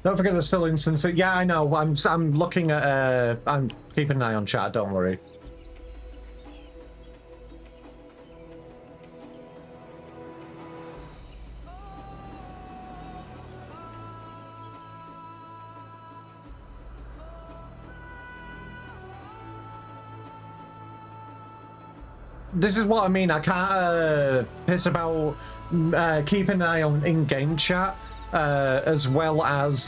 Don't forget the still instance. Yeah, I know. I'm looking at. I'm keeping an eye on chat. Don't worry. This is what I mean. I can't piss about keeping an eye on in-game chat. As well as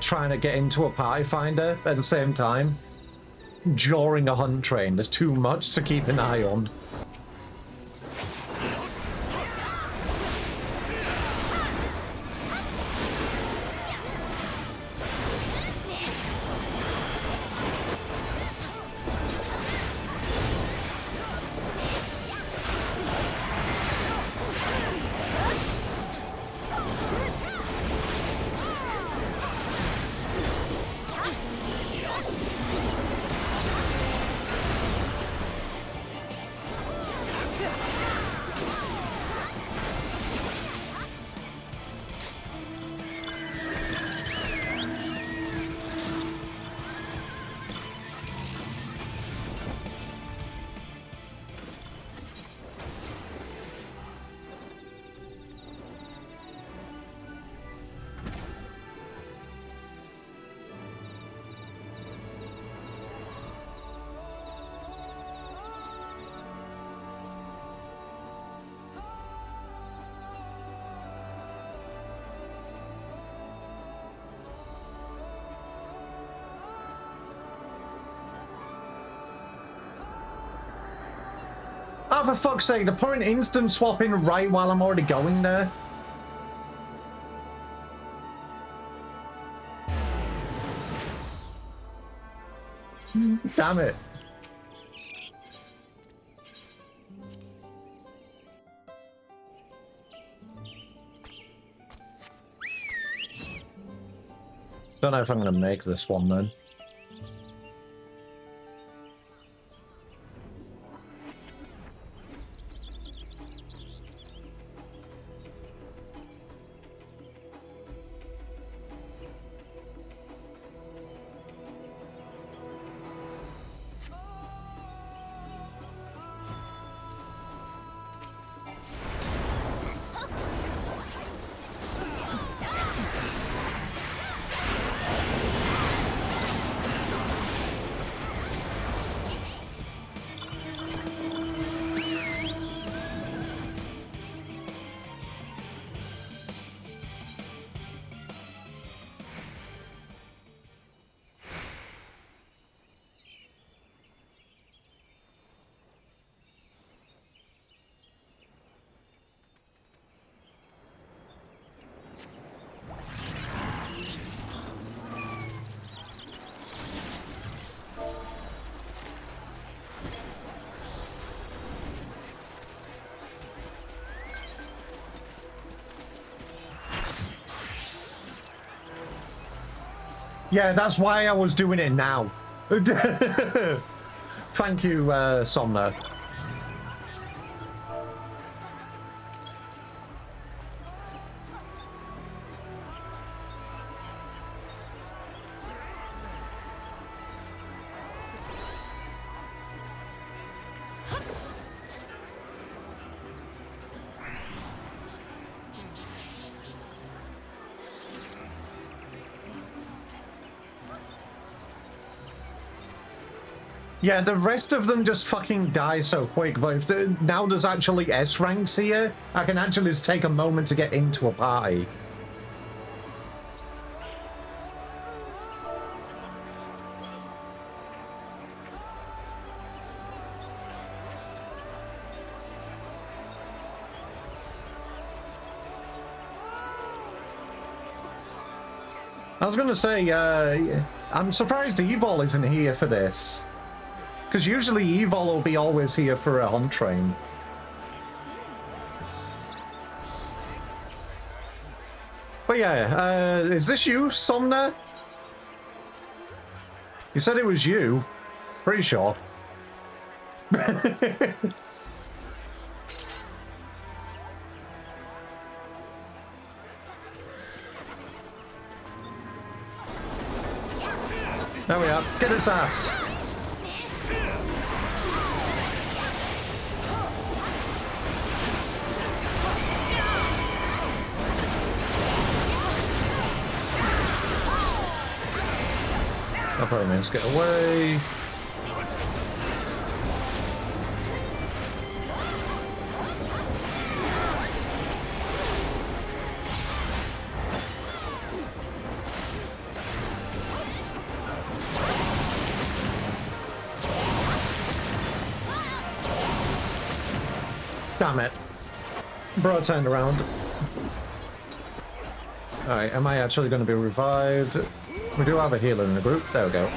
trying to get into a party finder at the same time during a hunt train. There's too much to keep an eye on. Oh, for fuck's sake, they're putting instant swapping right while I'm already going there. Damn it. Don't know if I'm going to make this one then. Yeah, that's why I was doing it now. Thank you, Somna. Yeah, the rest of them just fucking die so quick, but if now there's actually S ranks here, I can actually just take a moment to get into a party. I was gonna say, I'm surprised Evil isn't here for this. Because usually Evil will be always here for a hunt train. But yeah, is this you, Somna? You said it was you. Pretty sure. There we are. Get his ass. I'll probably manage to get away. Damn it. Bro turned around. Alright, am I actually going to be revived? We do have a healer in the group. There we go.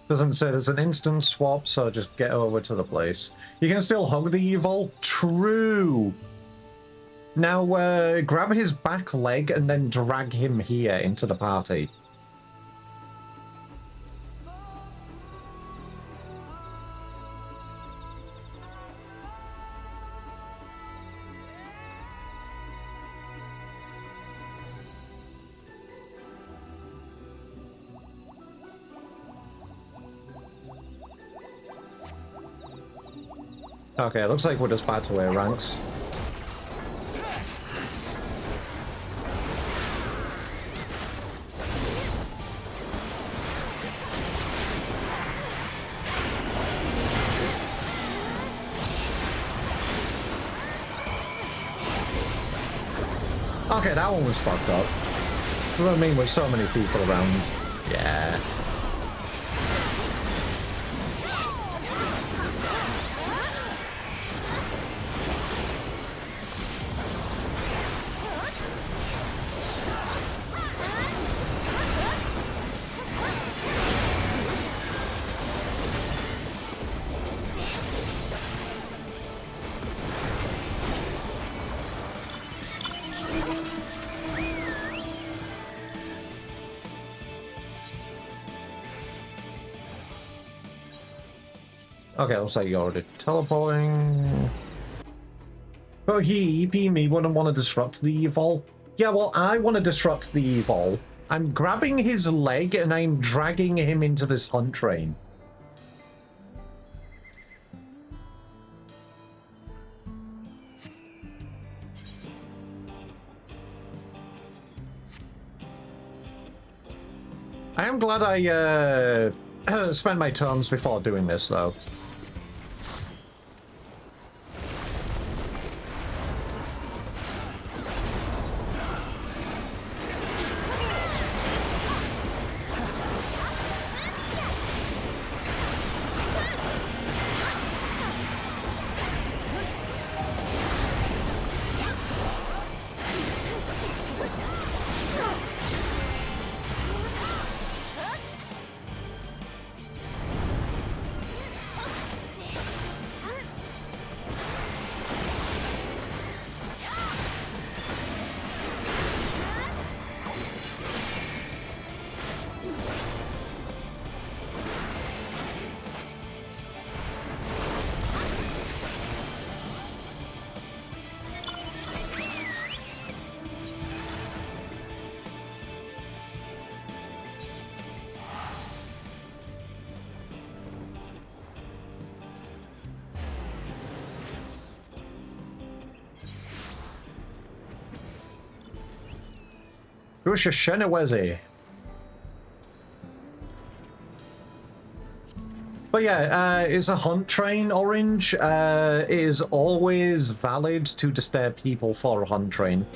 Doesn't say there's an instant swap, so just get over to the place. You can still hug the evil. True. Now, grab his back leg and then drag him here into the party. Okay, looks like we're just back to A ranks. Okay, that one was fucked up. What do I mean with so many people around? Yeah. Okay, looks like you're already teleporting. But he, me, wouldn't want to disrupt the evil. Yeah, well, I want to disrupt the evil. I'm grabbing his leg and I'm dragging him into this hunt train. I am glad I spent my turns before doing this, though. But yeah, it's a hunt train, Orange. It is always valid to disturb people for a hunt train.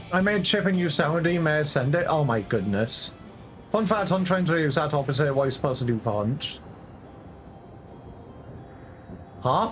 I made chipping you soundy, may I send it? Oh my goodness. Fun fact, hunt trains are exact opposite of what you're supposed to do for hunts. Huh?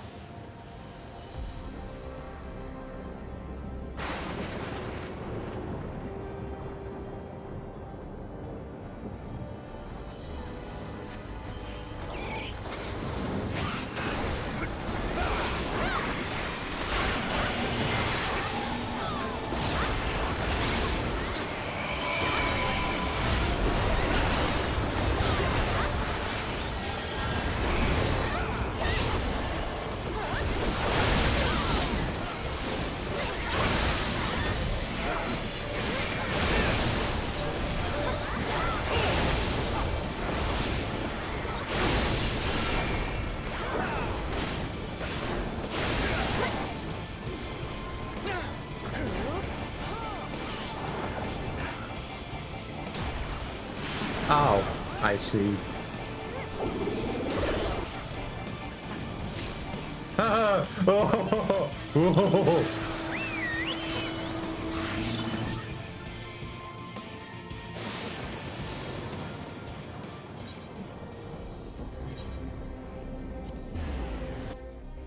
Oh, I see.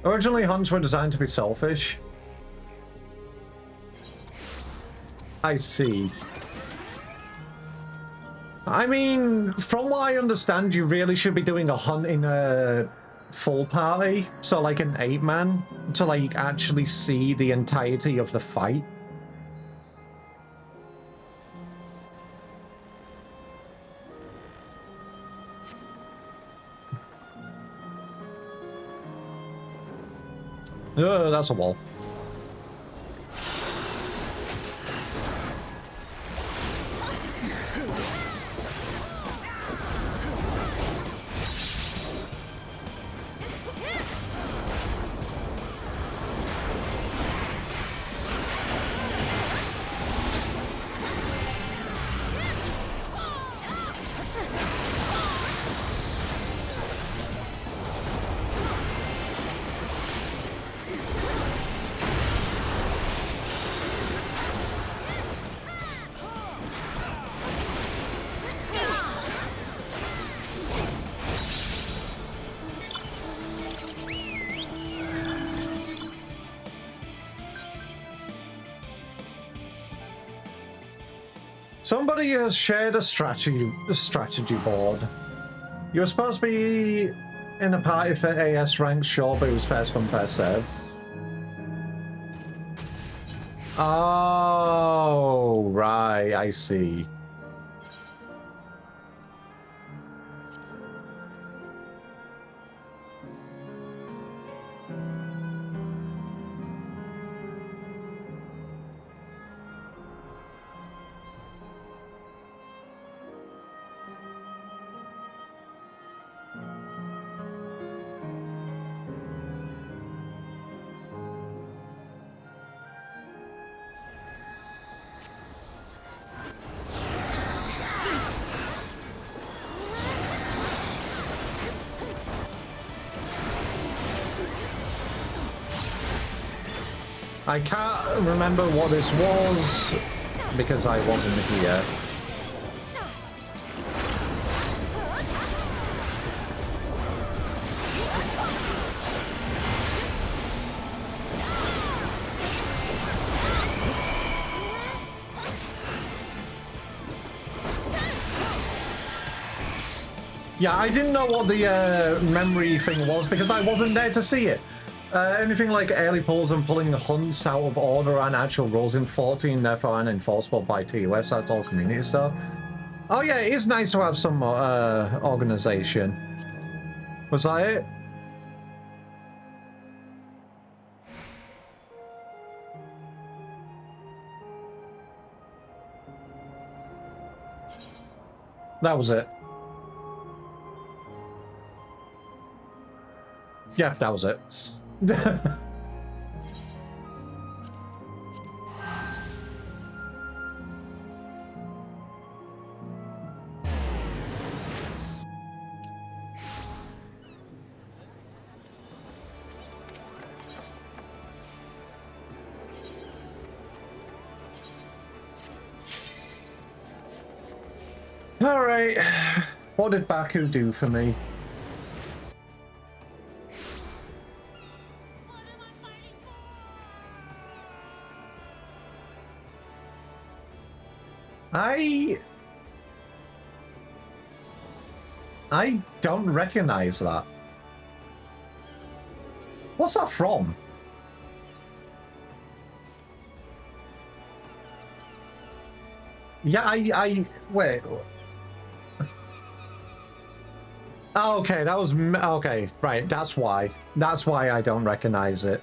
Originally, hunts were designed to be selfish. I see. I mean, from what I understand, you really should be doing a hunt in a full party, so like an 8-man, to like actually see the entirety of the fight. That's a wall. Somebody has shared a strategy board. You were supposed to be in a party for AS rank, sure, but it was first come, first serve. Oh, right, I see. I can't remember what this was because I wasn't here. Yeah, I didn't know what the memory thing was because I wasn't there to see it. Anything like early pulls and pulling hunts out of order and actual rules in 14, therefore unenforceable by TOS, that's all community stuff. Oh yeah, it is nice to have some organization. Was that it? That was it. Yeah, that was it. All right, what did Baku do for me? I don't recognize that. What's that from? Yeah, wait. Oh, okay, that was, okay, right, that's why. That's why I don't recognize it.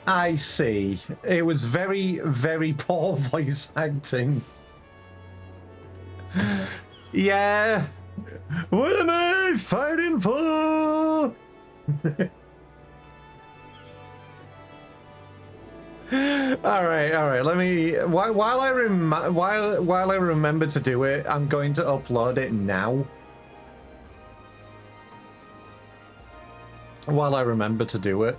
I see. It was very, very poor voice acting. Yeah. What am I fighting for? All right. Let me while I remember to do it, I'm going to upload it now. While I remember to do it.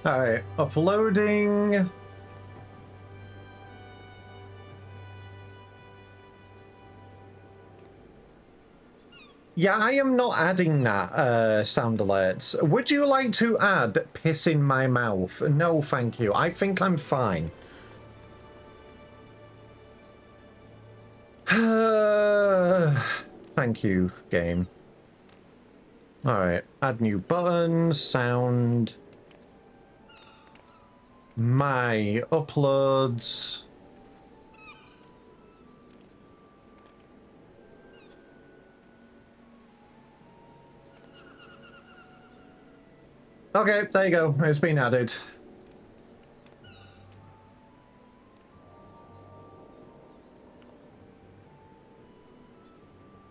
Alright, uploading. Yeah, I am not adding that sound alerts. Would you like to add piss in my mouth? No, thank you. I think I'm fine. Thank you, game. Alright, add new button, sound. My uploads. Okay, there you go. It's been added.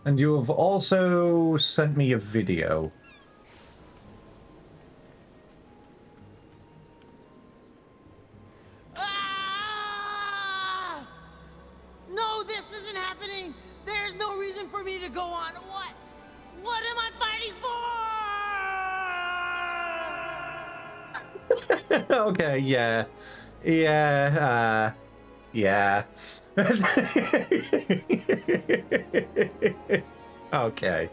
And you have also sent me a video. No, this isn't happening. There's no reason for me to go on. What am I fighting for? Okay, yeah. Yeah, yeah. Okay.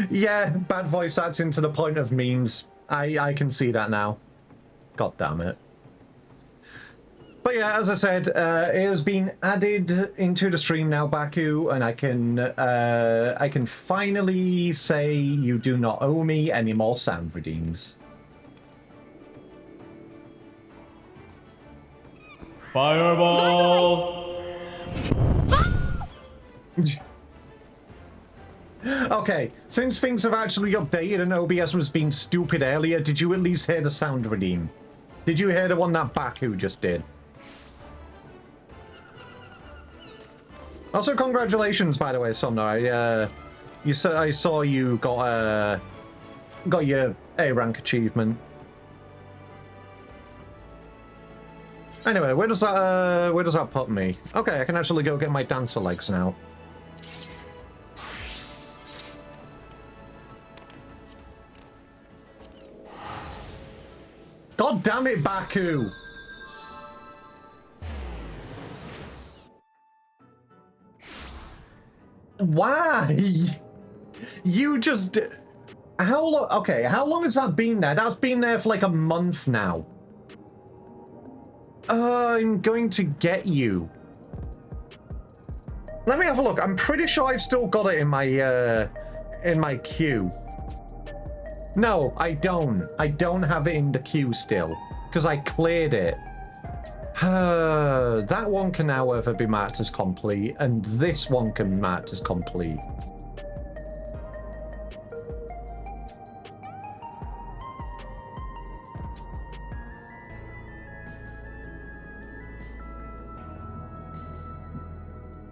Yeah, bad voice acting to the point of memes. I can see that now. God damn it. But yeah, as I said, it has been added into the stream now, Baku, and I can finally say you do not owe me any more sound redeems. Fireball! Okay, since things have actually updated and OBS was being stupid earlier, did you at least hear the sound redeem? Did you hear the one that Baku just did? Also, congratulations, by the way, Somnar. I saw you got your A rank achievement. Anyway, where does that put me? Okay, I can actually go get my dancer legs now. God damn it, Baku! Why? You just... How long... Okay, how long has that been there? That's been there for like a month now. I'm going to get you. Let me have a look. I'm pretty sure I've still got it in my queue. No, I don't. I don't have it in the queue still, because I cleared it. That one can, however, be marked as complete, and this one can be marked as complete.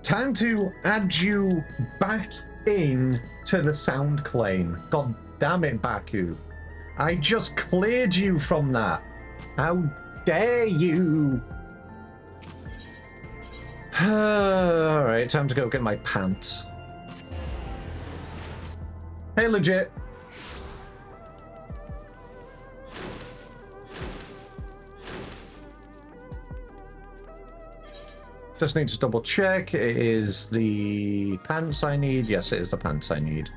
Time to add you back in to the sound claim. God damn it, Baku. I just cleared you from that. How dare you? Alright, time to go get my pants. Hey, legit. Just need to double check. It is the pants I need. Yes, it is the pants I need.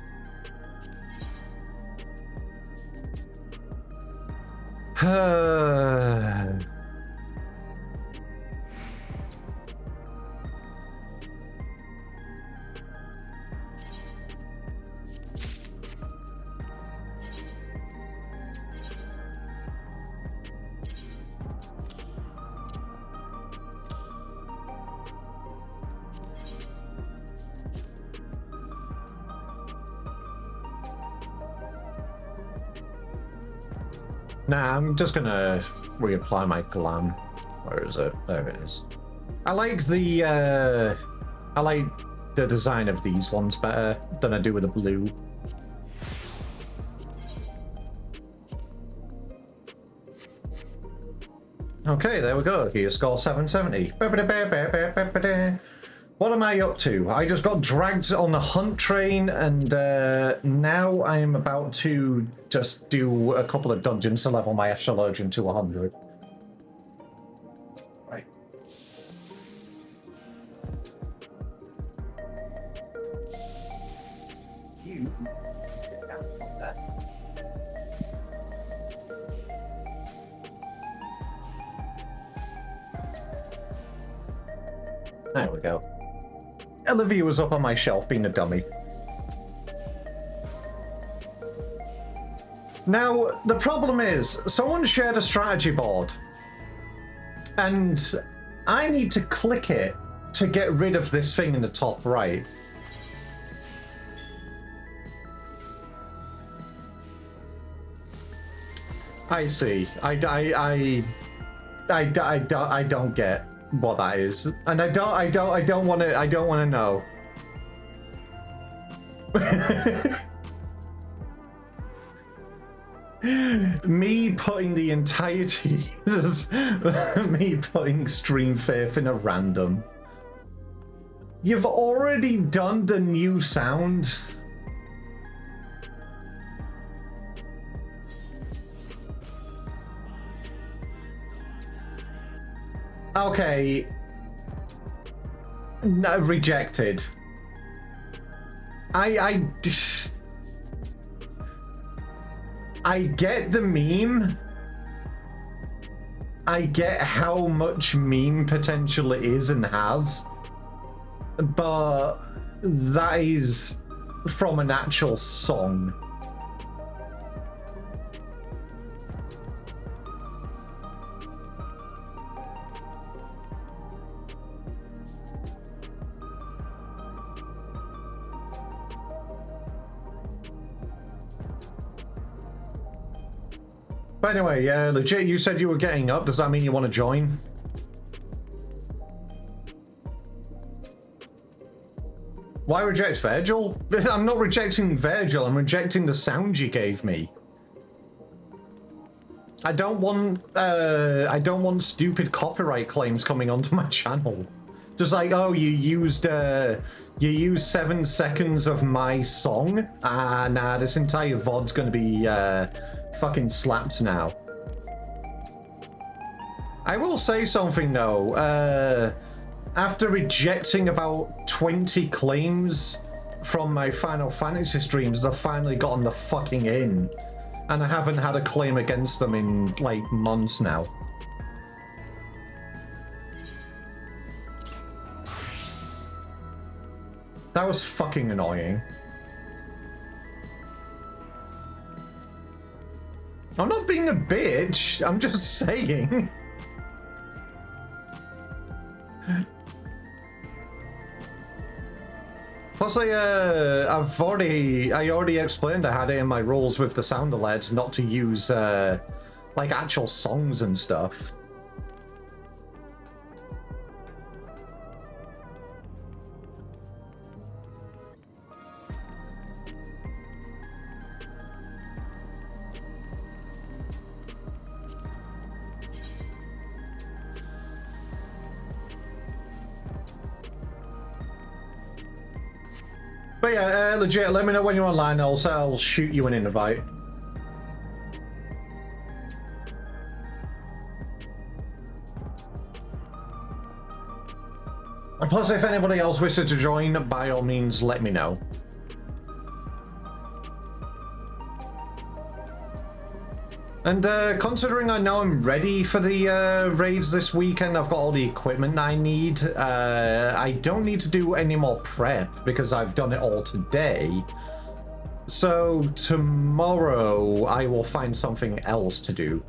Nah, I'm just gonna reapply my glam. Where is it? There it is. I like the design of these ones better than I do with the blue. Okay, there we go. Gear score 770. What am I up to? I just got dragged on the hunt train, and now I am about to just do a couple of dungeons to level my Astrologian to 100. Right. You get down from there. There we go. Olivia was up on my shelf being a dummy. Now, the problem is, someone shared a strategy board, and I need to click it to get rid of this thing in the top right. I see. I don't get what that is, and I don't want to know. Me putting the entirety, me putting Stream Faith in a random. You've already done the new sound. Okay. No, rejected. I get the meme. I get how much meme potential it is and has. But that is from an actual song. But anyway, yeah, legit, you said you were getting up. Does that mean you want to join? Why reject Virgil? I'm not rejecting Virgil, I'm rejecting the sound you gave me. I don't want stupid copyright claims coming onto my channel. Just like, oh, you used 7 seconds of my song? Ah, nah, this entire VOD's gonna be fucking slapped now. I will say something though. After rejecting about 20 claims from my Final Fantasy streams, I've finally gotten the fucking in. And I haven't had a claim against them in, like, months now. That was fucking annoying. I'm not being a bitch, I'm just saying. Plus, I already explained I had it in my rules with the sound alerts not to use, like, actual songs and stuff. But yeah, legit, let me know when you're online, also I'll shoot you an invite. And plus, if anybody else wishes to join, by all means, let me know. And considering I know I'm ready for the raids this weekend, I've got all the equipment I need. I don't need to do any more prep because I've done it all today. So tomorrow I will find something else to do.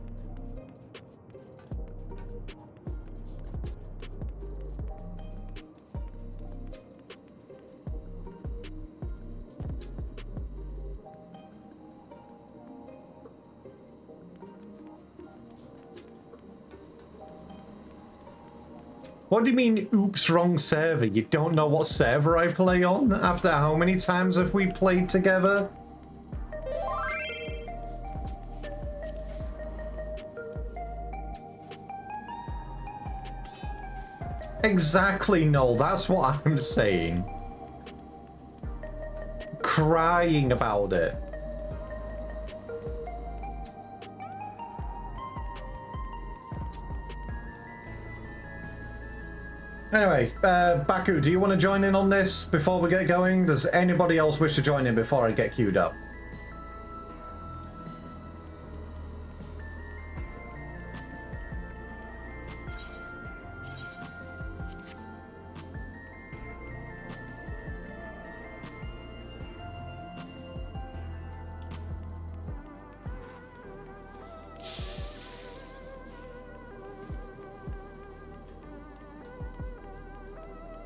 What do you mean, oops, wrong server? You don't know what server I play on? After how many times have we played together? Exactly, Noel. That's what I'm saying. Crying about it. Anyway, Baku, do you want to join in on this before we get going? Does anybody else wish to join in before I get queued up?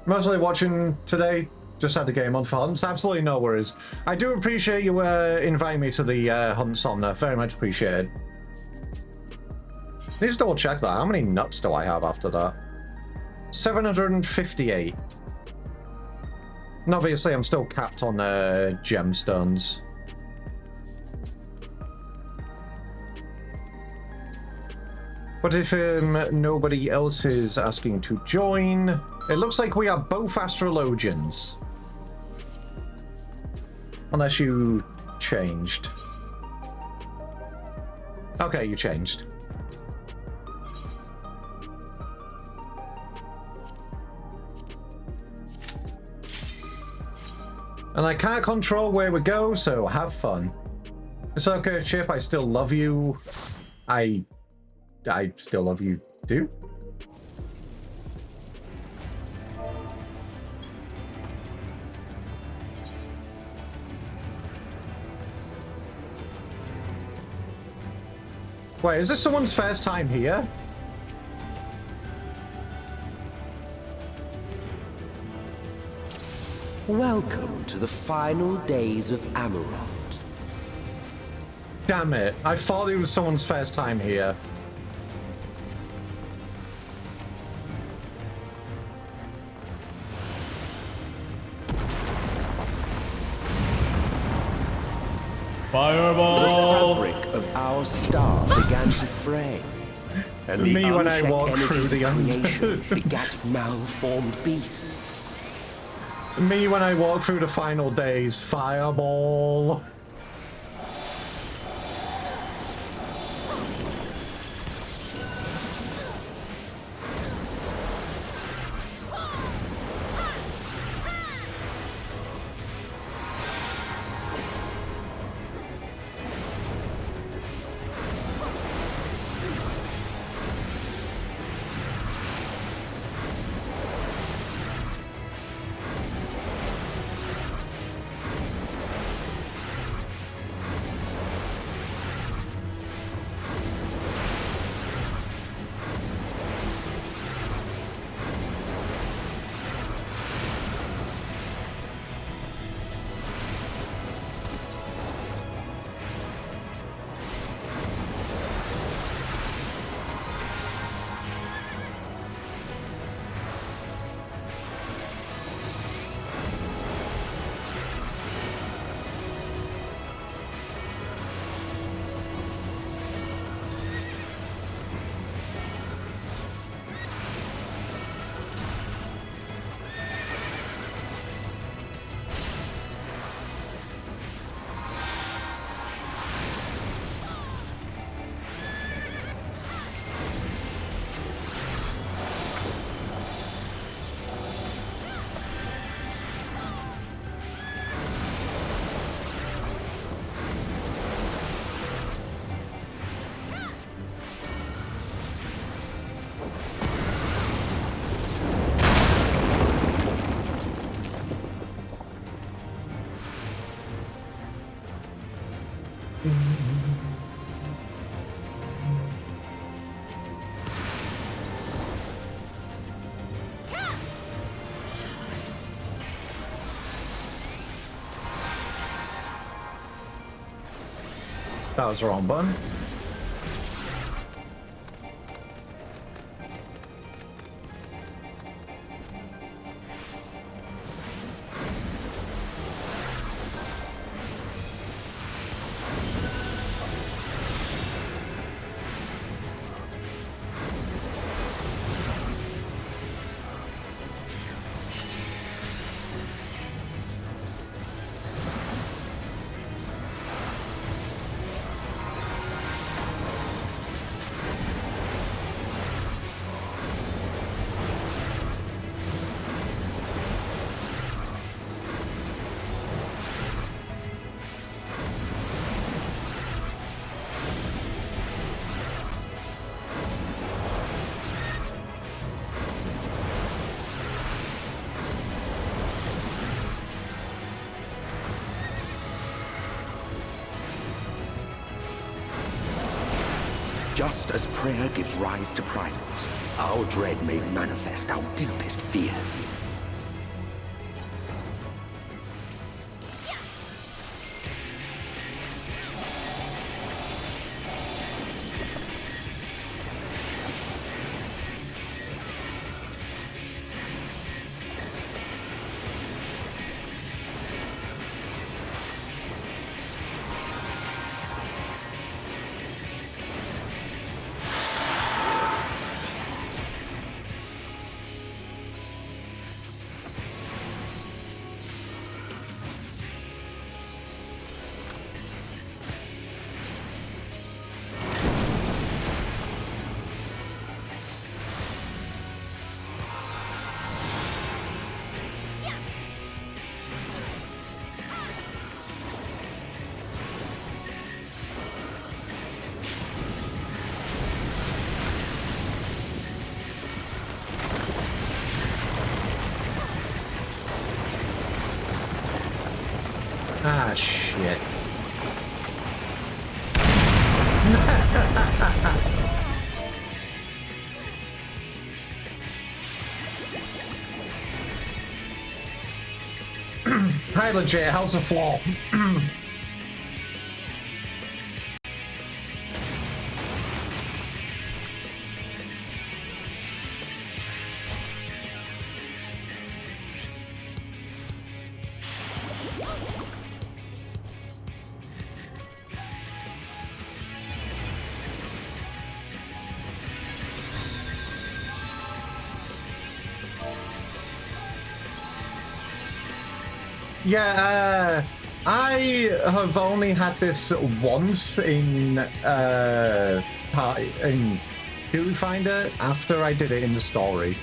Mostly watching today. Just had the game on for hunts. Absolutely no worries. I do appreciate you inviting me to the hunts on there. Very much appreciated. Need to double check that. How many nuts do I have after that? 758. And obviously I'm still capped on gemstones. But if nobody else is asking to join, it looks like we are both astrologians. Unless you changed. Okay, you changed. And I can't control where we go, so have fun. It's okay, Chip, I still love you. I still love you too. Wait, is this someone's first time here? Welcome to the final days of Amarant. Damn it, I thought it was someone's first time here. Fireball! The fabric of our star began to fray, and the Me when I unchecked walk through energies the of creation begat malformed beasts. Me when I walk through the final days. Fireball. That was the wrong button. Just as prayer gives rise to primals, our dread may manifest our deepest fears. Ah, shit. Hi, legit. How's the floor? Yeah, I have only had this once in Duty Finder after I did it in the story.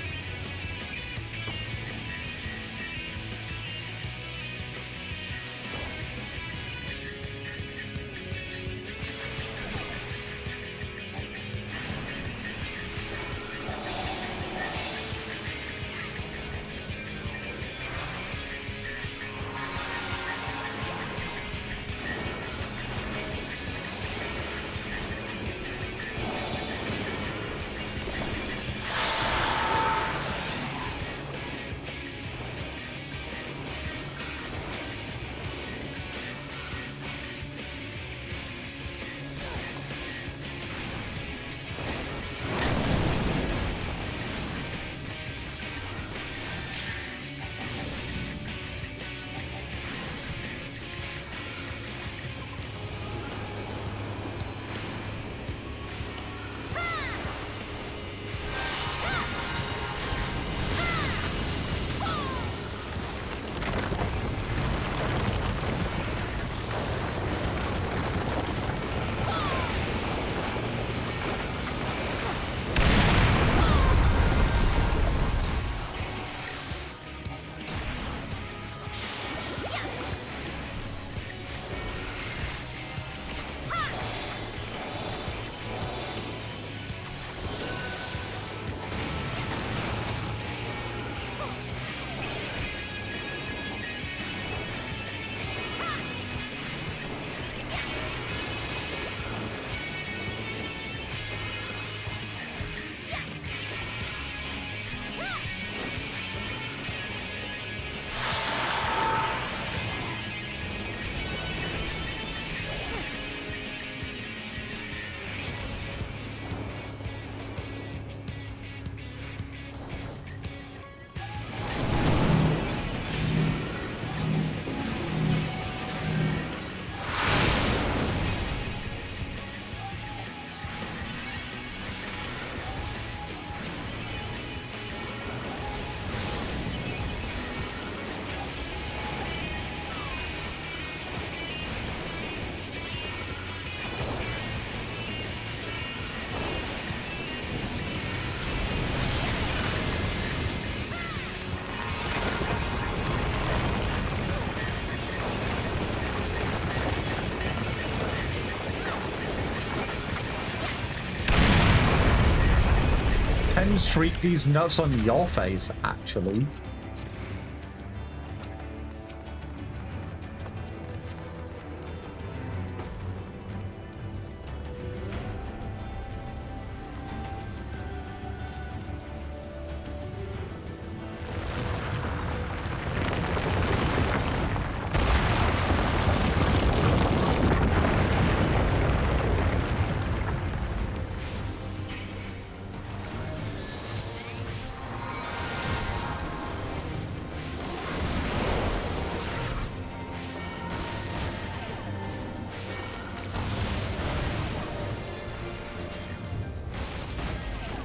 Streak these nuts on your face, actually.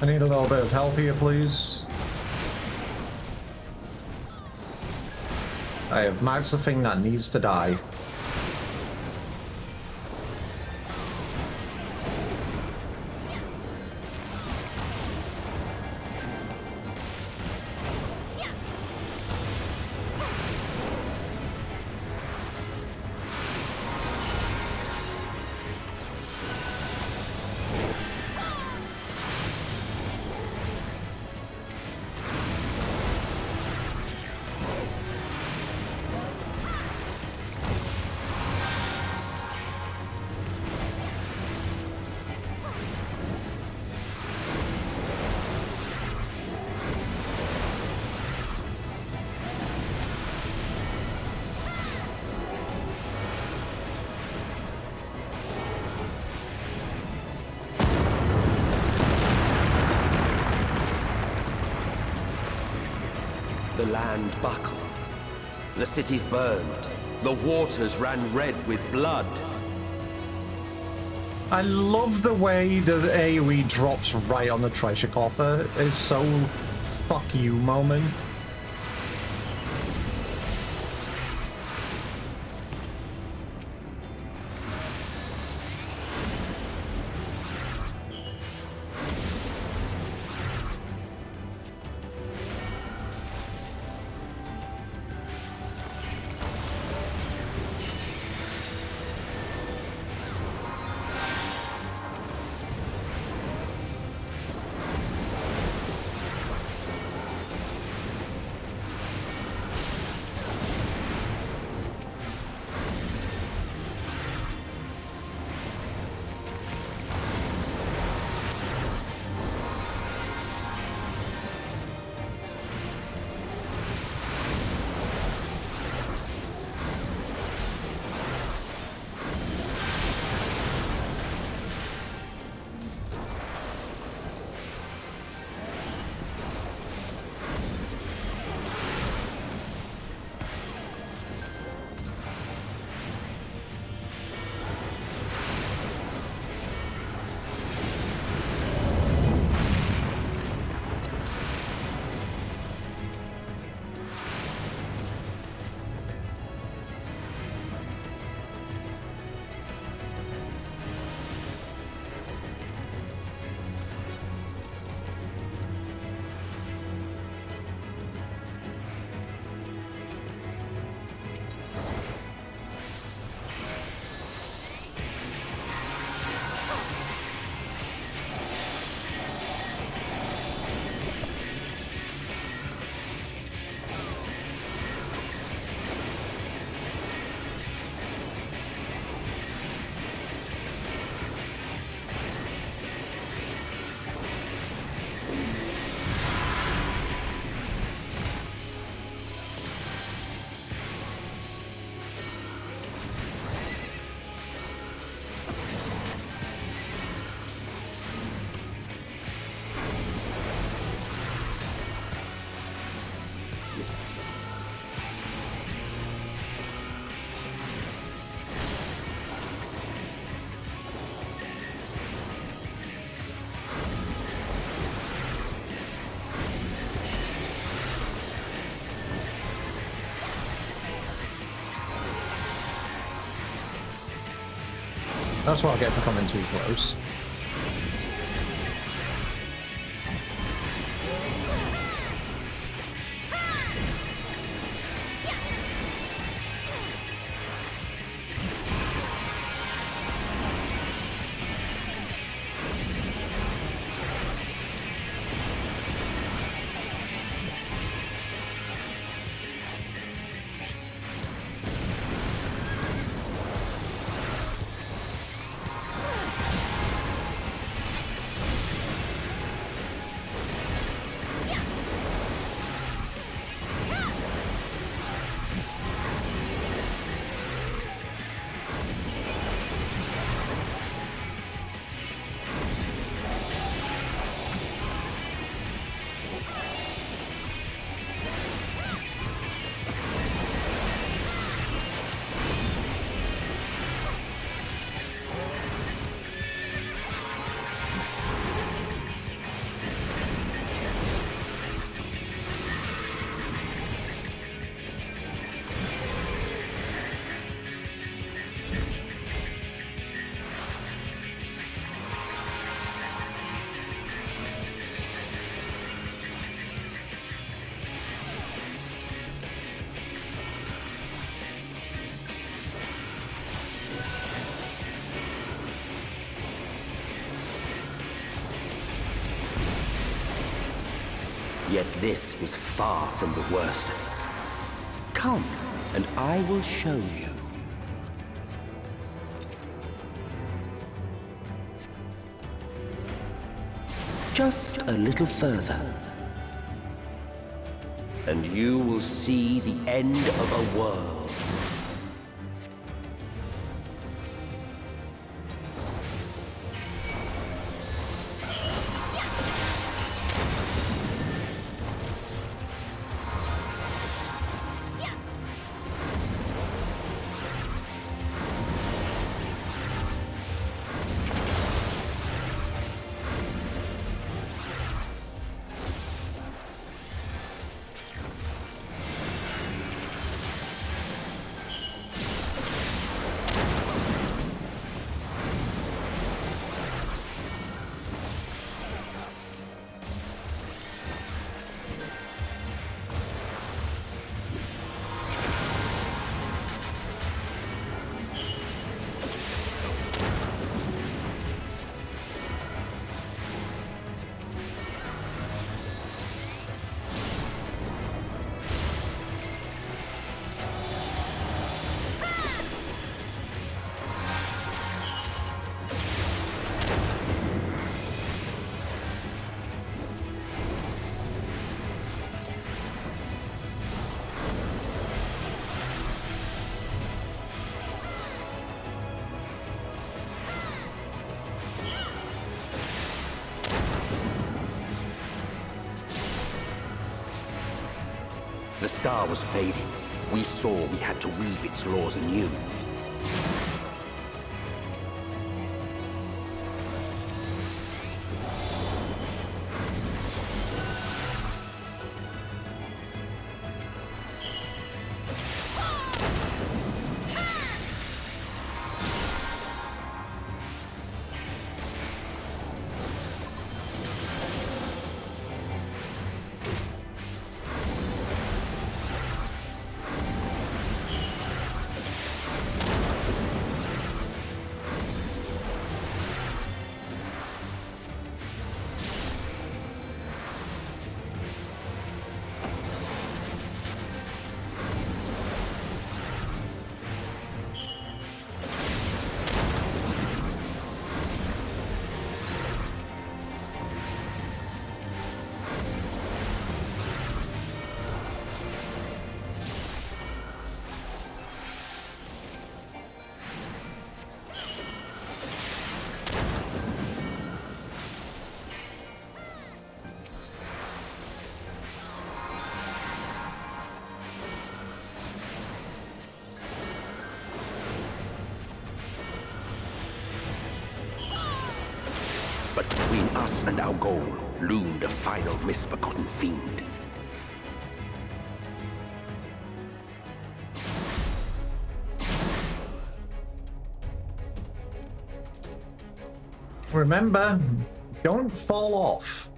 I need a little bit of help here, please. I have marked the thing that needs to die. The land buckled. The cities burned. The waters ran red with blood. I love the way the AoE drops right on the treasure coffer. It's so fuck you moment. That's what I'll get for coming too close. Yet this was far from the worst of it. Come, and I will show you. Just a little further, and you will see the end of a world. The star was fading. We saw we had to weave its laws anew. But between us and our goal loomed a final misbegotten fiend. Remember, don't fall off.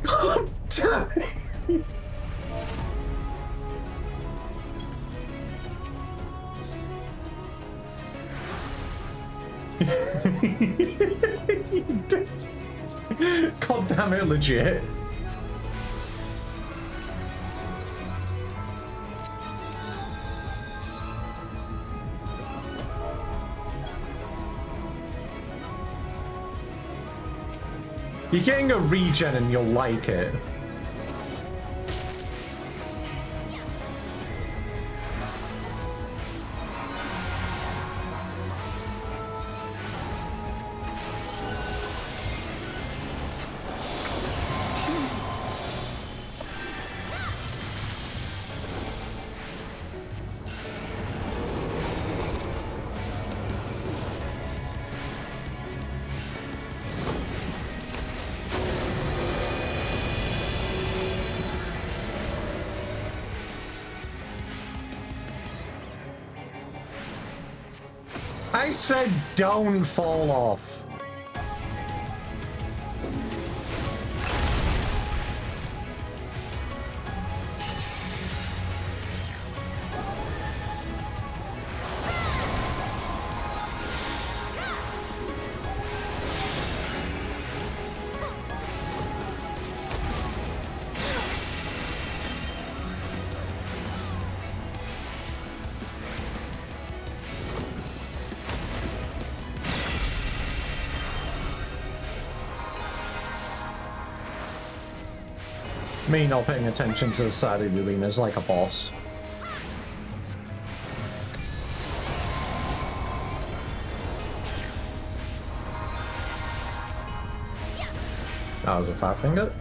God damn it. God damn it, legit. You're getting a regen and you'll like it. I said don't fall off. Me not paying attention to the side of the arena is like a boss. That was a fat finger.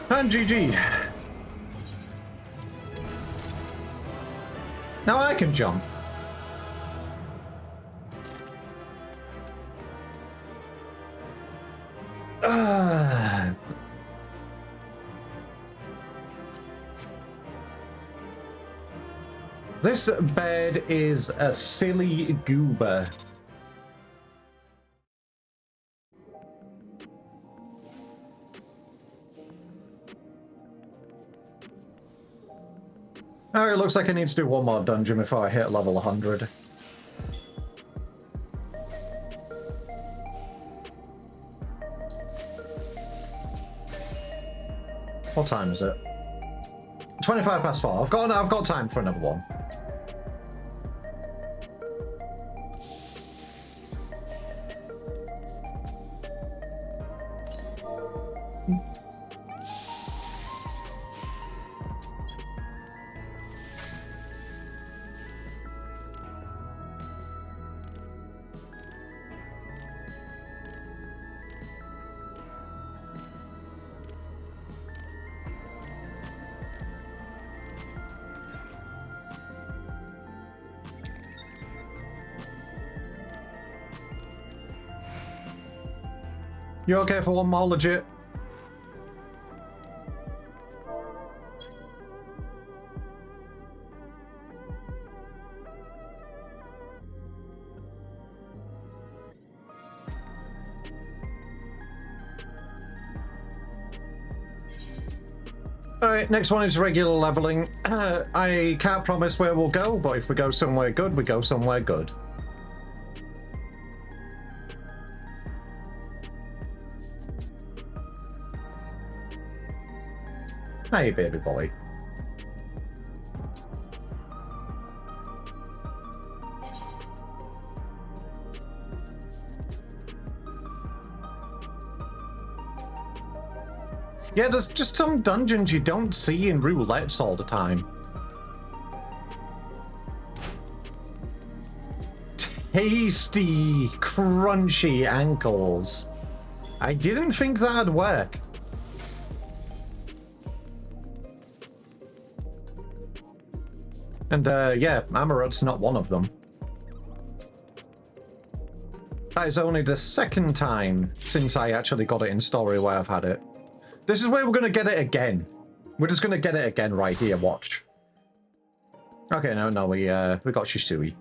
And GG. Now I can jump. This bed is a silly goober. Oh, it looks like I need to do one more dungeon before I hit level 100. What time is it? 25 past 4. I've got time for another one. You okay for one more, legit? Alright, next one is regular leveling. I can't promise where we'll go, but if we go somewhere good, we go somewhere good. Hey, baby boy. Yeah, there's just some dungeons you don't see in roulettes all the time. Tasty, crunchy ankles. I didn't think that'd work. And yeah, Amarot's not one of them. That is only the second time since I actually got it in story where I've had it. This is where we're going to get it again. We're just going to get it again right here, watch. Okay, no, we got Shisui.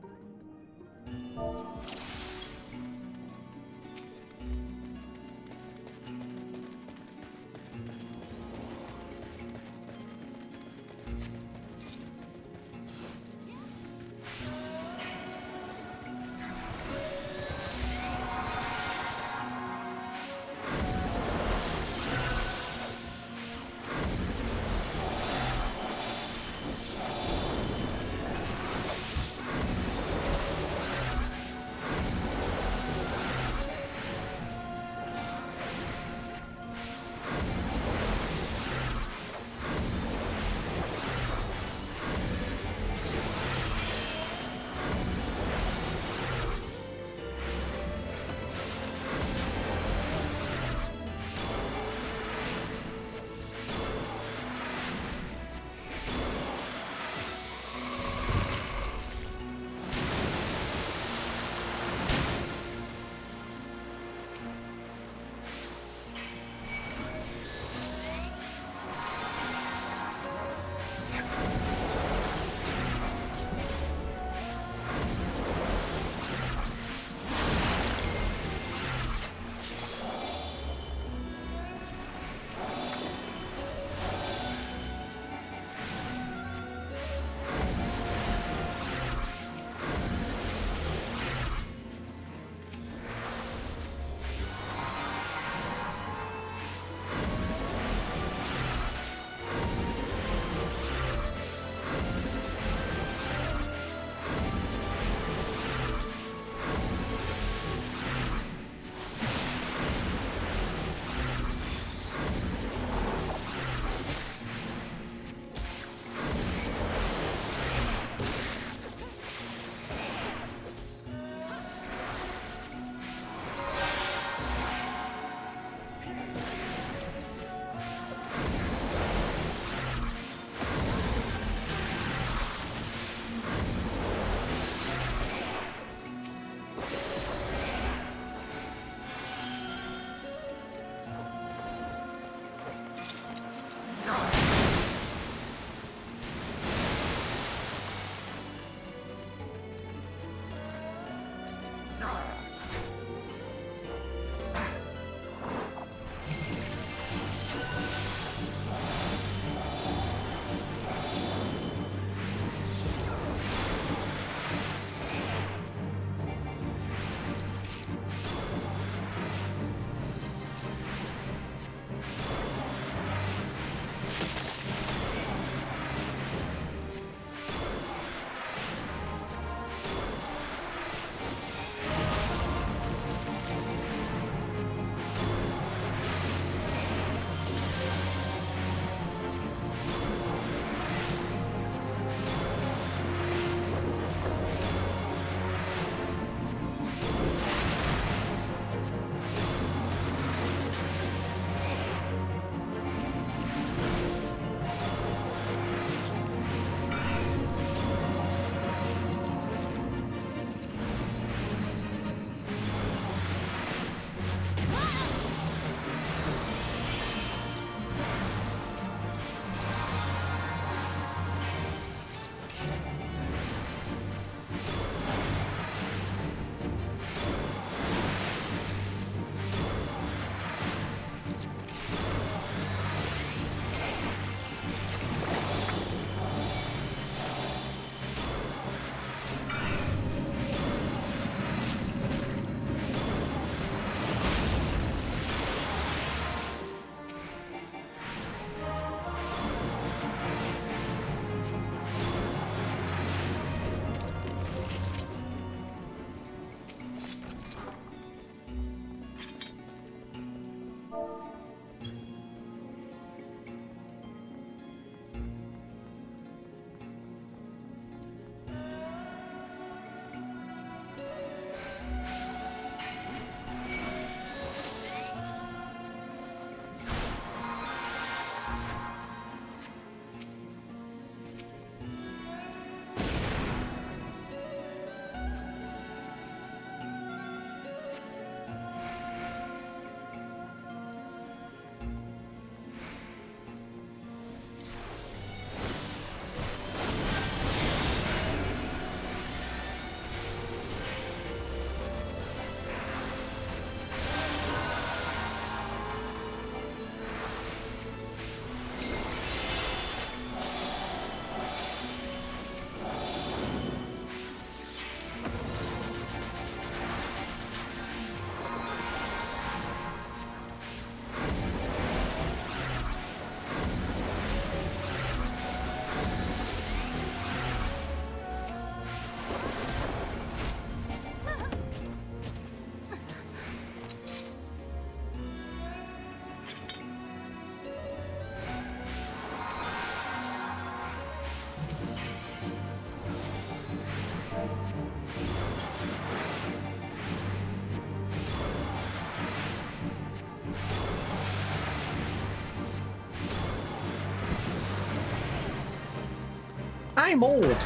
him old.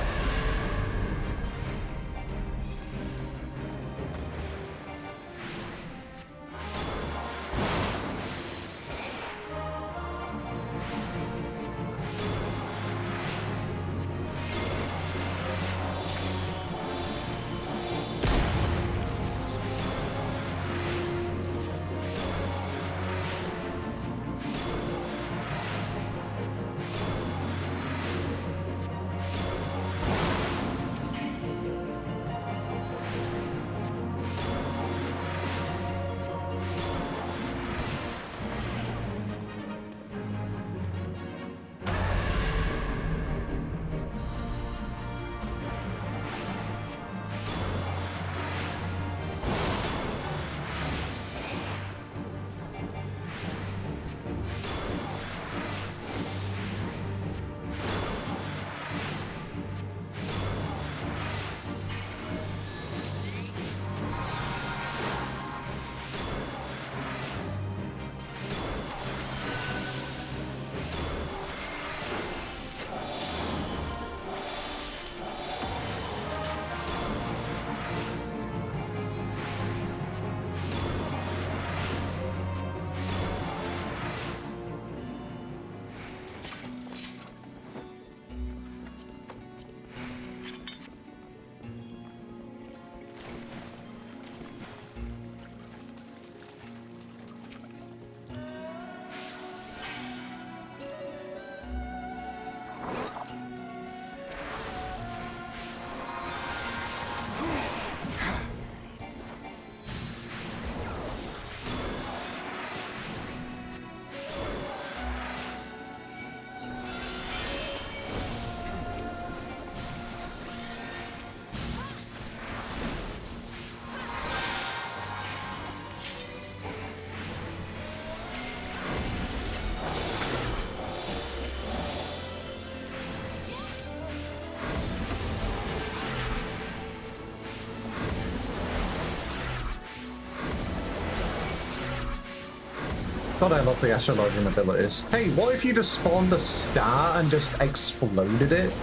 God, I love the astrologian abilities. Hey, what if you just spawned the star and just exploded it?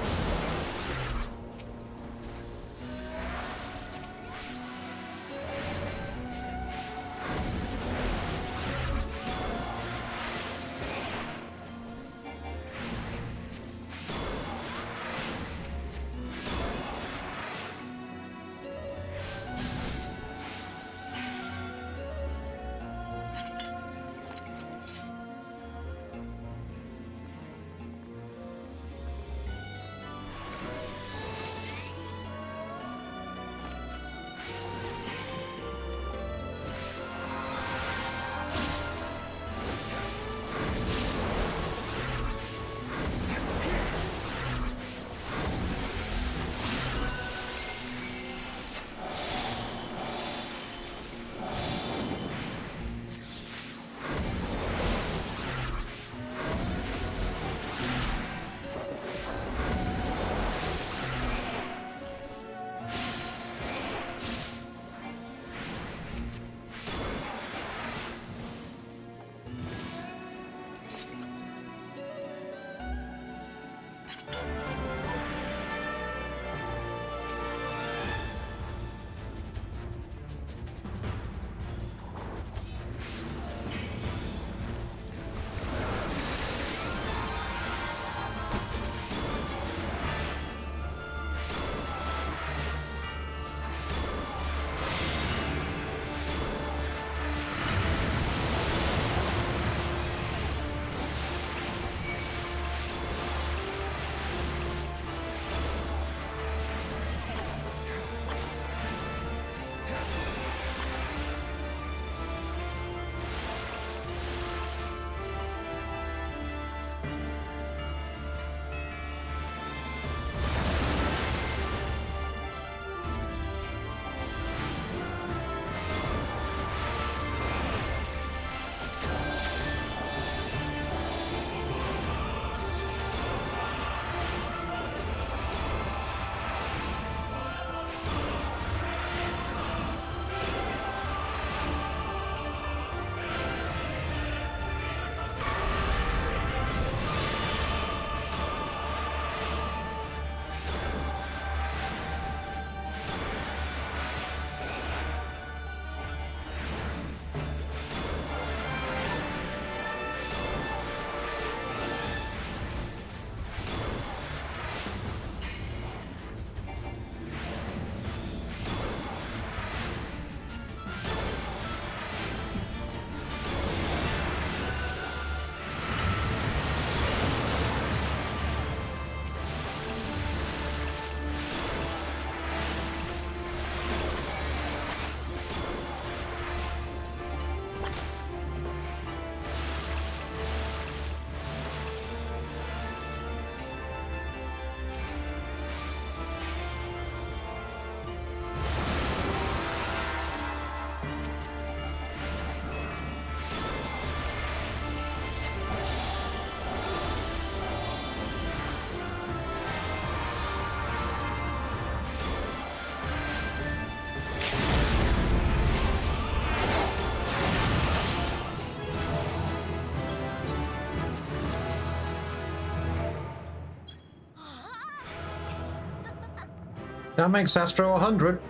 That makes Astro 100.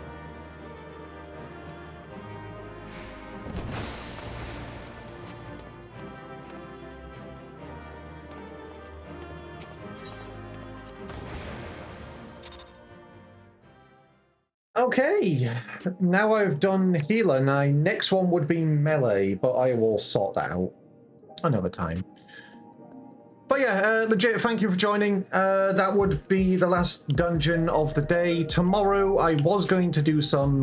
Okay, now I've done healer. Now, next one would be melee, but I will sort that out another time. But yeah, legit, thank you for joining. That would be the last dungeon of the day. Tomorrow, I was going to do some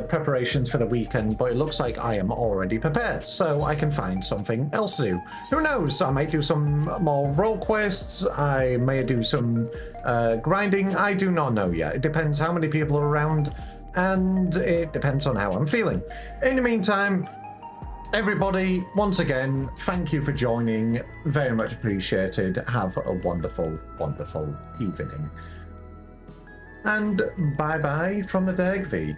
preparations for the weekend, but it looks like I am already prepared, so I can find something else to do. Who knows? I might do some more role quests. I may do some grinding. I do not know yet. It depends how many people are around, and it depends on how I'm feeling. In the meantime, everybody, once again, thank you for joining. Very much appreciated. Have a wonderful, wonderful evening. And bye-bye from the Derg V.